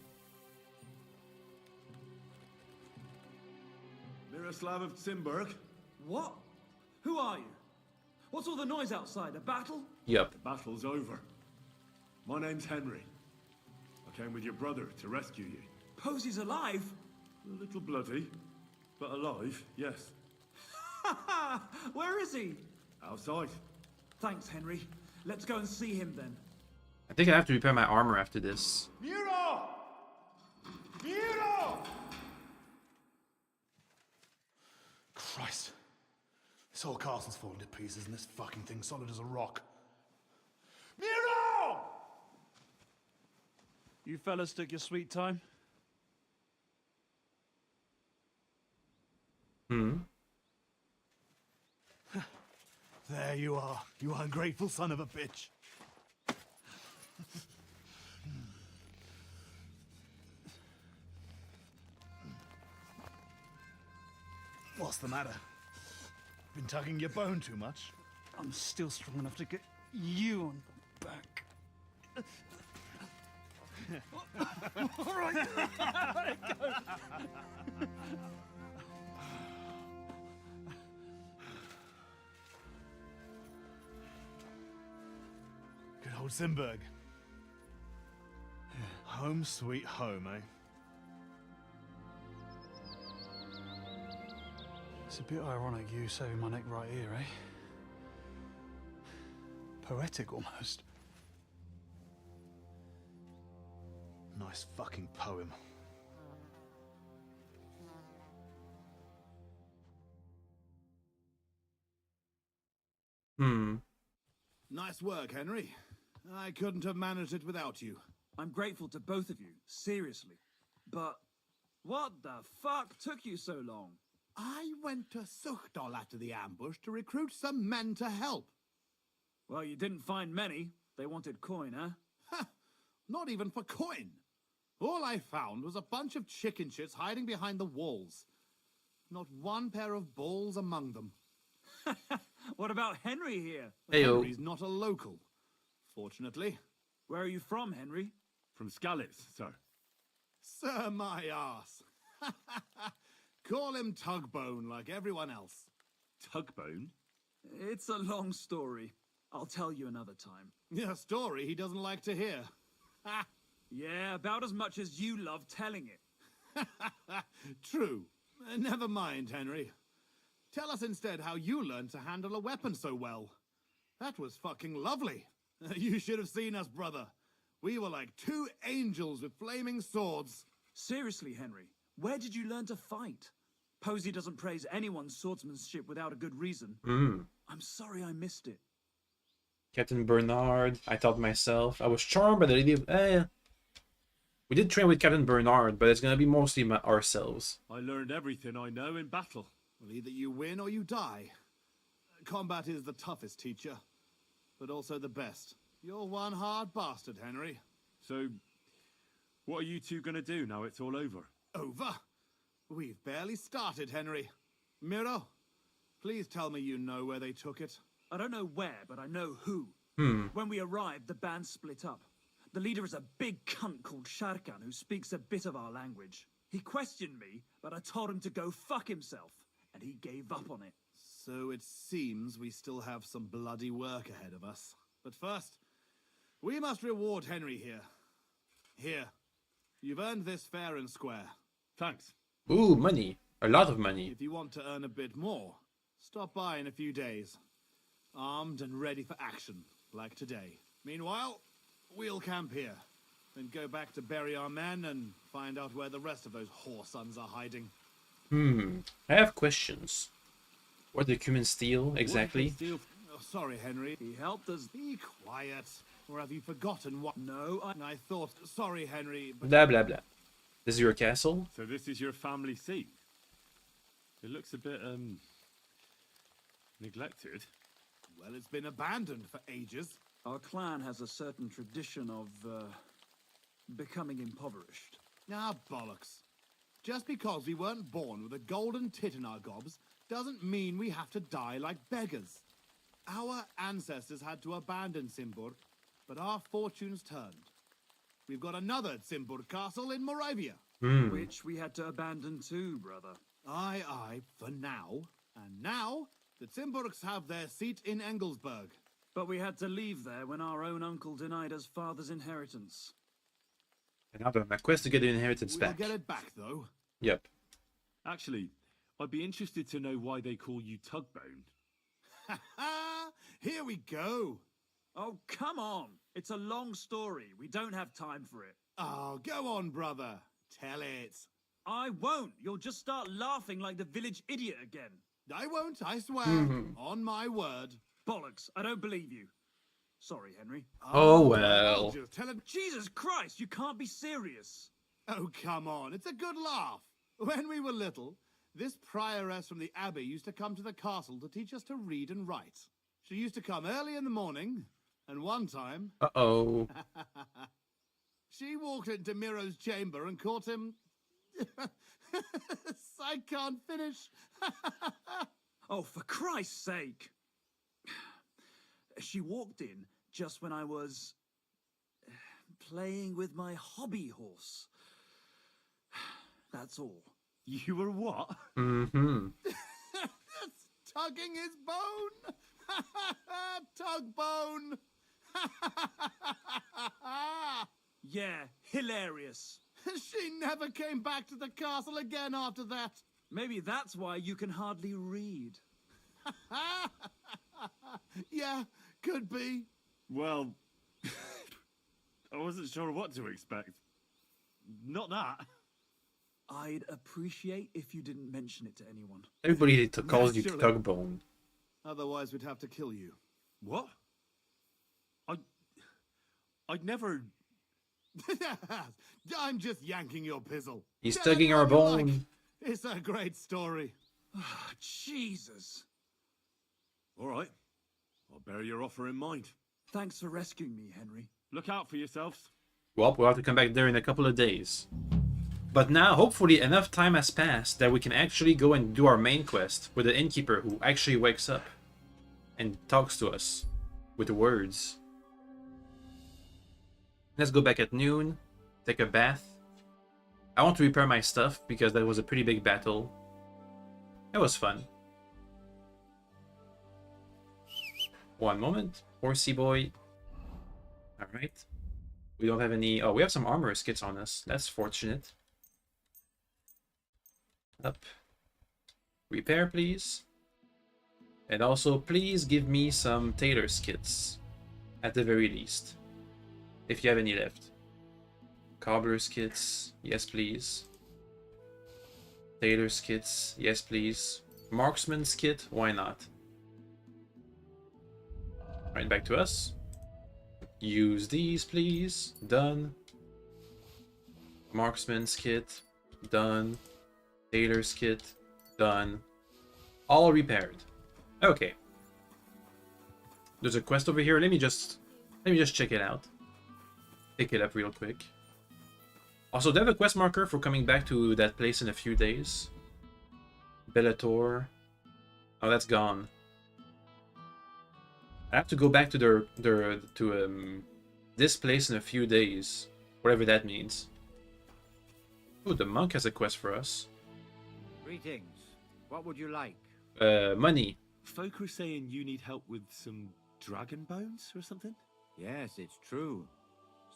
Miroslav of Zimberg? What? Who are you? What's all the noise outside? A battle? Yup. The battle's over. My name's Henry. I came with your brother to rescue you. Posey's alive? A little bloody, but alive, yes. Where is he? Outside. Thanks, Henry. Let's go and see him then. I think I have to repair my armor after this. Miro! Miro! Christ. This whole castle's falling to pieces and this fucking thing's solid as a rock. Miro! You fellas took your sweet time? Hmm. There you are, you ungrateful son of a bitch. What's the matter? Been tugging your bone too much? I'm still strong enough to get you on the back. All right. Good old Zimberg. Home sweet home, eh? It's a bit ironic you saving my neck right here, eh? Poetic almost. Nice fucking poem. Hmm. Nice work, Henry. I couldn't have managed it without you. I'm grateful to both of you, seriously. But what the fuck took you so long? I went to Suchdol after the ambush to recruit some men to help. Well, you didn't find many. They wanted coin, huh? Ha! Not even for coin. All I found was a bunch of chicken shits hiding behind the walls. Not one pair of balls among them. What about Henry here? Heyo. Henry's not a local, fortunately. Where are you from, Henry? From Skalitz, sir. Sir, my arse. Call him Tugbone like everyone else. Tugbone? It's a long story. I'll tell you another time. A story he doesn't like to hear. Yeah, about as much as you love telling it. True. Never mind, Henry. Tell us instead how you learned to handle a weapon so well. That was fucking lovely. You should have seen us, brother. We were like two angels with flaming swords. Seriously, Henry, where did you learn to fight? Posey doesn't praise anyone's swordsmanship without a good reason. I'm sorry I missed it. Captain Bernard, I thought myself. I was charmed by the lady of... We did train with Captain Bernard, but it's gonna be mostly ourselves. I learned everything I know in battle. Well, either you win or you die. Combat is the toughest teacher, but also the best. You're one hard bastard, Henry. So, what are you two gonna do now it's all over? Over? We've barely started, Henry. Miro, please tell me you know where they took it. I don't know where, but I know who. When we arrived, the band split up. The leader is a big cunt called Sharkan who speaks a bit of our language. He questioned me, but I told him to go fuck himself, and he gave up on it. So it seems we still have some bloody work ahead of us. But first, we must reward Henry here. Here. You've earned this fair and square. Thanks. Ooh, money. A lot of money. If you want to earn a bit more, stop by in a few days. Armed and ready for action, like today. Meanwhile, we'll camp here. Then go back to bury our men and find out where the rest of those whoresons are hiding. I have questions. What did Cumin steal, exactly? Oh, sorry, Henry. He helped us. Be quiet. Or have you forgotten what... No, I thought... Sorry, Henry, but... Blah, blah, blah. This is your castle? So this is your family seat? It looks a bit, neglected. Well, it's been abandoned for ages. Our clan has a certain tradition of, becoming impoverished. Ah, bollocks. Just because we weren't born with a golden tit in our gobs doesn't mean we have to die like beggars. Our ancestors had to abandon Simburg, but our fortunes turned. We've got another Simburg castle in Moravia. Which we had to abandon too, brother. Aye, for now. And now, the Simburgs have their seat in Engelsberg. But we had to leave there when our own uncle denied us father's inheritance. And now my quest to get the inheritance back. We'll get it back, though. Yep. Actually, I'd be interested to know why they call you Tugbone. Ha ha! Here we go. Oh, come on. It's a long story. We don't have time for it. Oh, go on, brother. Tell it. I won't. You'll just start laughing like the village idiot again. I won't, I swear. On my word. Bollocks. I don't believe you. Sorry, Henry. Oh, well. Just tell him. Jesus Christ, you can't be serious. Oh, come on. It's a good laugh. When we were little, this prioress from the abbey used to come to the castle to teach us to read and write. She used to come early in the morning, and one time... Uh-oh. She walked into Miro's chamber and caught him... I can't finish. Oh, for Christ's sake. She walked in just when I was playing with my hobby horse. That's all. You were what? Mm-hmm. Tugging his bone. Tug bone. Yeah, hilarious. She never came back to the castle again after that. Maybe that's why you can hardly read. Yeah, could be. Well, I wasn't sure what to expect. Not that. I'd appreciate if you didn't mention it to anyone. Everybody calls you Naturally. Tugbone. Otherwise, we'd have to kill you. What? I'd never... I'm just yanking your pizzle. He's Tell tugging our everyone you bone. like. It's a great story. Jesus. All right. I'll bear your offer in mind. Thanks for rescuing me, Henry. Look out for yourselves. Well, we'll have to come back there in a couple of days. But now, hopefully, enough time has passed that we can actually go and do our main quest with the innkeeper who actually wakes up and talks to us with words. Let's go back at noon, take a bath. I want to repair my stuff because that was a pretty big battle. It was fun. One moment, horsey boy. Alright. We don't have any... Oh, we have some armorer's kits on us. That's fortunate. Up. Repair, please. And also, please give me some tailor's kits. At the very least. If you have any left. Cobbler's kits. Yes, please. Tailor's kits. Yes, please. Marksman's kit. Why not? Right, back to us. Use these, please. Done. Marksman's kit. Done. Tailor's kit. Done. All repaired. Okay. There's a quest over here. Let me just check it out. Pick it up real quick. Also, they have a quest marker for coming back to that place in a few days. Bellator. Oh, that's gone. I have to go back to this place in a few days, whatever that means. Oh, the monk has a quest for us. Greetings. What would you like? Money. Folk are saying you need help with some dragon bones or something? Yes, it's true.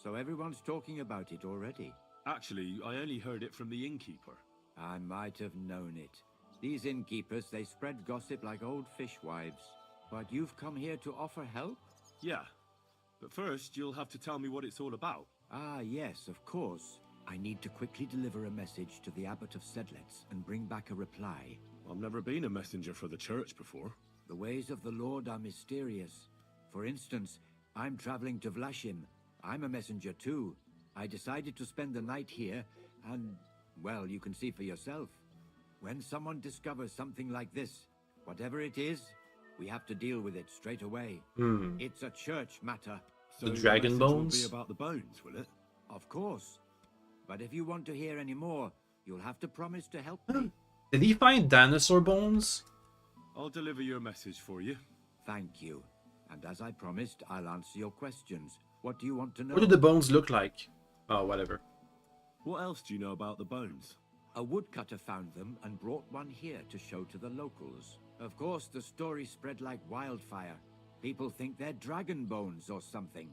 So everyone's talking about it already. Actually, I only heard it from the innkeeper. I might have known it. These innkeepers, they spread gossip like old fishwives. But you've come here to offer help? Yeah. But first, you'll have to tell me what it's all about. Ah, yes, of course. I need to quickly deliver a message to the Abbot of Sedlitz and bring back a reply. I've never been a messenger for the church before. The ways of the Lord are mysterious. For instance, I'm traveling to Vlashim. I'm a messenger too. I decided to spend the night here, and, well, you can see for yourself. When someone discovers something like this, whatever it is, we have to deal with it straight away. It's a church matter. So The dragon message bones? will be about the bones, will it? Of course. But if you want to hear any more, you'll have to promise to help me. Did he find dinosaur bones? I'll deliver your message for you. Thank you. And as I promised, I'll answer your questions. What do you want to know? What do the bones look like? Oh, whatever. What else do you know about the bones? A woodcutter found them and brought one here to show to the locals. Of course, the story spread like wildfire. People think they're dragon bones or something.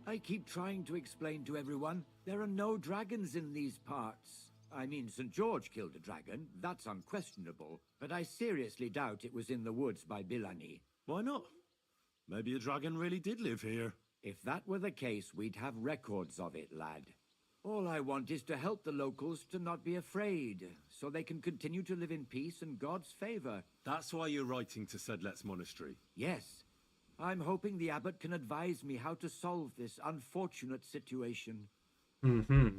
I keep trying to explain to everyone there are no dragons in these parts. I mean, St. George killed a dragon, that's unquestionable, but I seriously doubt it was in the woods by Bilani. Why not? Maybe a dragon really did live here. If that were the case, we'd have records of it, lad. All I want is to help the locals to not be afraid, so they can continue to live in peace and God's favor. That's why you're writing to Sedlet's monastery. Yes. I'm hoping the abbot can advise me how to solve this unfortunate situation. Mm-hmm.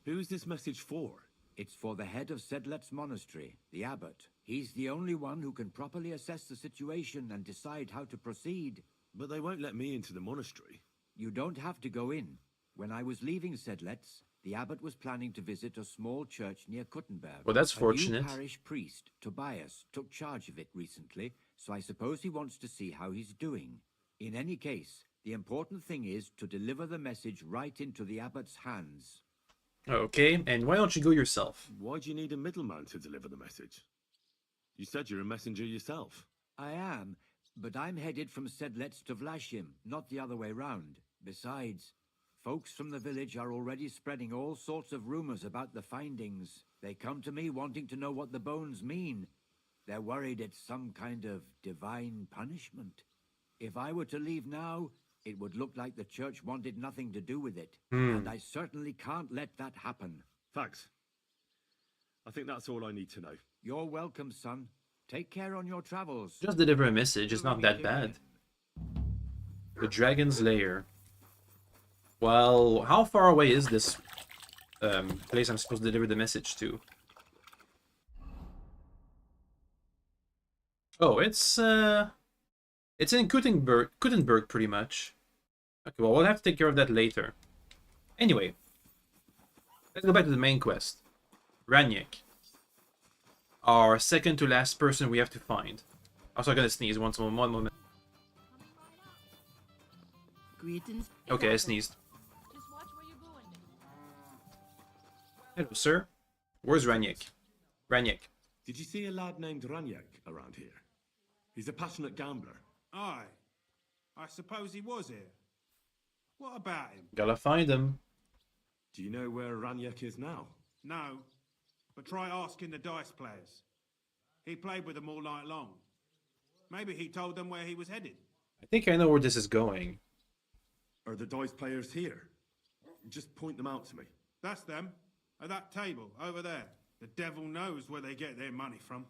Who's this message for? It's for the head of Sedlet's monastery, the abbot. He's the only one who can properly assess the situation and decide how to proceed. But they won't let me into the monastery. You don't have to go in. When I was leaving Sedlet's, the abbot was planning to visit a small church near Kuttenberg. Well, that's fortunate. A new parish priest, Tobias, took charge of it recently, so I suppose he wants to see how he's doing. In any case, the important thing is to deliver the message right into the abbot's hands. Okay, and why don't you go yourself? Why do you need a middleman to deliver the message? You said you're a messenger yourself. I am, but I'm headed from Sedlet's to Vlashim, not the other way round. Besides, folks from the village are already spreading all sorts of rumors about the findings. They come to me wanting to know what the bones mean. They're worried it's some kind of divine punishment. If I were to leave now, it would look like the church wanted nothing to do with it. And I certainly can't let that happen. Thanks. I think that's all I need to know. You're welcome, son. Take care on your travels. Just deliver a message, it's not that bad. The Dragon's Lair. Well, how far away is this place I'm supposed to deliver the message to? Oh, it's in Kuttenberg pretty much. Okay, well, we'll have to take care of that later. Anyway, let's go back to the main quest. Raniek. Our second to last person we have to find. Also, I'm gonna sneeze one moment. Greetings. Okay, I sneezed. Hello, sir. Where's Raniek? Raniek. Did you see a lad named Raniek around here? He's a passionate gambler. Aye. I suppose he was here. What about him? Gotta find him. Do you know where Raniek is now? No. But try asking the dice players. He played with them all night long. Maybe he told them where he was headed. I think I know where this is going. Are the dice players here? Just point them out to me. That's them. At that table, over there. The devil knows where they get their money from.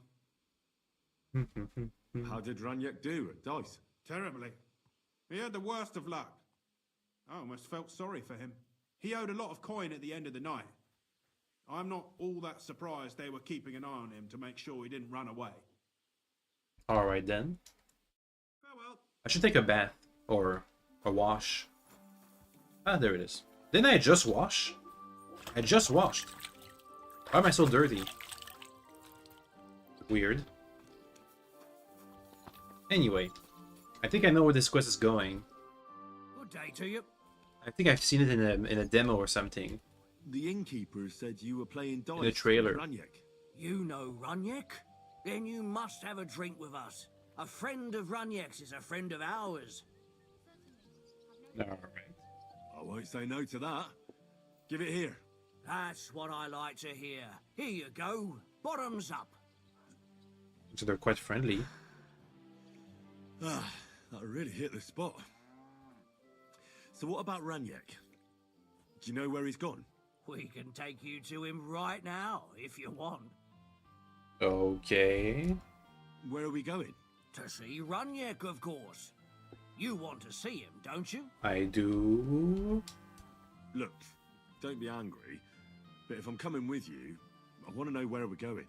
How did Raniek do at dice? Terribly. He had the worst of luck. I almost felt sorry for him. He owed a lot of coin at the end of the night. I'm not all that surprised they were keeping an eye on him to make sure he didn't run away. Alright then. Farewell. I should take a bath. Or a wash. Ah, there it is. Didn't I just wash? I just washed. Why am I so dirty? Weird. Anyway, I think I know where this quest is going. Good day to you. I think I've seen it in a demo or something. The innkeeper said you were playing dice in a trailer. with Raniek. You know Raniek? Then you must have a drink with us. A friend of Raniek's is a friend of ours. Alright. I won't say no to that. Give it here. That's what I like to hear. Here you go. Bottoms up. So they're quite friendly. Ah, that really hit the spot. So what about Raniek? Do you know where he's gone? We can take you to him right now, if you want. Okay. Where are we going? To see Raniek, of course. You want to see him, don't you? I do. Look, don't be angry, but if I'm coming with you, I want to know where we're going.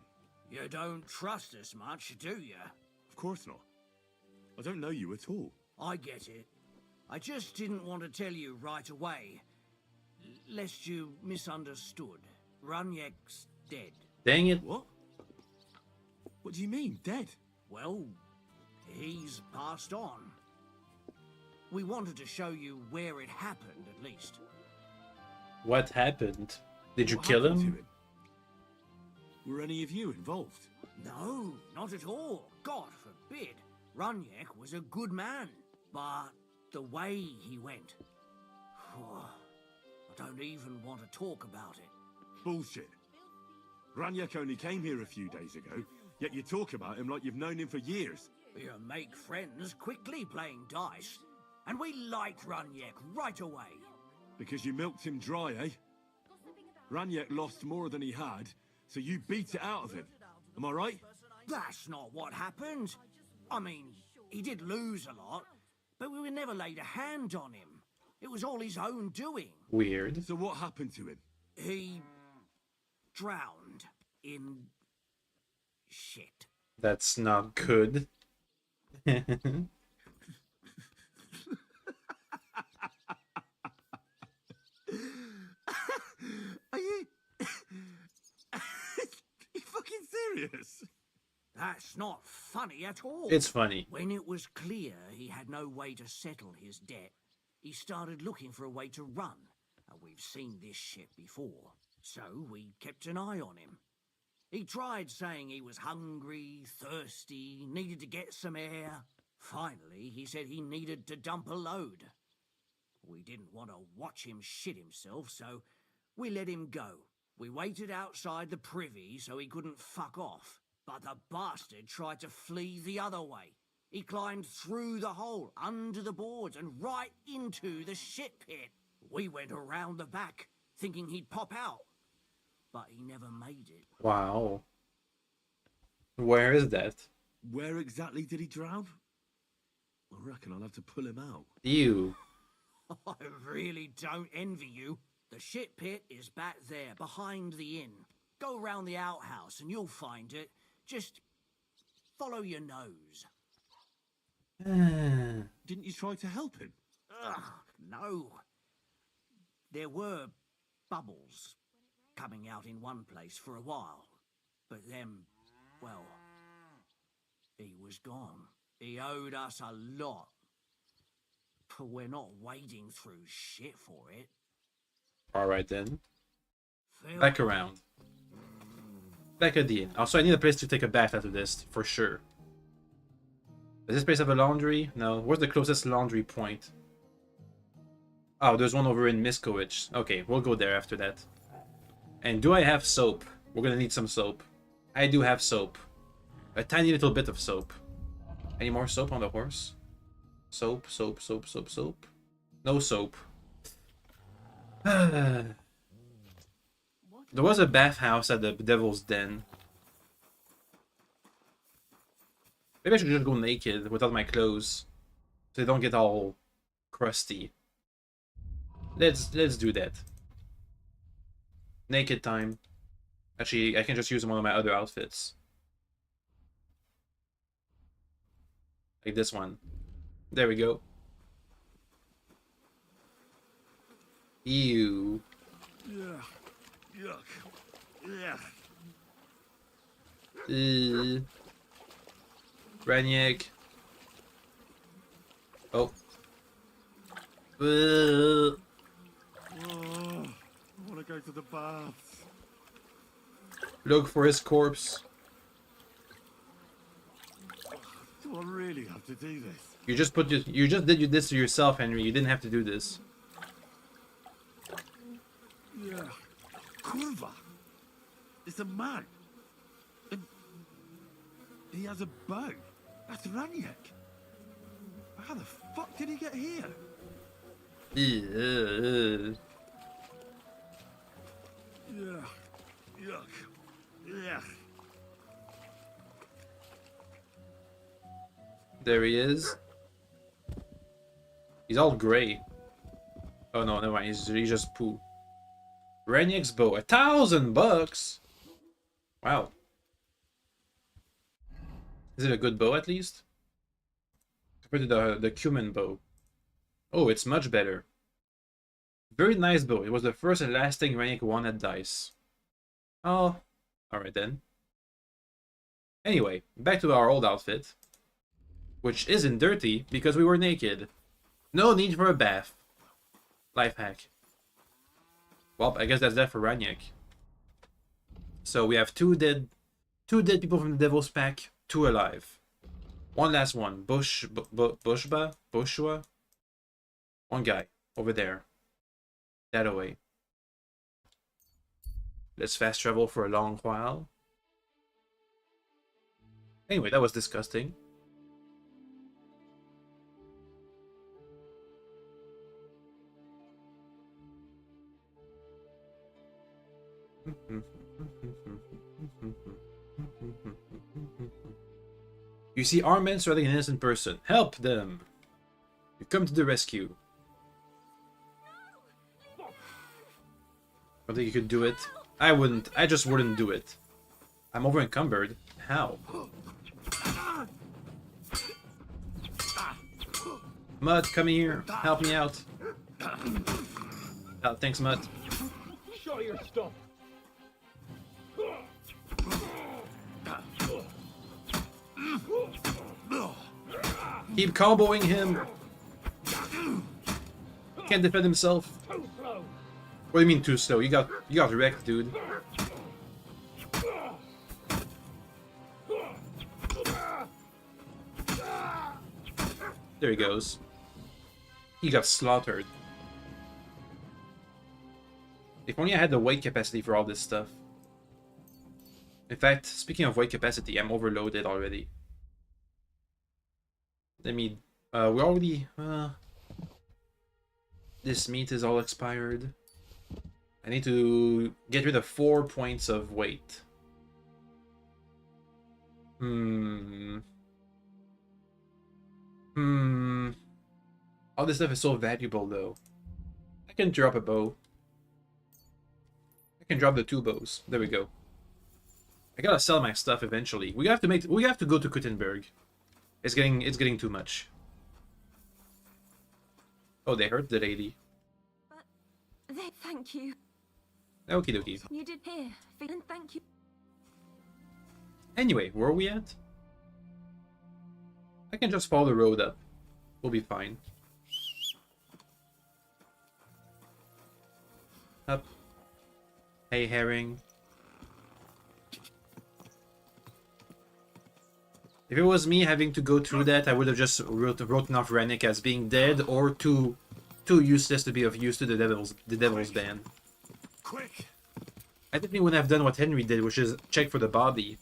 You don't trust us much, do you? Of course not. I don't know you at all. I get it. I just didn't want to tell you right away. lest you misunderstood. Runyek's dead. Dang it. What? What do you mean, dead? Well, he's passed on. We wanted to show you where it happened, at least. What happened? Did you What kill happened him? to Were any of you involved? No, not at all. God forbid. Runyek was a good man, but the way he went... I don't even want to talk about it. Bullshit. Ranyek only came here a few days ago, yet you talk about him like you've known him for years. You make friends quickly playing dice, and we liked Runyek right away. Because you milked him dry, eh? Ranyek lost more than he had, so you beat it out of him. Am I right? That's not what happened. I mean, he did lose a lot, but we never laid a hand on him. It was all his own doing. Weird. So what happened to him? He drowned in shit. That's not good. Are you... you fucking serious? That's not funny at all. It's funny. When it was clear he had no way to settle his debt, he started looking for a way to run. And we've seen this shit before, so we kept an eye on him. He tried saying he was hungry, thirsty, needed to get some air. Finally, he said he needed to dump a load. We didn't want to watch him shit himself, so we let him go. We waited outside the privy so he couldn't fuck off. But the bastard tried to flee the other way. He climbed through the hole, under the boards, and right into the shit pit. We went around the back, thinking he'd pop out. But he never made it. Wow. Where is that? Where exactly did he drown? I reckon I'll have to pull him out. Ew. I really don't envy you. The shit pit is back there, behind the inn. Go round the outhouse and you'll find it. Just follow your nose. Didn't you try to help him? Ugh, no. There were bubbles coming out in one place for a while. But then, well, he was gone. He owed us a lot. But we're not wading through shit for it. Alright then. Back around. Back at the inn. Also, I need a place to take a bath after this, for sure. Does this place have a laundry? No. Where's the closest laundry point? Oh, there's one over in Miskowicz. Okay, we'll go there after that. And do I have soap? We're gonna need some soap. I do have soap. A tiny little bit of soap. Any more soap on the horse? Soap, soap, soap, soap, soap. No soap. There was a bathhouse at the Devil's Den. Maybe I should just go naked without my clothes, so they don't get all crusty. Let's do that. Naked time. Actually, I can just use one of my other outfits. Like this one. There we go. Ew. Yeah. Yuck. Yeah. Raniak. Oh. Oh, I want to go to the baths. Look for his corpse. Do I really have to do this? You just did this to yourself, Henry. You didn't have to do this. Yeah. Kurva. It's a man. And he has a bow. That's Raniak. How the fuck did he get here? Ew. Yeah. Yuck. Yeah. There he is. He's all gray. Oh no, never mind. He's just poo. Raniak's bow, $1,000. Wow. Is it a good bow at least? Compared to the cumin bow. Oh, it's much better. Very nice bow. It was the first lasting rank 1 at dice. Oh, alright then. Anyway, back to our old outfit. Which isn't dirty, because we were naked. No need for a bath. Life hack. Well, I guess that's that for Raniak. So we have two dead people from the Devil's Pack, 2 alive. One last one. Bushwa? One guy, over there. That away. Let's fast travel for a long while. Anyway, that was disgusting. You see armed men surrounding an innocent person. Help them! You come to the rescue. I think you could do it. I wouldn't. I just wouldn't do it. I'm over encumbered. How? Mud, come here. Help me out. Oh, thanks, Mud. Show your stuff. Keep comboing him. Can't defend himself. What do you mean too slow? You got wrecked, dude. There he goes. He got slaughtered. If only I had the weight capacity for all this stuff. In fact, speaking of weight capacity, I'm overloaded already. Let me... we already... this meat is all expired. I need to get rid of 4 points of weight. All this stuff is so valuable, though. I can drop a bow. I can drop the 2 bows. There we go. I gotta sell my stuff eventually. We have to go to Kuttenberg. It's getting too much. Oh, they hurt the lady. Thank you. Okie dokie. You did hear, and thank you. Anyway, where are we at? I can just follow the road up. We'll be fine. Up. Hey, herring. If it was me having to go through that, I would have just written off Rennick as being dead or too useless to be of use to the Devil's Band. Quick! I definitely wouldn't have done what Henry did, which is check for the body.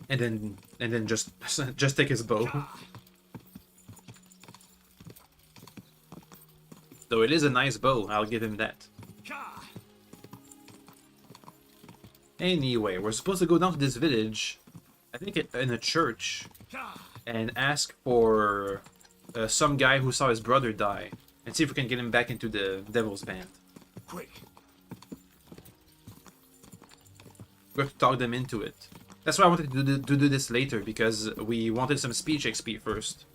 And then just take his bow. Though it is a nice bow, I'll give him that. Anyway, we're supposed to go down to this village, I think in a church, and ask for some guy who saw his brother die, and see if we can get him back into the Devil's Band. Quick! We have to talk them into it. That's why I wanted to do this later, because we wanted some speech XP first.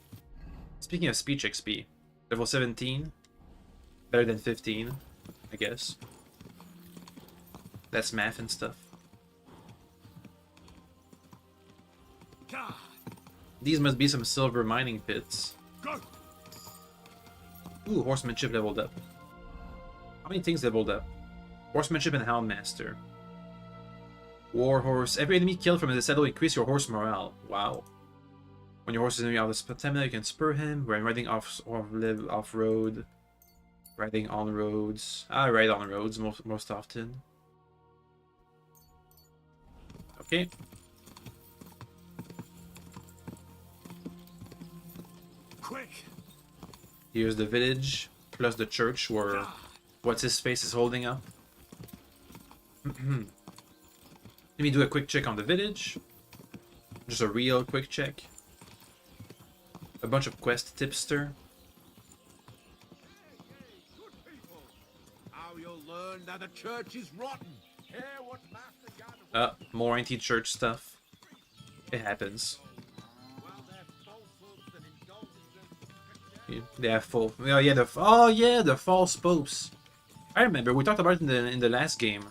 Speaking of speech XP, level 17, better than 15, I guess. That's math and stuff. These must be some silver mining pits. Ooh, horsemanship leveled up. How many things leveled up? Horsemanship and Houndmaster. Warhorse. Every enemy killed from the saddle increase your horse morale. Wow. When your horse is nearly out of stamina, you can spur him. When riding off-road. Riding on roads. I ride on roads most often. Okay. Quick! Here's the village, plus the church where what's-his-face is holding up. Let me do a quick check on the village. Just a real quick check. A bunch of quest tipster. How you'll learn that the church is rotten. Hear what Master More anti-church stuff. It happens. They have full. Oh yeah, the false popes. I remember we talked about it in the last game,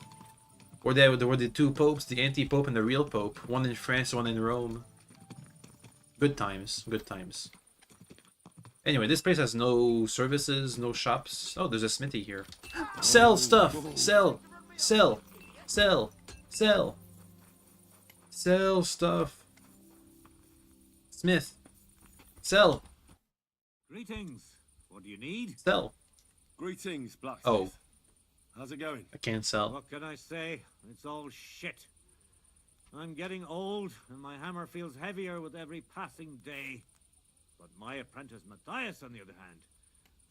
where there were the two popes, the anti-pope and the real pope, one in France, one in Rome. Good times, good times. Anyway, this place has no services, no shops. Oh, there's a smithy here. Sell stuff! Sell! Sell! Sell! Sell! Sell stuff! Smith! Sell! Greetings. What do you need? Sell! Greetings, blacksmith. Oh. How's it going? I can't sell. What can I say? It's all shit. I'm getting old, and my hammer feels heavier with every passing day. But my apprentice Matthias, on the other hand,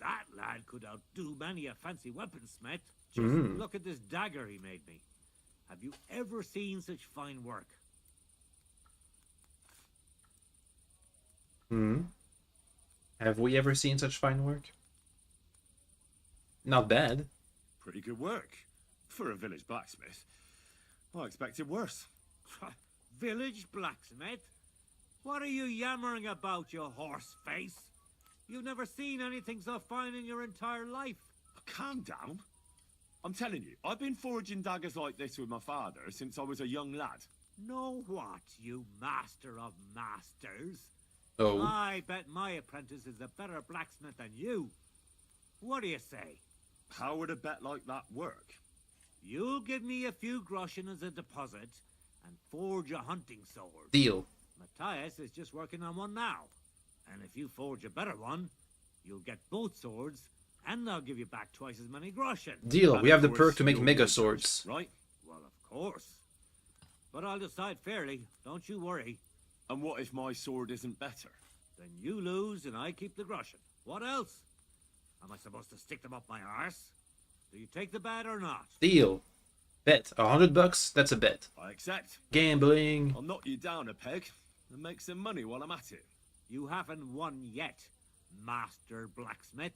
that lad could outdo many a fancy weaponsmith. Just look at this dagger he made me. Have you ever seen such fine work? Have we ever seen such fine work? Not bad. Pretty good work. For a village blacksmith. I expected worse. Village blacksmith? What are you yammering about, you horse face? You've never seen anything so fine in your entire life. Calm down. I'm telling you, I've been forging daggers like this with my father since I was a young lad. Know what, you master of masters? Oh. I bet my apprentice is a better blacksmith than you. What do you say? How would a bet like that work? You'll give me a few groschen as a deposit and forge a hunting sword. Deal. Matthias is just working on one now. And if you forge a better one, you'll get both swords, and I'll give you back twice as many groschen. Deal. We have the perk to make mega swords. Right? Well, of course. But I'll decide fairly, don't you worry. And what if my sword isn't better? Then you lose and I keep the groschen. What else? Am I supposed to stick them up my arse? Do you take the bet or not? Deal. Bet. $100? That's a bet. I accept. Gambling. I'll knock you down a peg and make some money while I'm at it. You haven't won yet, Master Blacksmith.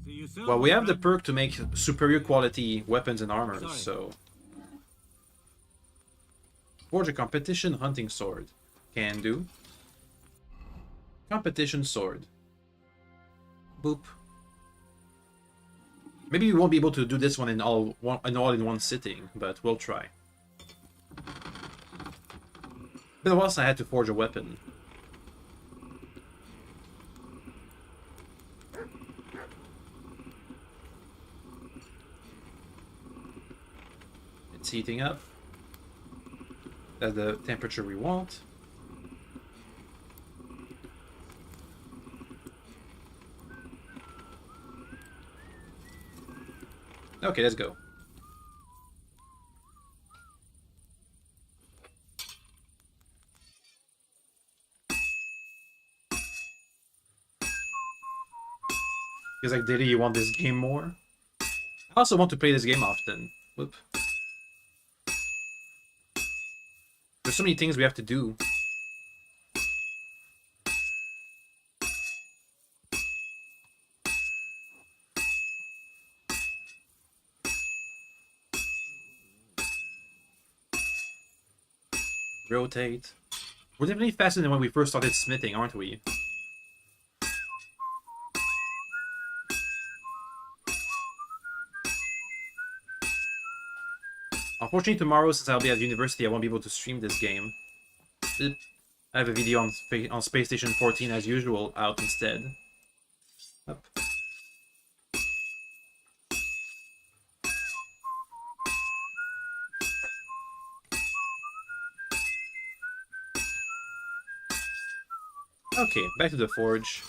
See you soon. Well, we have the perk to make superior quality weapons and armor, so... Forge a competition hunting sword. Can do. Competition sword. Boop. Maybe we won't be able to do this one in all in one sitting, but we'll try. Been a while since I had to forge a weapon. It's heating up. That's the temperature we want. Okay, let's go. Because like, Diddy, you want this game more? I also want to play this game often. Whoop. There's so many things we have to do. Rotate. We're definitely faster than when we first started smithing, aren't we? Unfortunately, tomorrow, since I'll be at university, I won't be able to stream this game. I have a video on Space Station 14 as usual out instead. Up. Okay, back to the forge.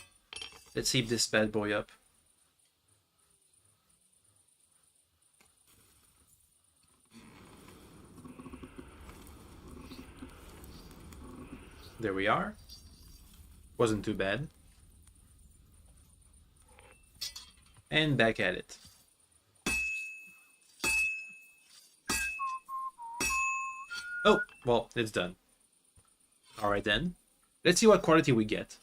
Let's heat this bad boy up. There we are. Wasn't too bad. And back at it. Oh, well, it's done. Alright then. Let's see what quality we get.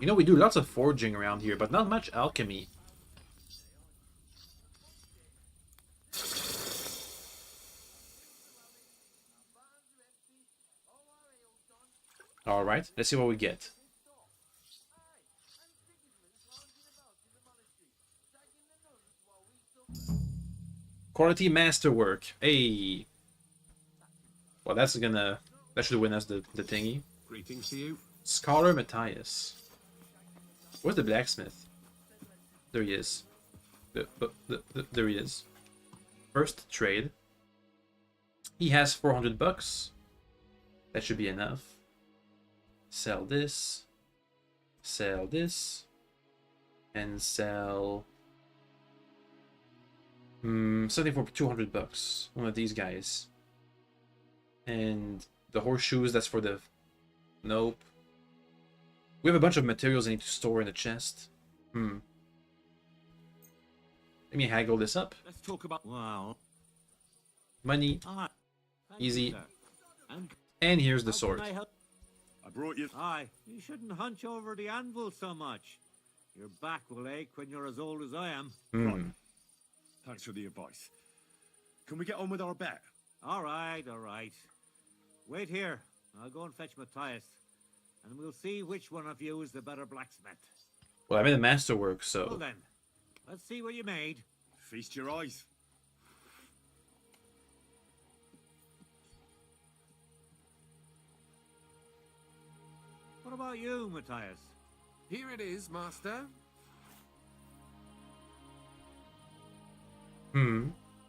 You know, we do lots of forging around here, but not much alchemy. Alright, let's see what we get. Quality masterwork. Hey. Well, that should win us the thingy. Greetings to you. Scholar Matthias. Where's the blacksmith? There he is. There he is. First trade. He has 400 bucks. That should be enough. Sell this. Sell this. And sell... something for 200 bucks. One of these guys. And the horseshoes, that's for the... Nope. We have a bunch of materials I need to store in the chest. Let me haggle this up. Let's talk about... Wow. Money. Easy. And here's the sword. I brought you... Aye, you shouldn't hunch over the anvil so much. Your back will ache when you're as old as I am. Right. Thanks for the advice. Can we get on with our bet? All right, all right. Wait here. I'll go and fetch Matthias, and we'll see which one of you is the better blacksmith. Well, I made a masterwork, so... Well then, let's see what you made. Feast your eyes. What about you, Matthias? Here it is, master.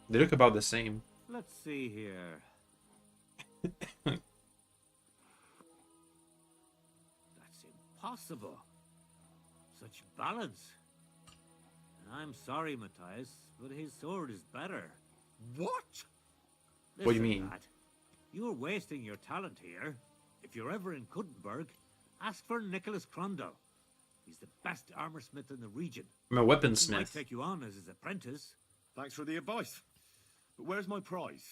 They look about the same. Let's see here. That's impossible. Such balance. I'm sorry, Matthias, but his sword is better. What? What do you mean? Lad, you're wasting your talent here. If you're ever in Kuttenberg, ask for Nicholas Crondell. He's the best armorsmith in the region. I'm a weaponsmith. He might take you on as his apprentice. Thanks for the advice. But where's my prize?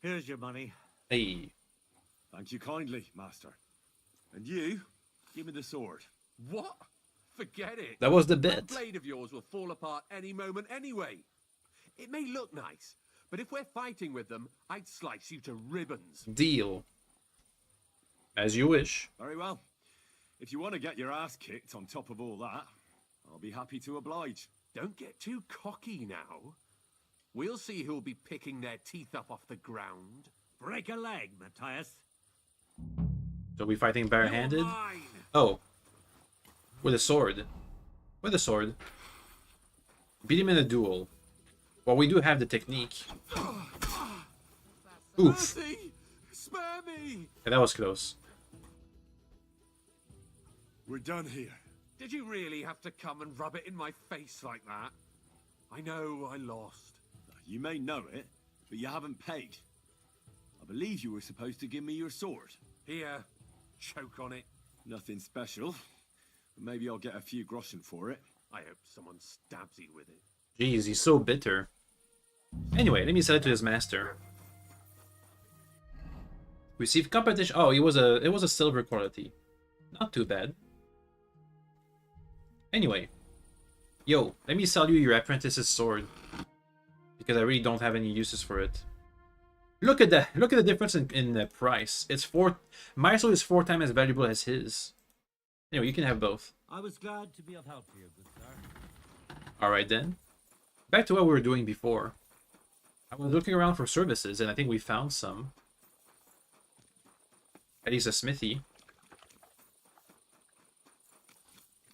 Here's your money. Hey. Thank you kindly, master. And you, give me the sword. What? Forget it. That was the That bet. blade of yours will fall apart any moment anyway. It may look nice, but if we're fighting with them, I'd slice you to ribbons. Deal. As you wish. Very well. If you want to get your ass kicked on top of all that, I'll be happy to oblige. Don't get too cocky now. We'll see who'll be picking their teeth up off the ground. Break a leg, Matthias. So we fighting barehanded? Oh. With a sword. With a sword. Beat him in a duel. Well, we do have the technique. Oof. Mercy! Spare me! Yeah, that was close. We're done here. Did you really have to come and rub it in my face like that? I know I lost. You may know it, but you haven't paid. I believe you were supposed to give me your sword. Here, choke on it. Nothing special. But maybe I'll get a few groschen for it. I hope someone stabs you with it. Jeez, he's so bitter. Anyway, let me sell it to his master. Receive competition. Oh, it was a silver quality. Not too bad. Anyway, yo, let me sell you your apprentice's sword because I really don't have any uses for it. Look at that! Look at the difference in the price. It's my sword is 4 times as valuable as his. Anyway, you can have both. I was glad to be of help to you, good sir. All right then. Back to what we were doing before. I was looking around for services, and I think we found some. At least a smithy.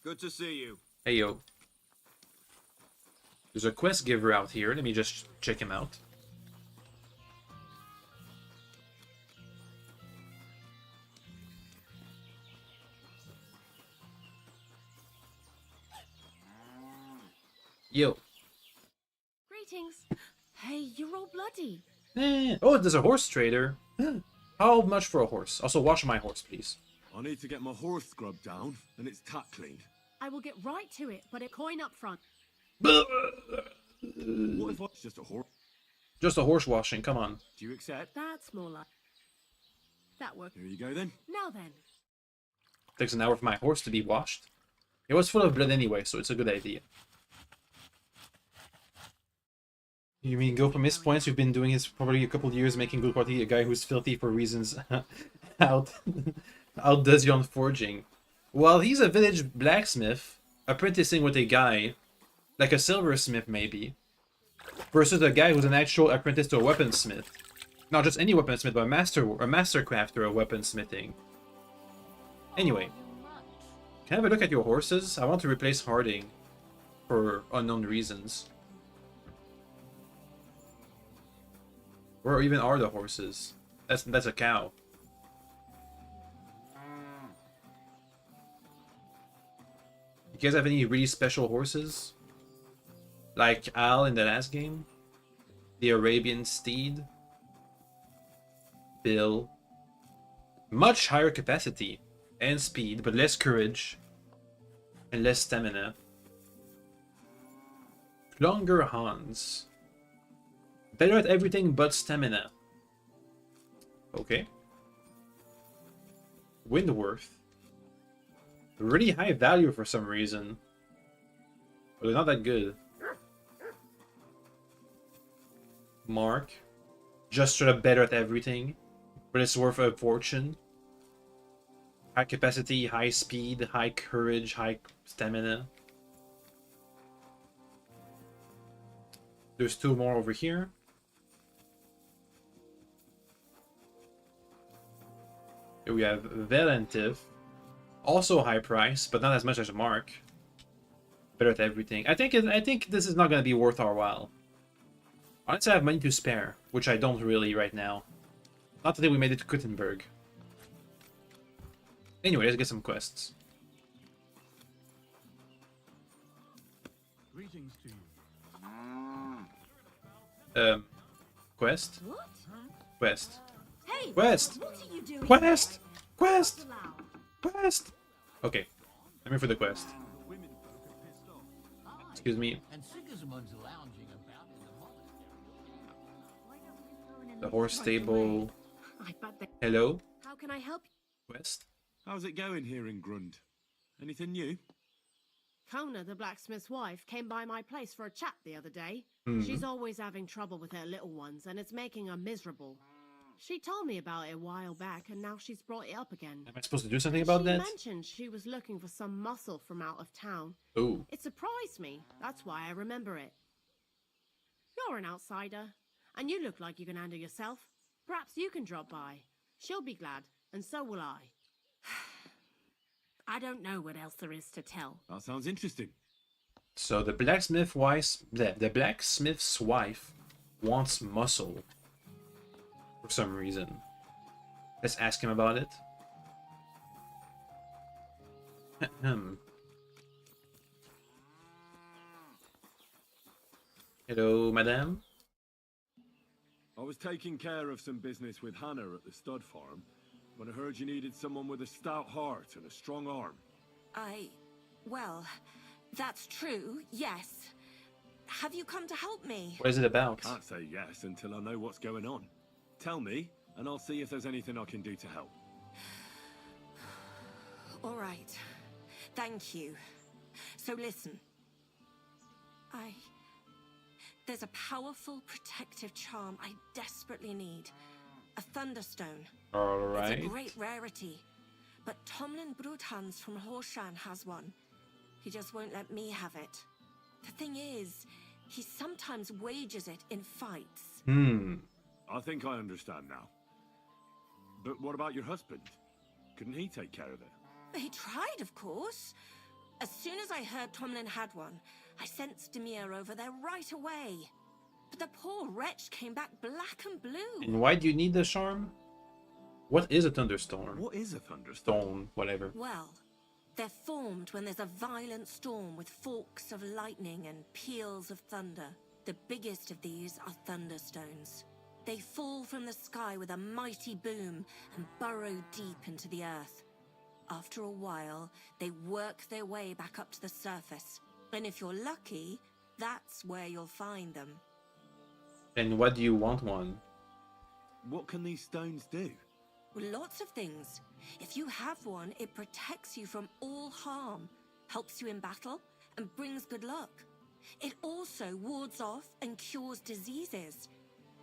Good to see you. Hey, yo. There's a quest giver out here. Let me just check him out. Yo. Greetings. Hey, you're all bloody. Oh, there's a horse trader. How much for a horse? Also, wash my horse, please. I need to get my horse scrubbed down and its tack cleaned. I will get right to it, but a coin up front. What if it's just a horse? Just a horse washing, come on. Do you accept? That's more like... That worked. Here you go then. Now then. Takes an hour for my horse to be washed. It was full of blood anyway, so it's a good idea. You mean go from his points? We've been doing this probably a couple of years, making good quality. A guy who's filthy for reasons out. Outdoes you on forging. Well, he's a village blacksmith, apprenticing with a guy, like a silversmith maybe, versus a guy who's an actual apprentice to a weaponsmith. Not just any weaponsmith, but a master crafter of weaponsmithing. Anyway, can I have a look at your horses? I want to replace Harding for unknown reasons. Where even are the horses? That's a cow. You guys have any really special horses? Like Al in the last game? The Arabian Steed? Bill? Much higher capacity and speed, but less courage and less stamina. Longer Hans. Better at everything but stamina. Okay. Windworth. Really high value for some reason. But they're not that good. Mark. Just sort of better at everything. But it's worth a fortune. High capacity, high speed, high courage, high stamina. There's two more over here. Here we have Valentiv. Also high price, but not as much as Mark. Better at everything. I think this is not going to be worth our while. Unless I have money to spare, which I don't really right now. Not today we made it to Kuttenberg. Anyway, let's get some quests. Greetings to you. Quest? What? Quest. Hey, Quest! what are you doing? Quest! Quest! Quest! Okay, I'm here for the quest. Excuse me. The horse stable. Hello? How can I help you? Quest? How's it going here in Grund? Anything new? Kona, the blacksmith's wife, came by my place for a chat the other day. Hmm. She's always having trouble with her little ones, and it's making her miserable. She told me about it a while back, and now she's brought it up again. Am I supposed to do something about that? She mentioned she was looking for some muscle from out of town. Ooh. It surprised me. That's why I remember it. You're an outsider, and you look like you can handle yourself. Perhaps you can drop by. She'll be glad, and so will I. I don't know what else there is to tell. That sounds interesting. So the blacksmith's wife wants muscle for some reason. Let's ask him about it. Hello, madame. I was taking care of some business with Hannah at the stud farm when I heard you needed someone with a stout heart and a strong arm. Well, that's true, yes. Have you come to help me? What is it about? Can't say yes until I know what's going on. Tell me, and I'll see if there's anything I can do to help. All right. Thank you. So listen. There's a powerful protective charm I desperately need. A thunderstone. All right. It's a great rarity. But Tomlin Bruthans from Horshan has one. He just won't let me have it. The thing is, he sometimes wages it in fights. I think I understand now. But what about your husband? Couldn't he take care of it? He tried, of course. As soon as I heard Tomlin had one, I sent Stamir over there right away. But the poor wretch came back black and blue. And why do you need the charm? What is a thunderstorm? What is a thunderstorm? Storm, whatever. Well, they're formed when there's a violent storm with forks of lightning and peals of thunder. The biggest of these are thunderstones. They fall from the sky with a mighty boom and burrow deep into the earth. After a while, they work their way back up to the surface. And if you're lucky, that's where you'll find them. And what do you want one? What can these stones do? Lots of things. If you have one, it protects you from all harm, helps you in battle, and brings good luck. It also wards off and cures diseases.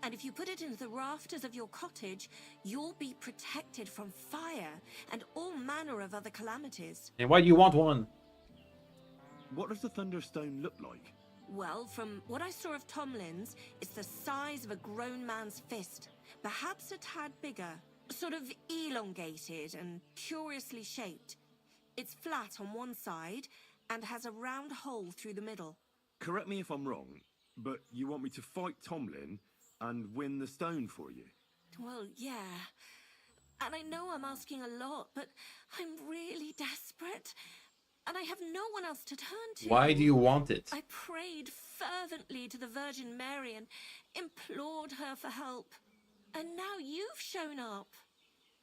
And if you put it into the rafters of your cottage, you'll be protected from fire and all manner of other calamities. And why do you want one? What does the Thunderstone look like? Well, from what I saw of Tomlin's, it's the size of a grown man's fist. Perhaps a tad bigger. Sort of elongated and curiously shaped. It's flat on one side and has a round hole through the middle. Correct me if I'm wrong, but you want me to fight Tomlin and win the stone for you? Well, yeah. And I know I'm asking a lot, but I'm really desperate. And I have no one else to turn to. Why do you want it? I prayed fervently to the Virgin Mary and implored her for help. And now you've shown up.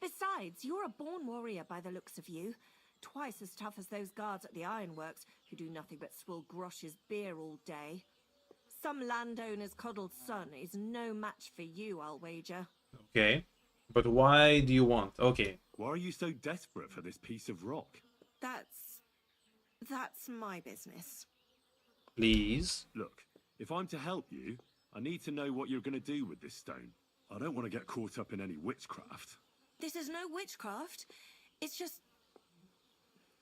Besides, you're a born warrior by the looks of you. Twice as tough as those guards at the ironworks, who do nothing but swill Grosh's beer all day. Some landowner's coddled son is no match for you, I'll wager. Okay. But why do you want? Okay. Why are you so desperate for this piece of rock? That's my business. Please. Look, if I'm to help you, I need to know what you're going to do with this stone. I don't want to get caught up in any witchcraft. This is no witchcraft. It's just...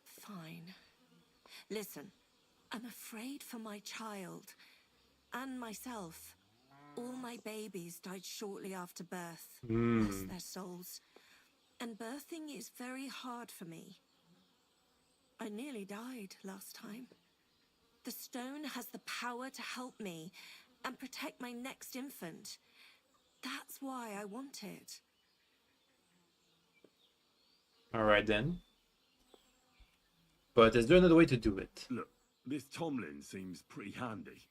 Fine. Listen, I'm afraid for my child. And myself. All my babies died shortly after birth. Bless their souls. And birthing is very hard for me. I nearly died last time. The stone has the power to help me and protect my next infant. That's why I want it. Alright then. But is there another way to do it? Look, this Tomlin seems pretty handy.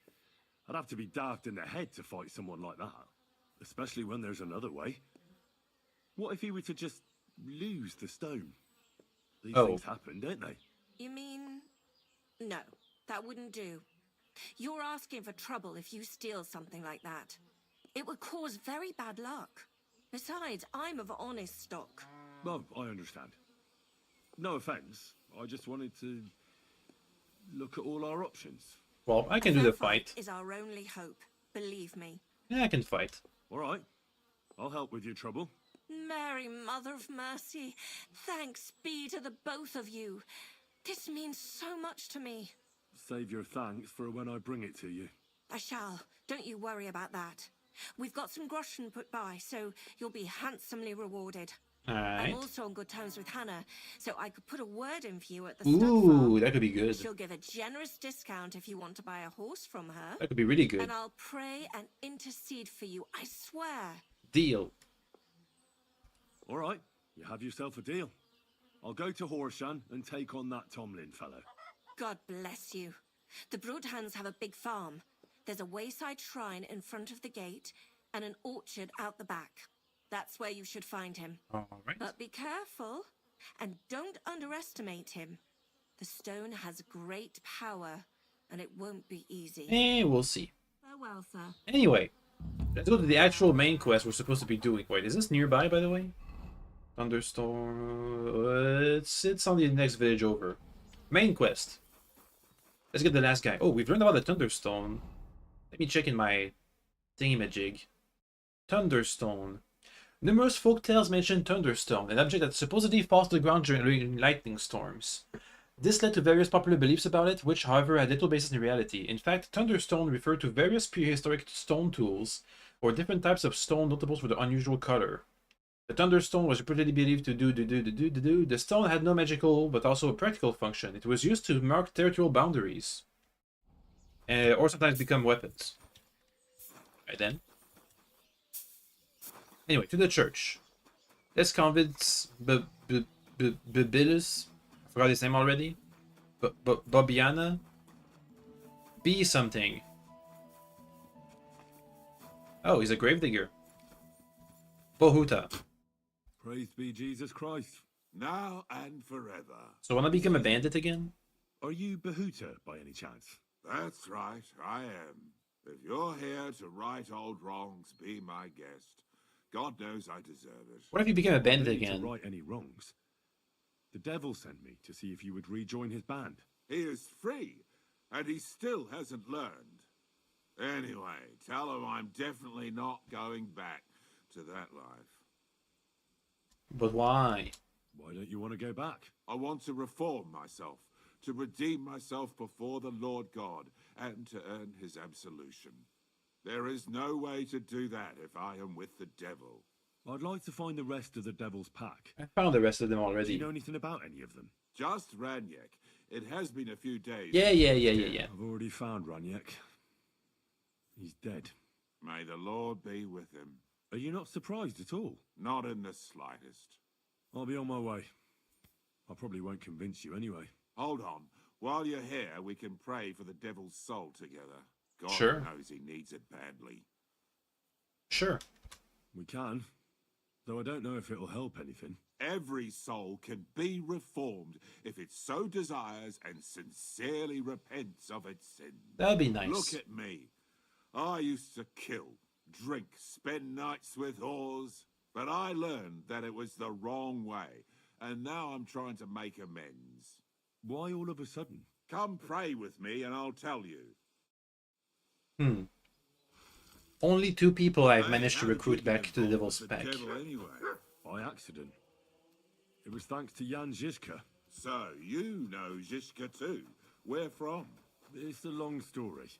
I'd have to be daft in the head to fight someone like that. Especially when there's another way. What if he were to just lose the stone? These things happen, don't they? You mean... No, that wouldn't do. You're asking for trouble if you steal something like that. It would cause very bad luck. Besides, I'm of honest stock. Well, I understand. No offense, I just wanted to look at all our options. Well, I can do the fight. Is our only hope, believe me. Yeah, I can fight. All right, I'll help with your trouble. Mary, Mother of Mercy, thanks be to the both of you. This means so much to me. Save your thanks for when I bring it to you. I shall. Don't you worry about that. We've got some groschen put by, so you'll be handsomely rewarded. Alright. I'm also on good terms with Hannah, so I could put a word in for you at the Ooh, stud farm. that could be good. She'll give a generous discount if you want to buy a horse from her. That could be really good. And I'll pray and intercede for you, I swear. Deal. All right, you have yourself a deal. I'll go to Horshan and take on that Tomlin fellow. God bless you. The Broadhands have a big farm. There's a wayside shrine in front of the gate and an orchard out the back. That's where you should find him. All right. But be careful and don't underestimate him. The stone has great power and it won't be easy. We'll see. Farewell, sir. Anyway, let's go to the actual main quest we're supposed to be doing. Wait, is this nearby, by the way? Thunderstorm... it's on the next village over. Main quest. Let's get the last guy. Oh, we've learned about the Thunderstone. Let me check in my thingamajig. Thunderstone. Numerous folk tales mention Thunderstone, an object that supposedly falls to the ground during lightning storms. This led to various popular beliefs about it, which, however, had little basis in reality. In fact, Thunderstone referred to various prehistoric stone tools, or different types of stone notable for their unusual color. The Thunderstone was reportedly believed to do. The stone had no magical, but also a practical function. It was used to mark territorial boundaries. Or sometimes become weapons. Right then. Anyway, to the church. Let's convince Bibilus. I forgot his name already. Bobiana. Be something. Oh, he's a gravedigger. Bohuta. Praise be Jesus Christ. Now and forever. So wanna become a bandit again? Are you Bahuta by any chance? That's right, I am. If you're here to right old wrongs, be my guest. God knows I deserve it. What if you became a bandit I don't need again? to right any wrongs. The devil sent me to see if you would rejoin his band. He is free, and he still hasn't learned. Anyway, tell him I'm definitely not going back to that life. But why? Why don't you want to go back? I want to reform myself, to redeem myself before the Lord God, and to earn his absolution. There is no way to do that if I am with the devil. I'd like to find the rest of the Devil's Pack. I found the rest of them Do already. you know anything about any of them? Just Ranyek. It has been a few days. Yeah. I've already found Ranyek. He's dead. May the Lord be with him. Are you not surprised at all? Not in the slightest. I'll be on my way. I probably won't convince you anyway. Hold on. While you're here, we can pray for the devil's soul together. God Sure. knows he needs it badly. Sure. We can. Though I don't know if it'll help anything. Every soul can be reformed if it so desires and sincerely repents of its sins. That'd be nice. Look at me. I used to kill, drink, spend nights with whores, but I learned that it was the wrong way, and now I'm trying to make amends. Why all of a sudden? Come pray with me and I'll tell you. Only 2 people I've Hey, managed to how did recruit you back get to the involved Devil's with the Pack. devil anyway? By accident. It was thanks to Jan Žižka. So, you know Žižka too. Where from? It's a long story.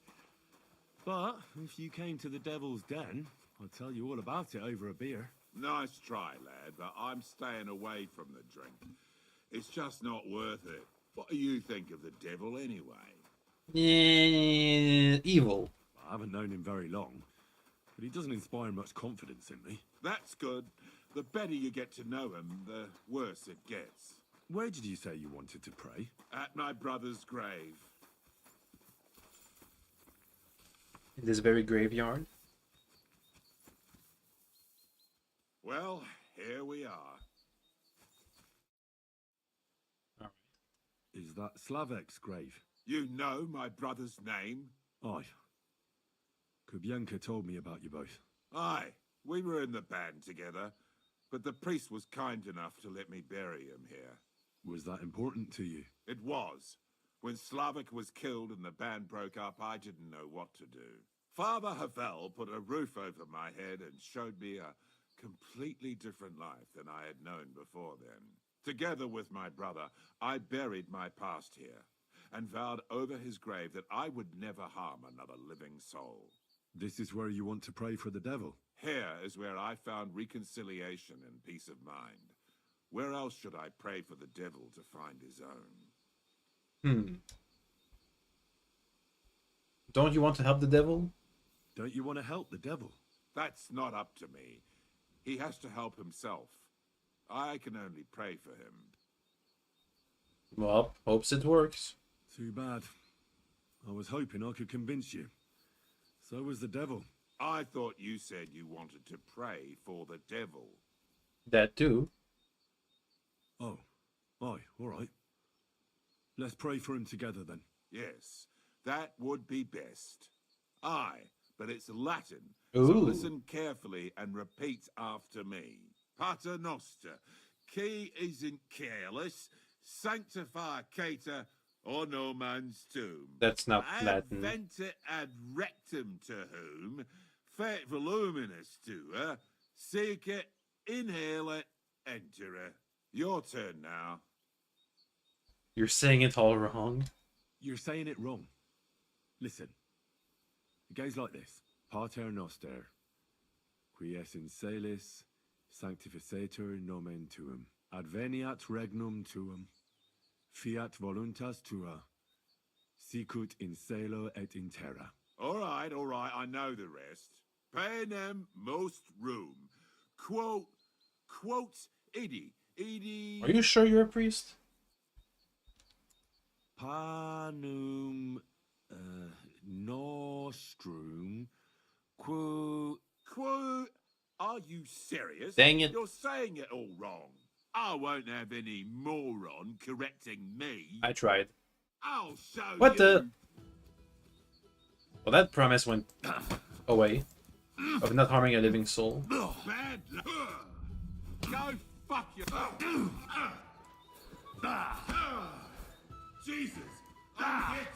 But if you came to the Devil's Den, I'll tell you all about it over a beer. Nice try, lad, but I'm staying away from the drink. It's just not worth it. What do you think of the devil anyway? Evil. I haven't known him very long, but he doesn't inspire much confidence in me. That's good. The better you get to know him, the worse it gets. Where did you say you wanted to pray? At my brother's grave. In this very graveyard. Well, here we are. Is that Slavek's grave? You know my brother's name? Aye. Kubyanka told me about you both. Aye, we were in the band together, but the priest was kind enough to let me bury him here. Was that important to you? It was. When Slavik was killed and the band broke up, I didn't know what to do. Father Havel put a roof over my head and showed me a completely different life than I had known before then. Together with my brother, I buried my past here and vowed over his grave that I would never harm another living soul. This is where you want to pray for the devil? Here is where I found reconciliation and peace of mind. Where else should I pray for the devil to find his own? Don't you want to help the devil? Don't you want to help the devil? That's not up to me. He has to help himself. I can only pray for him. Well, hopes it works. Too bad. I was hoping I could convince you. So was the devil. I thought you said you wanted to pray for the devil. That too. Oh, aye, all right. Let's pray for him together then. Yes, that would be best. Aye, but it's Latin, Ooh. so listen carefully and repeat after me. Pater Noster, qui is in careless, sanctify cater, or no man's tomb. That's not Latin. Adventa ad rectum to whom, fet voluminous to her, seek it, inhale it, enter it. Your turn now. You're saying it all wrong. You're saying it wrong. Listen. It goes like this. Pater Noster, qui es in celis, sanctificetur nomen tuum. Adveniat regnum tuum. Fiat voluntas tua. Sicut in cielo et in terra. All right, I know the rest. Panem most room. Quote, idi. Are you sure you're a priest? Panum nostrum Quo, are you serious? Dang it. You're saying it all wrong. I won't have any moron correcting me. I tried. I'll show What you. the? Well, that promise went away. Of not harming a living soul. Bad luck. Go fuck yourself. Jesus, I'm hit.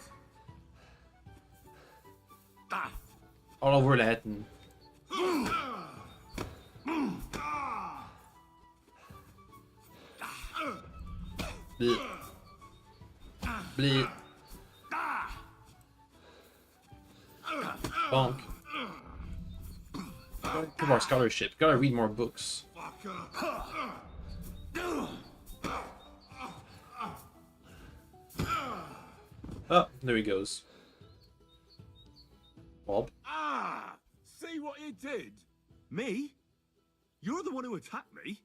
over the head and... Bleh. Bleh. Bonk. Give more scholarship. Gotta read more books. Oh, there he goes. Bob. Ah! See what you did? Me? You're the one who attacked me.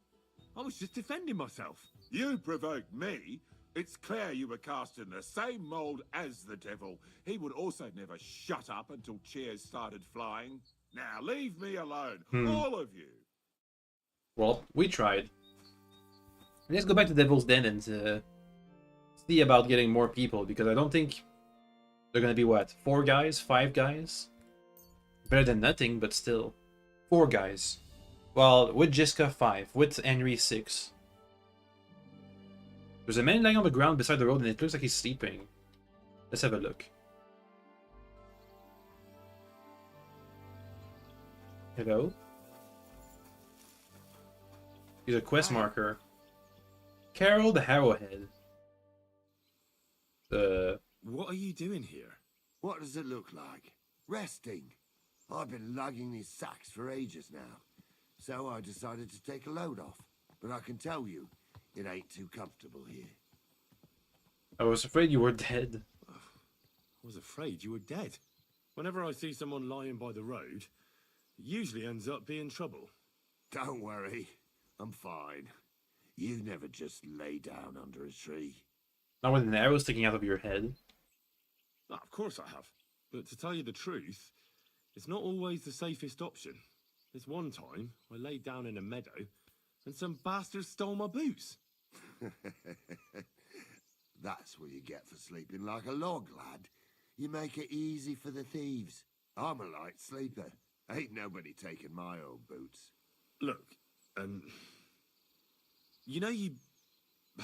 I was just defending myself. You provoked me. It's clear you were cast in the same mold as the devil. He would also never shut up until cheers started flying. Now leave me alone, all of you. Well, we tried. Let's go back to Devil's Den and see about getting more people, because I don't think they're gonna be, what, 4 guys? 5 guys? Better than nothing, but still. 4 guys. Well, with Jiska, 5. With Henry, 6. There's a man lying on the ground beside the road and it looks like he's sleeping. Let's have a look. Hello? He's a quest marker. Carol the Harrowhead. What are you doing here? What does it look like? Resting. I've been lugging these sacks for ages now, so I decided to take a load off. But I can tell you, it ain't too comfortable here. I was afraid you were dead. I was afraid you were dead. Whenever I see someone lying by the road, it usually ends up being trouble. Don't worry, I'm fine. You never just lay down under a tree. Not with an arrow sticking out of your head. Ah, of course I have. But to tell you the truth, it's not always the safest option. This one time, I laid down in a meadow, and some bastards stole my boots. That's what you get for sleeping like a log, lad. You make it easy for the thieves. I'm a light sleeper. Ain't nobody taking my old boots. Look, you know you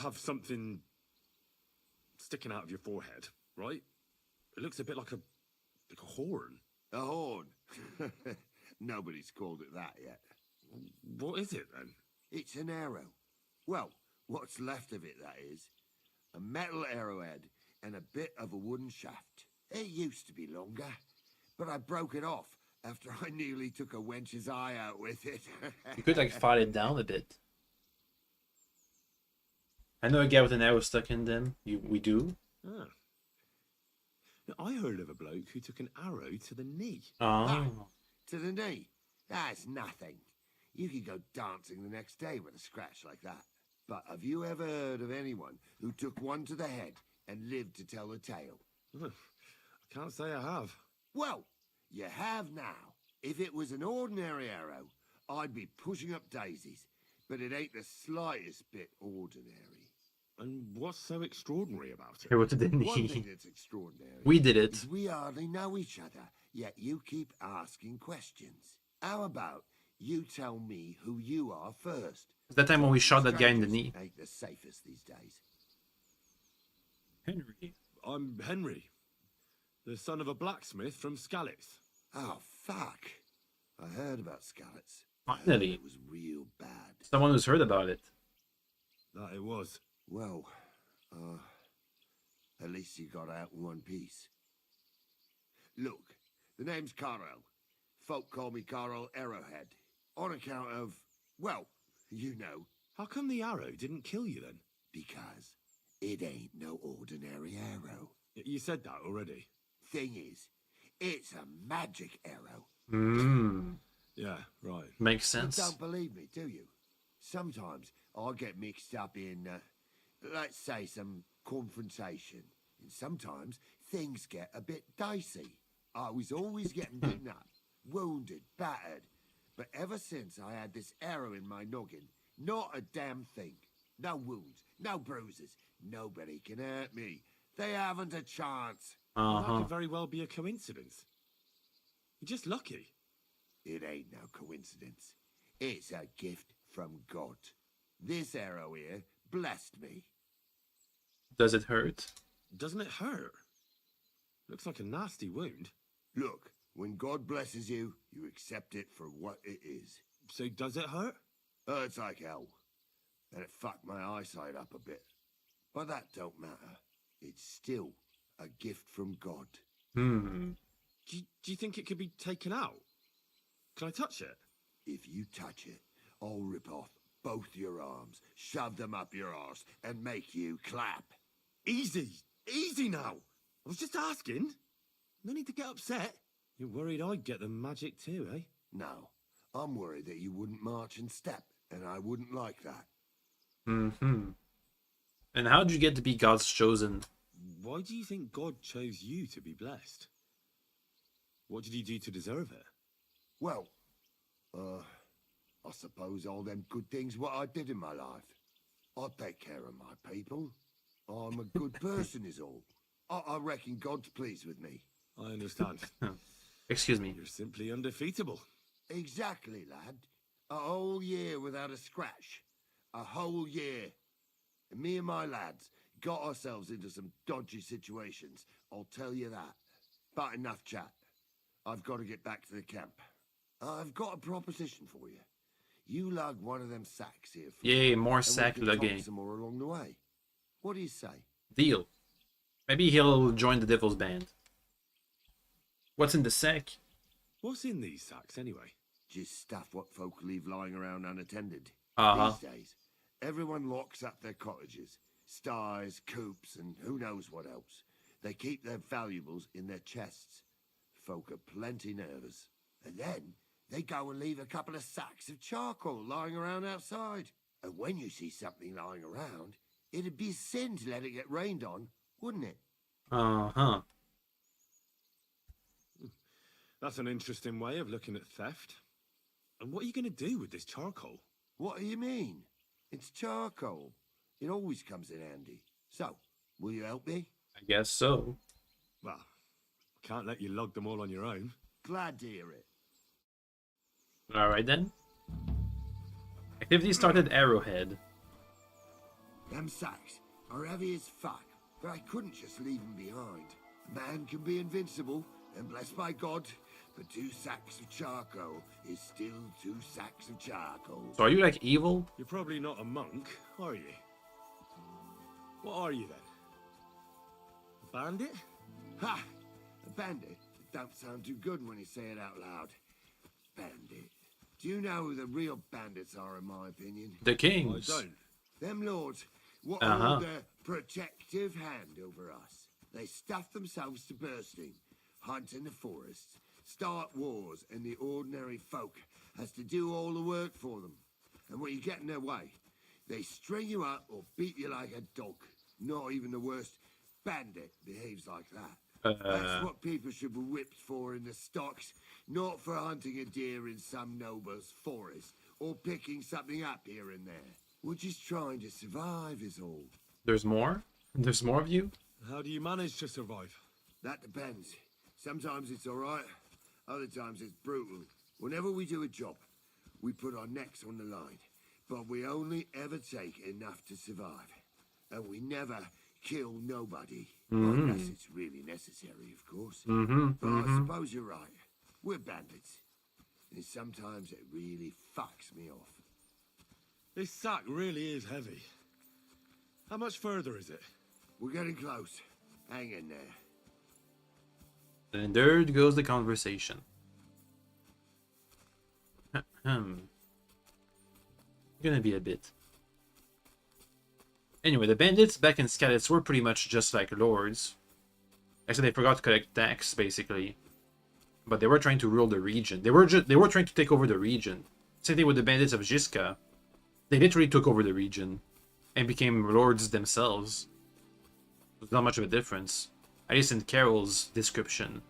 have something sticking out of your forehead, right? It looks a bit like a horn. A horn? Nobody's called it that yet. What is it, then? It's an arrow. Well, what's left of it, that is. A metal arrowhead and a bit of a wooden shaft. It used to be longer, but I broke it off after I nearly took a wench's eye out with it. You could, like, file it down a bit. I know a guy with an arrow stuck in them. We do? Ah. Now, I heard of a bloke who took an arrow to the knee. Oh. To the knee? That's nothing. You could go dancing the next day with a scratch like that. But have you ever heard of anyone who took one to the head and lived to tell the tale? I can't say I have. Well, you have now. If it was an ordinary arrow, I'd be pushing up daisies. But it ain't the slightest bit ordinary. And what's so extraordinary about it? Here, what did they One need? thing that's extraordinary. We did it. Is we hardly know each other, yet you keep asking questions. How about you tell me who you are first? That time when we shot that guy in the knee. Ain't the safest these days. Henry. I'm Henry, the son of a blacksmith from Skalitz. Oh, fuck. I heard about Skalitz. Finally. It was real bad. Someone who's heard about it. That it was. Well, at least you got out in one piece. Look, the name's Carl. Folk call me Carl Arrowhead. On account of, well, you know. How come the arrow didn't kill you then? Because it ain't no ordinary arrow. You said that already. Thing is, it's a magic arrow. Yeah, right. Makes sense. You don't believe me, do you? Sometimes I get mixed up in, let's say, some confrontation. And sometimes things get a bit dicey. I was always getting beaten up, wounded, battered. But ever since I had this arrow in my noggin, not a damn thing. No wounds, no bruises. Nobody can hurt me. They haven't a chance. Well, that could very well be a coincidence. You're just lucky. It ain't no coincidence. It's a gift from God. This arrow here blessed me. Does it hurt? Doesn't it hurt? Looks like a nasty wound. Look, When God blesses you, you accept it for what it is. So does it hurt? Hurts like hell. And it fucked my eyesight up a bit. But that don't matter. It's still a gift from God. Hmm. Do you think it could be taken out? Can I touch it? If you touch it, I'll rip off both your arms, shove them up your arse, and make you clap. Easy! Easy now! I was just asking. No need to get upset. You're worried I'd get the magic too, eh? No. I'm worried that you wouldn't march and step, and I wouldn't like that. Mm-hmm. And how did you get to be God's chosen? Why do you think God chose you to be blessed? What did you do to deserve it? Well, I suppose all them good things what I did in my life. I take care of my people. I'm a good person is all. I reckon God's pleased with me. I understand. Excuse me. You're simply undefeatable. Exactly, lad. A whole year without a scratch. A whole year. And me and my lads got ourselves into some dodgy situations. I'll tell you that. But enough chat. I've got to get back to the camp. I've got a proposition for you. You lug one of them sacks here. Yay, more and sack we can talk lugging. some more along the way. What do you say? Deal. Maybe he'll join the Devil's Band. What's in the sack? What's in these sacks anyway? Just stuff what folk leave lying around unattended. Uh-huh. These days, everyone locks up their cottages, sties, coops, and who knows what else. They keep their valuables in their chests. Folk are plenty nervous. And then they go and leave a couple of sacks of charcoal lying around outside. And when you see something lying around, it'd be a sin to let it get rained on, wouldn't it? Uh-huh. That's an interesting way of looking at theft. And what are you going to do with this charcoal? What do you mean? It's charcoal. It always comes in handy. So, will you help me? I guess so. Well, can't let you lug them all on your own. Glad to hear it. Alright then. Activity started Arrowhead. Them sacks are heavy as fuck, but I couldn't just leave them behind. A man can be invincible and blessed by God, but 2 sacks of charcoal is still 2 sacks of charcoal. So are you like evil? You're probably not a monk, are you? What are you then? A bandit? Ha! A bandit? Don't sound too good when you say it out loud. Bandit. Do you know who the real bandits are, in my opinion? The kings. I don't. Them lords, what Uh-huh. hold a protective hand over us. They stuff themselves to bursting, hunt in the forests, start wars, and the ordinary folk has to do all the work for them. And when you get in their way, they string you up or beat you like a dog. Not even the worst bandit behaves like that. That's what people should be whipped for in the stocks, not for hunting a deer in some noble's forest, or picking something up here and there. We're just trying to survive is all. There's more? There's more of you? How do you manage to survive? That depends. Sometimes it's alright, other times it's brutal. Whenever we do a job, we put our necks on the line. But we only ever take enough to survive. And we never kill nobody. Unless it's really necessary, of course. But I suppose you're right. We're bandits. And sometimes it really fucks me off. This sack really is heavy. How much further is it? We're getting close. Hang in there. And there goes the conversation. Gonna be a bit. Anyway, the bandits back in Skalitz were pretty much just like lords. Actually, they forgot to collect tax, basically. But they were trying to rule the region. They were trying to take over the region. Same thing with the bandits of Jiska. They literally took over the region and became lords themselves. There's not much of a difference. At least in Carol's description.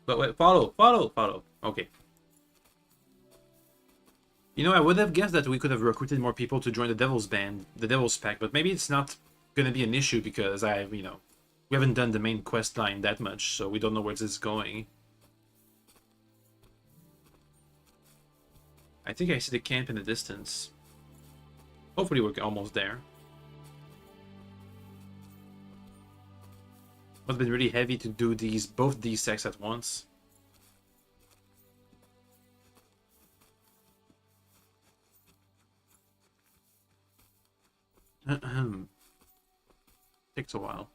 But wait, follow. Okay. You know, I would have guessed that we could have recruited more people to join the Devil's Band, the Devil's Pack, but maybe it's not gonna be an issue because we haven't done the main quest line that much, so we don't know where this is going. I think I see the camp in the distance. Hopefully we're almost there. Must have been really heavy to do both these sects at once. Takes a while.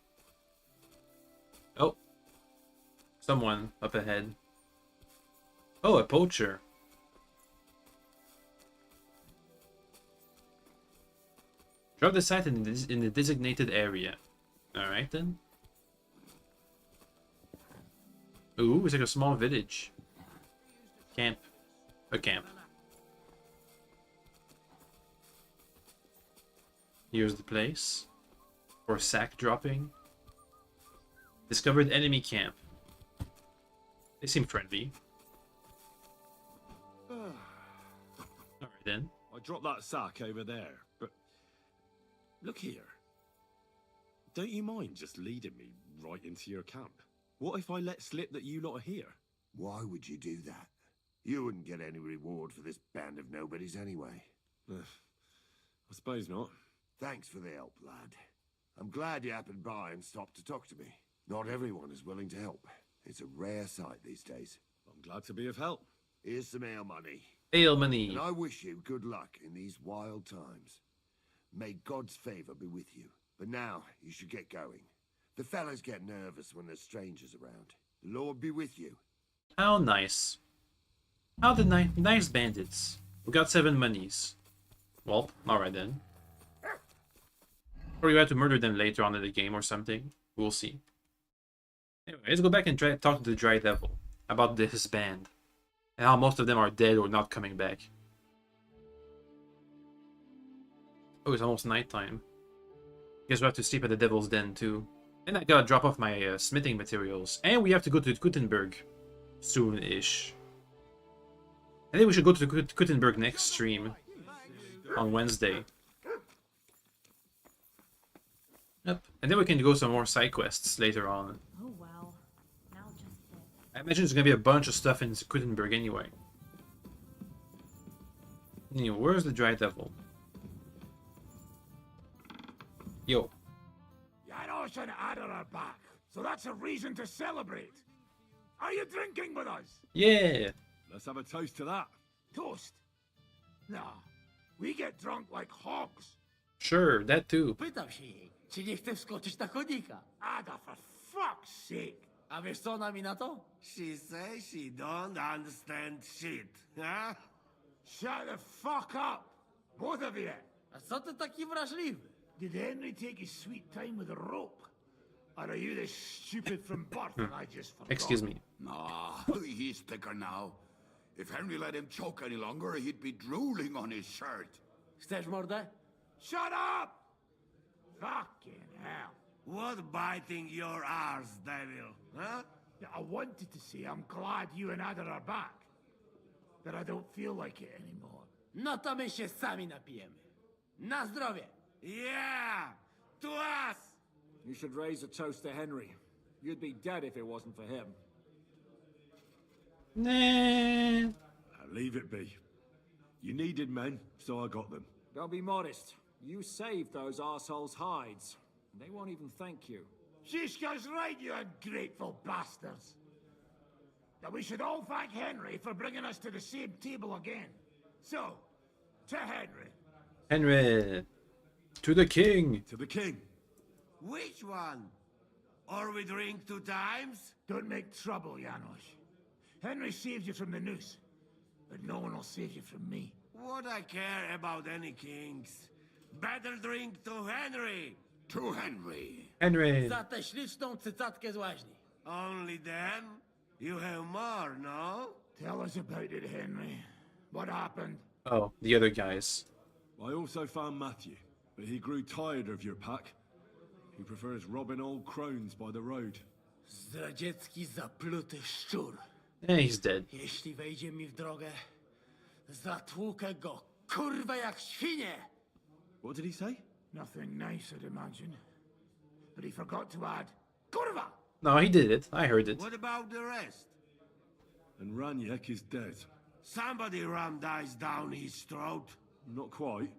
Oh. Someone up ahead. Oh, a poacher. Drop the site in the designated area. Alright then. Ooh, it's like a small village. Camp. A camp. Here's the place. For sack dropping. Discovered enemy camp. They seem friendly. Alright then. I dropped that sack over there, but look here. Don't you mind just leading me right into your camp? What if I let slip that you lot are here? Why would you do that? You wouldn't get any reward for this band of nobodies anyway. I suppose not. Thanks for the help, lad. I'm glad you happened by and stopped to talk to me. Not everyone is willing to help. It's a rare sight these days. I'm glad to be of help. Here's some ale money. Ale money. And I wish you good luck in these wild times. May God's favor be with you. But now, you should get going. The fellas get nervous when there's strangers around. The Lord be with you. How nice. How the nice bandits. We got 7 monies. Well, alright then. Or you have to murder them later on in the game or something. We'll see. Anyway, let's go back and talk to the Dry Devil about this band. And how most of them are dead or not coming back. Oh, it's almost nighttime. Guess we have to sleep at the Devil's Den too. And I gotta drop off my smithing materials. And we have to go to Gutenberg soon-ish. I think we should go to Gutenberg next stream. On Wednesday. Yep. And then we can go some more side quests later on. Oh well. Now just sit. I imagine there's gonna be a bunch of stuff in Gutenberg anyway. Anyway, where's the Dry Devil? Yo. Janos and Ada are back, so that's a reason to celebrate. Are you drinking with us? Yeah. Let's have a toast to that. Toast? Nah, we get drunk like hogs. Sure, that too. Pytam się jej, czy nie chce wskoczyć na konika. Ada, for fuck's sake. A wiesz co ona mi na to? She says she don't understand shit, huh? Shut the fuck up, both of you. A co ty taki wrażliwy? Did Henry take his sweet time with a rope? Or are you this stupid from birth and I just forgot? Excuse me. Nah, he's thicker now. If Henry let him choke any longer, he'd be drooling on his shirt. Chcesz mordę? Shut up! Fucking hell. What biting your arse, devil, huh? Yeah, I wanted to say I'm glad you and Ada are back. That I don't feel like it anymore. No to my się sami napijemy. Na zdrowie! Yeah! To us! You should raise a toast to Henry. You'd be dead if it wasn't for him. Nah. Leave it be. You needed men, so I got them. Don't be modest. You saved those arseholes' hides. They won't even thank you. Shishka's right, you ungrateful bastards. That we should all thank Henry for bringing us to the same table again. So, to Henry. Henry. To the king. To the king. Which one? Or we drink 2 times? Don't make trouble, Janos. Henry saved you from the noose, but no one will save you from me. What I care about any kings? Better drink to Henry! To Henry. Henry. Za tę śliczną cycatkę z łaźni. Only them? You have more, no? Tell us about it, Henry. What happened? Oh, the other guys. I also found Matthew, but he grew tired of your pack. He prefers robbing old crones by the road. Zdradziecki, zapluty szczur. Yeah, he's dead. Jeśli wejdzie mi w drogę, zatłukę go, kurwa, jak świnie! What did he say? Nothing nice, I'd imagine. But he forgot to add, kurwa! No, he did it. I heard it. What about the rest? And Raniek is dead. Somebody rammed dice down his throat. Not quite.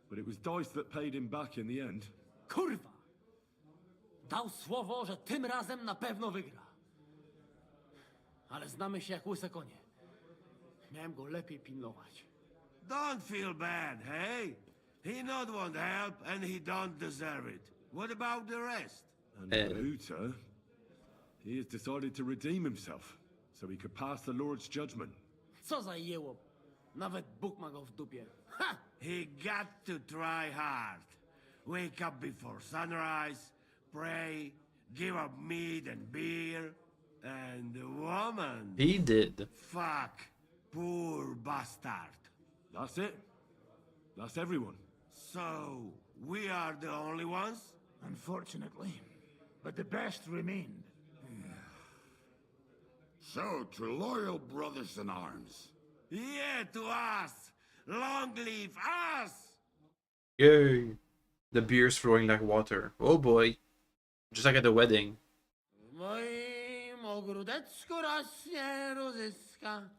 But it was Dice that paid him back in the end. Kurwa! Dał słowo, że tym razem na pewno wygra. Ale znamy się jak łyse konie. Miałem go lepiej pilnować. Don't feel bad, hey? He not want help, and he don't deserve it. What about the rest? And Hooter, he has decided to redeem himself, so he could pass the Lord's judgment. Co za jełop. Nawet Bóg ma go w dupie. Ha! He got to try hard. Wake up before sunrise, pray, give up meat and beer, and the woman. He did. Fuck, poor bastard. That's it. That's everyone. So, we are the only ones? Unfortunately. But the best remained. So, to loyal brothers in arms. Yeah, to us! Long live us! Yay! The beer's flowing like water. Oh boy. Just like at the wedding. W moim ogródeczku rośnie różyska.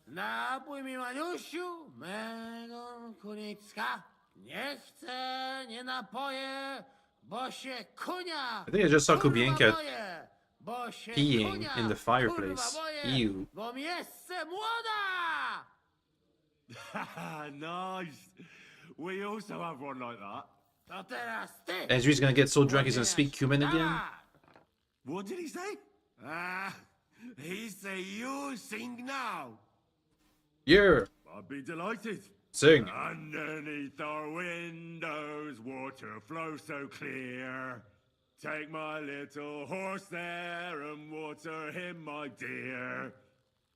Napój mi, Maniusiu, mego kunicka. Nie chcę, nie napoję, bo się kunia. I think I just saw Kubienka boję, bo się peeing kunia, in the fireplace. boję, Ew. bo mi jeszcze młoda. Nice. We also have one like that. To teraz ty. Ezri's gonna get so drunk he's gonna speak Cuban again. What did he say? He say you sing now. Yeah. I'd be delighted. Sing. Underneath our windows, water flows so clear. Take my little horse there and water him, my dear.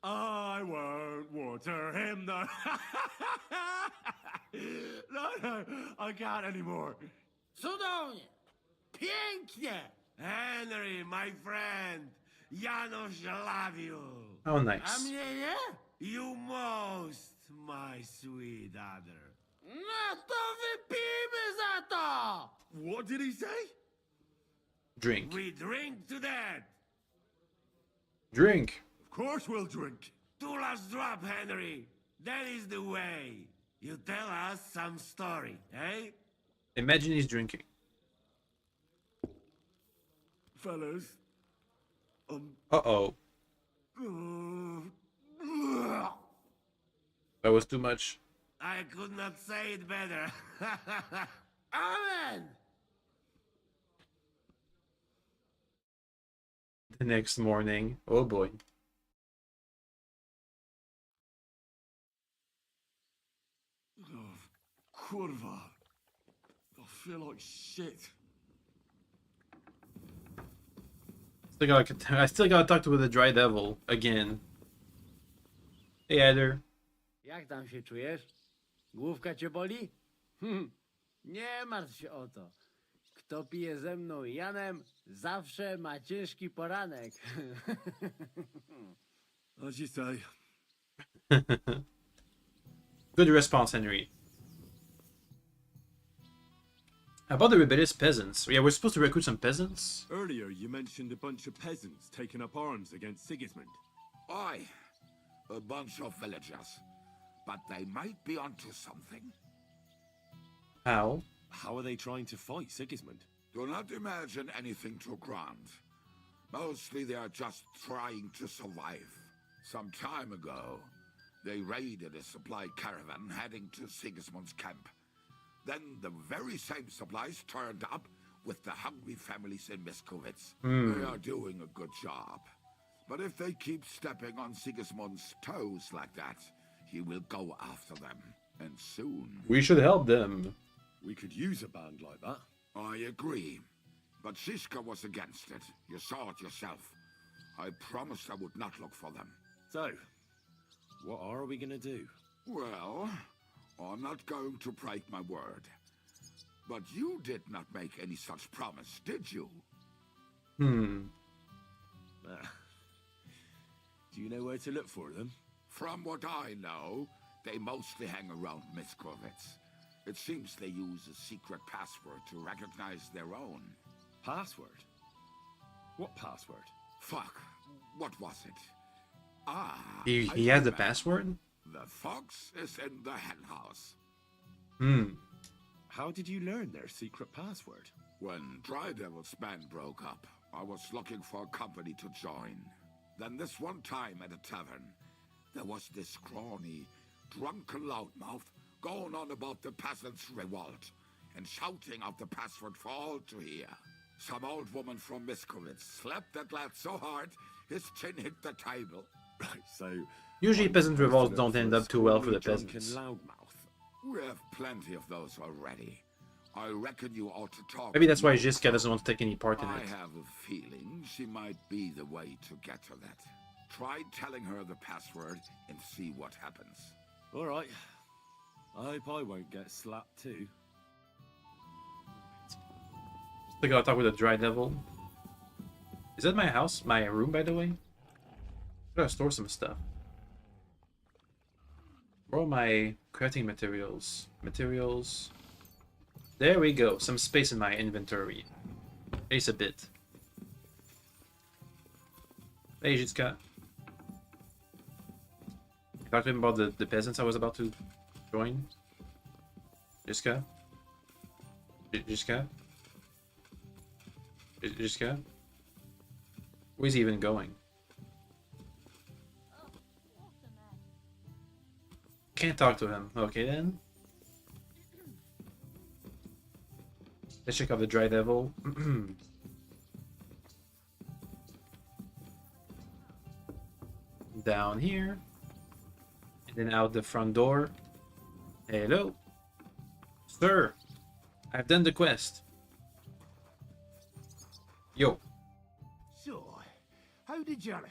I won't water him though. No, I can't anymore. Cudownie. Pięknie. Henry, my friend. Janusz love you. Oh, A nice. mnie nie? You most, my sweet other. No to wypijmy za to. What did he say? Drink. We drink to that. Drink. Of course we'll drink. Two last drop, Henry. That is the way. You tell us some story, eh? Imagine he's drinking. Fellas. Uh-oh. That was too much. I could not say it better. Amen. The next morning. Oh boy. Kurwa. I feel like shit. I still gotta talk to the dry devil again. Hey, Eder. Jak tam się czujesz? Główka cię boli? Nie martw się o to. Kto pije ze mną i Janem, zawsze ma ciężki poranek. As you say. Good response, Henry. How about the rebellious peasants? Yeah, we're supposed to recruit some peasants? Earlier you mentioned a bunch of peasants taking up arms against Sigismund. Aye, a bunch of villagers. But they might be onto something. How? How are they trying to fight Sigismund? Do not imagine anything too grand. Mostly they are just trying to survive. Some time ago, they raided a supply caravan heading to Sigismund's camp. Then the very same supplies turned up with the hungry families in Miskovitz. They are doing a good job. But if they keep stepping on Sigismund's toes like that, he will go after them. And soon... We should help them. We could use a band like that. I agree. But Siska was against it. You saw it yourself. I promised I would not look for them. So, what are we gonna do? Well, I'm not going to break my word. But you did not make any such promise, did you? Hmm. Do you know where to look for them? From what I know, they mostly hang around Miskovitz. It seems they use a secret password to recognize their own. Password? What password? Fuck. What was it? Ah. He I has the remember. password? The fox is in the henhouse. Hmm. How did you learn their secret password? When Dry Devil's band broke up, I was looking for a company to join. Then this one time at a tavern, there was this scrawny, drunken loudmouth going on about the peasants' revolt and shouting out the password for all to hear. Some old woman from Miskovitz slapped that lad so hard his chin hit the table. Right, so... Usually peasant revolts don't end up too well for the drunken peasants. loudmouth. We have plenty of those already. I reckon you ought to talk. Maybe that's why Jiska doesn't want to take any part in I it. have a feeling she might be the way to get to that. Try telling her the password and see what happens. All right. I hope I won't get slapped too. Still gotta talk with the Dry Devil. Is that my house? My room, by the way? Gotta store some stuff. Where are my crafting materials? Materials. There we go. Some space in my inventory. Ace a bit. Hey, Jiska. Talk to him about the peasants I was about to join. Jiska? Jiska? Jiska? Where's he even going? Can't talk to him. Okay then. Let's check out the Dry Devil. Down here. And then out the front door. Hello. Sir. I've done the quest. Yo. So, how did your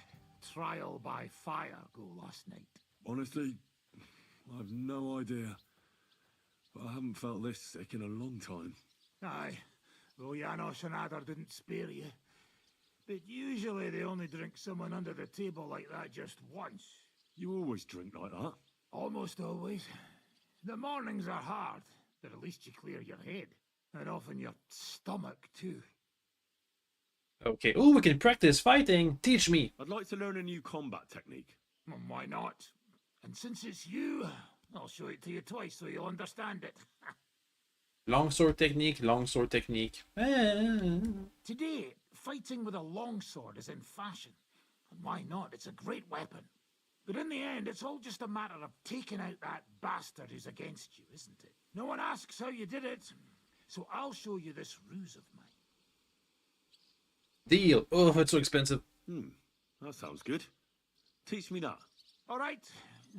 trial by fire go last night? Honestly, I've no idea. But I haven't felt this sick in a long time. Aye, though Janos and Adar didn't spare you. But usually they only drink someone under the table like that just once. You always drink like that? Almost always. The mornings are hard, but at least you clear your head. And often your stomach, too. Okay. Oh, we can practice fighting. Teach me. I'd like to learn a new combat technique. Well, why not? And since it's you, I'll show it to you twice so you'll understand it. Longsword technique, longsword technique. Today, fighting with a longsword is in fashion. And why not? It's a great weapon. But in the end, it's all just a matter of taking out that bastard who's against you, isn't it? No one asks how you did it, so I'll show you this ruse of mine. Deal. Oh, it's so expensive. That sounds good. Teach me that. All right.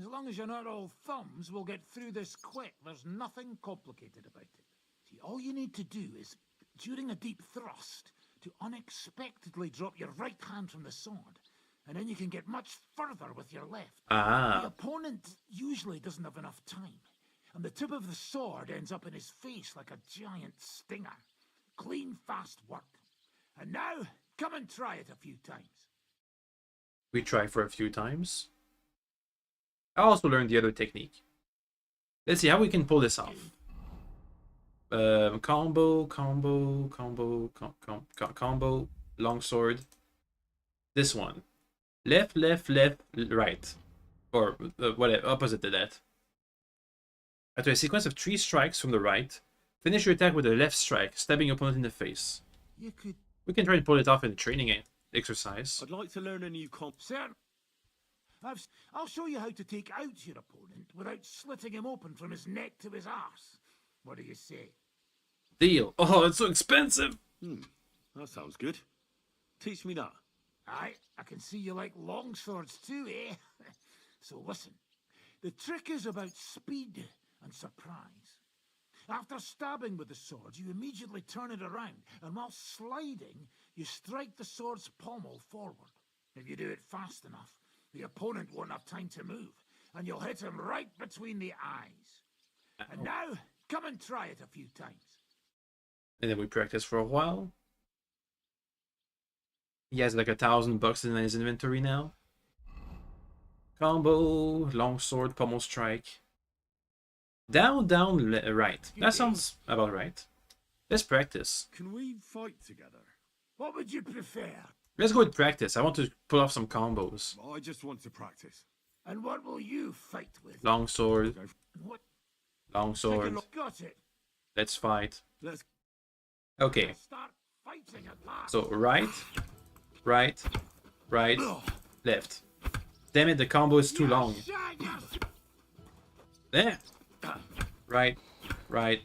As long as you're not all thumbs, we'll get through this quick. There's nothing complicated about it. See, all you need to do is, during a deep thrust, to unexpectedly drop your right hand from the sword, and then you can get much further with your left. Ah. The opponent usually doesn't have enough time, and the tip of the sword ends up in his face like a giant stinger. Clean, fast work. And now, come and try it a few times. We try for a few times. I also learned the other technique. Let's see how we can pull this off. Combo, longsword. This one. Left, left, left, right. Or whatever, opposite to that. After a sequence of 3 strikes from the right, finish your attack with a left strike, stabbing your opponent in the face. We can try to pull it off in a training exercise. I'd like to learn a new Sir, I'll show you how to take out your opponent without slitting him open from his neck to his arse. What do you say? Deal. Oh, it's so expensive. That sounds good. Teach me that. Aye, I can see you like longswords too, eh? So listen, the trick is about speed and surprise. After stabbing with the sword, you immediately turn it around, and while sliding, you strike the sword's pommel forward. If you do it fast enough, the opponent won't have time to move, and you'll hit him right between the eyes. And now, come and try it a few times. And then we practice for a while. He has like $1,000 in his inventory now. Combo, longsword, pommel strike. Down, down, right. That sounds about right. Let's practice. Can we fight together? What would you prefer? Let's go with practice. I want to pull off some combos. I just want to practice. And what will you fight with? Longsword. What? Longsword. Got it. Let's fight. Let's Okay. Start fighting at last. So right, right, right, left. Damn it, the combo is too long. There. Right, right,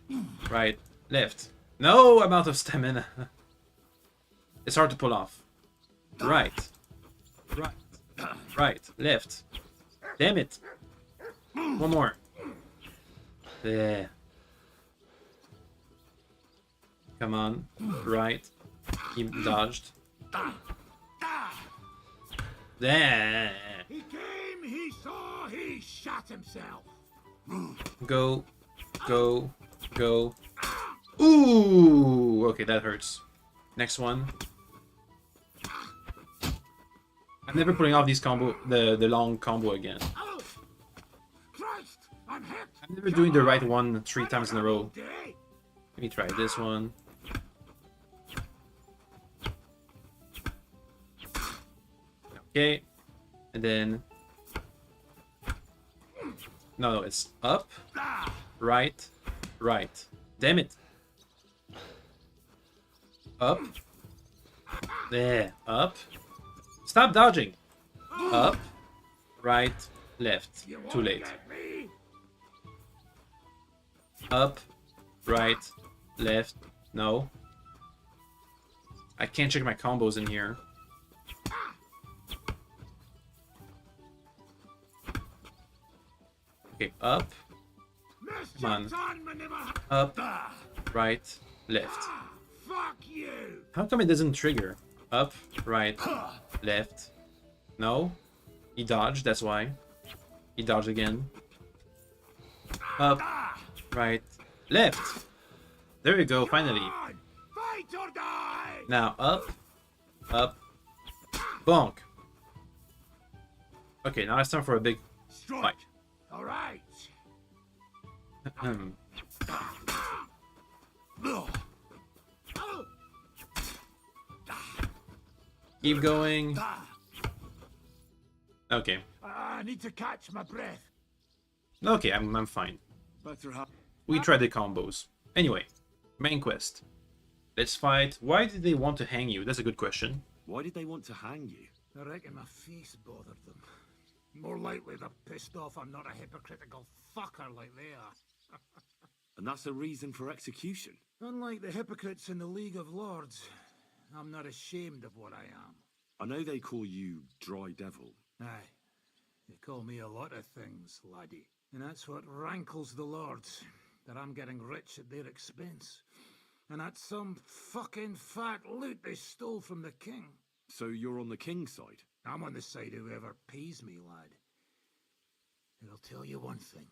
right, left. No amount of stamina. It's hard to pull off. Right, right, right, left. Damn it. One more. There. Come on. Right. He dodged. There. He came, he saw, he shot himself. Go. Go. Go. Ooh! Okay, that hurts. Next one. I'm never putting off these combo, the long combo again. Christ, I'm hit. I'm never doing the right one 3 times in a row. Let me try this one. Okay. And then... No, it's up, right, right. Damn it. Up. There. Up. Stop dodging. Up, right, left. Too late. Up, right, left. No. I can't check my combos in here. Okay, up. Come on. Up, right, left. Fuck you. How come it doesn't trigger? Up, right, left. No. He dodged, that's why. He dodged again. Up, right, left. There we go, finally. Fight or die. Now, up, bonk. Okay, now it's time for a big fight. All right. Keep going. Okay. I need to catch my breath. Okay, I'm fine. We tried the combos. Anyway, main quest. Let's fight. Why did they want to hang you? That's a good question. Why did they want to hang you? I reckon my face bothered them. More likely they're pissed off I'm not a hypocritical fucker like they are. And that's a reason for execution. Unlike the hypocrites in the League of Lords, I'm not ashamed of what I am. I know they call you Dry Devil. Aye, they call me a lot of things, laddie. And that's what rankles the Lords, that I'm getting rich at their expense. And that's some fucking fat loot they stole from the king. So you're on the king's side? I'm on the side of whoever pays me, lad. And I'll tell you one thing.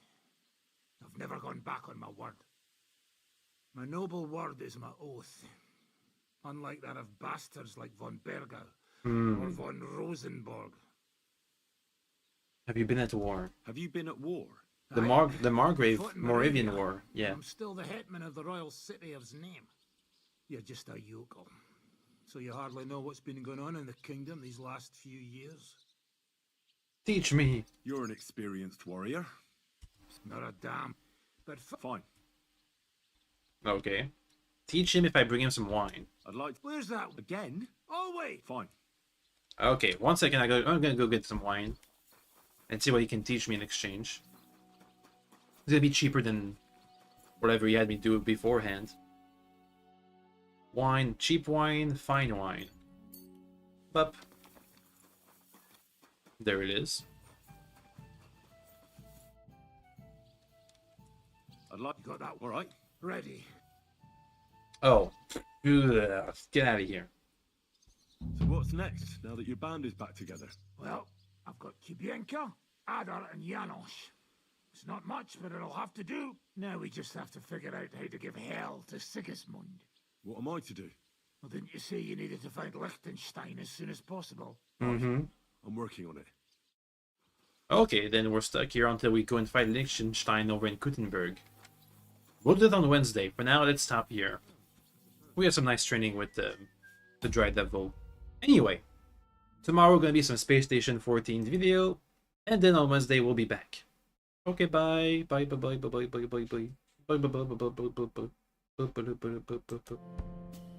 I've never gone back on my word. My noble word is my oath. Unlike that of bastards like von Berger or von Rosenborg. Have you been at war? Have you been at war? The Margrave Moravian War, yeah. I'm still the hetman of the royal city of Znaim. You're just a yokel. So you hardly know what's been going on in the kingdom these last few years? Teach me. You're an experienced warrior. Not a damn. But fine. Okay. Teach him if I bring him some wine. I'd like. Where's that again? Oh wait. Fine. Okay, 1 second. I'm gonna go get some wine and see what he can teach me in exchange. It's gonna be cheaper than whatever he had me do beforehand. Wine, cheap wine, fine wine. Bup. There it is. I'd like. Got that. All right. Ready. Oh. Ugh, get out of here. So what's next, now that your band is back together? Well, I've got Kibienka, Adar, and Janos. It's not much, but it'll have to do. Now we just have to figure out how to give hell to Sigismund. What am I to do? Well, didn't you say you needed to find Liechtenstein as soon as possible? Mm-hmm. I'm working on it. Okay, then we're stuck here until we go and fight Liechtenstein over in Kuttenberg. We'll do it on Wednesday. For now, let's stop here. We have some nice training with the Dry Devil. Anyway, tomorrow gonna be some Space Station 14 video, and then on Wednesday we'll be back. Okay, bye. Bye, bye, bye, bye, bye, bye, bye, bye, bye, bye, bye, bye, bye, bye, bye. Boop, boop, boop, boop, boop, boop.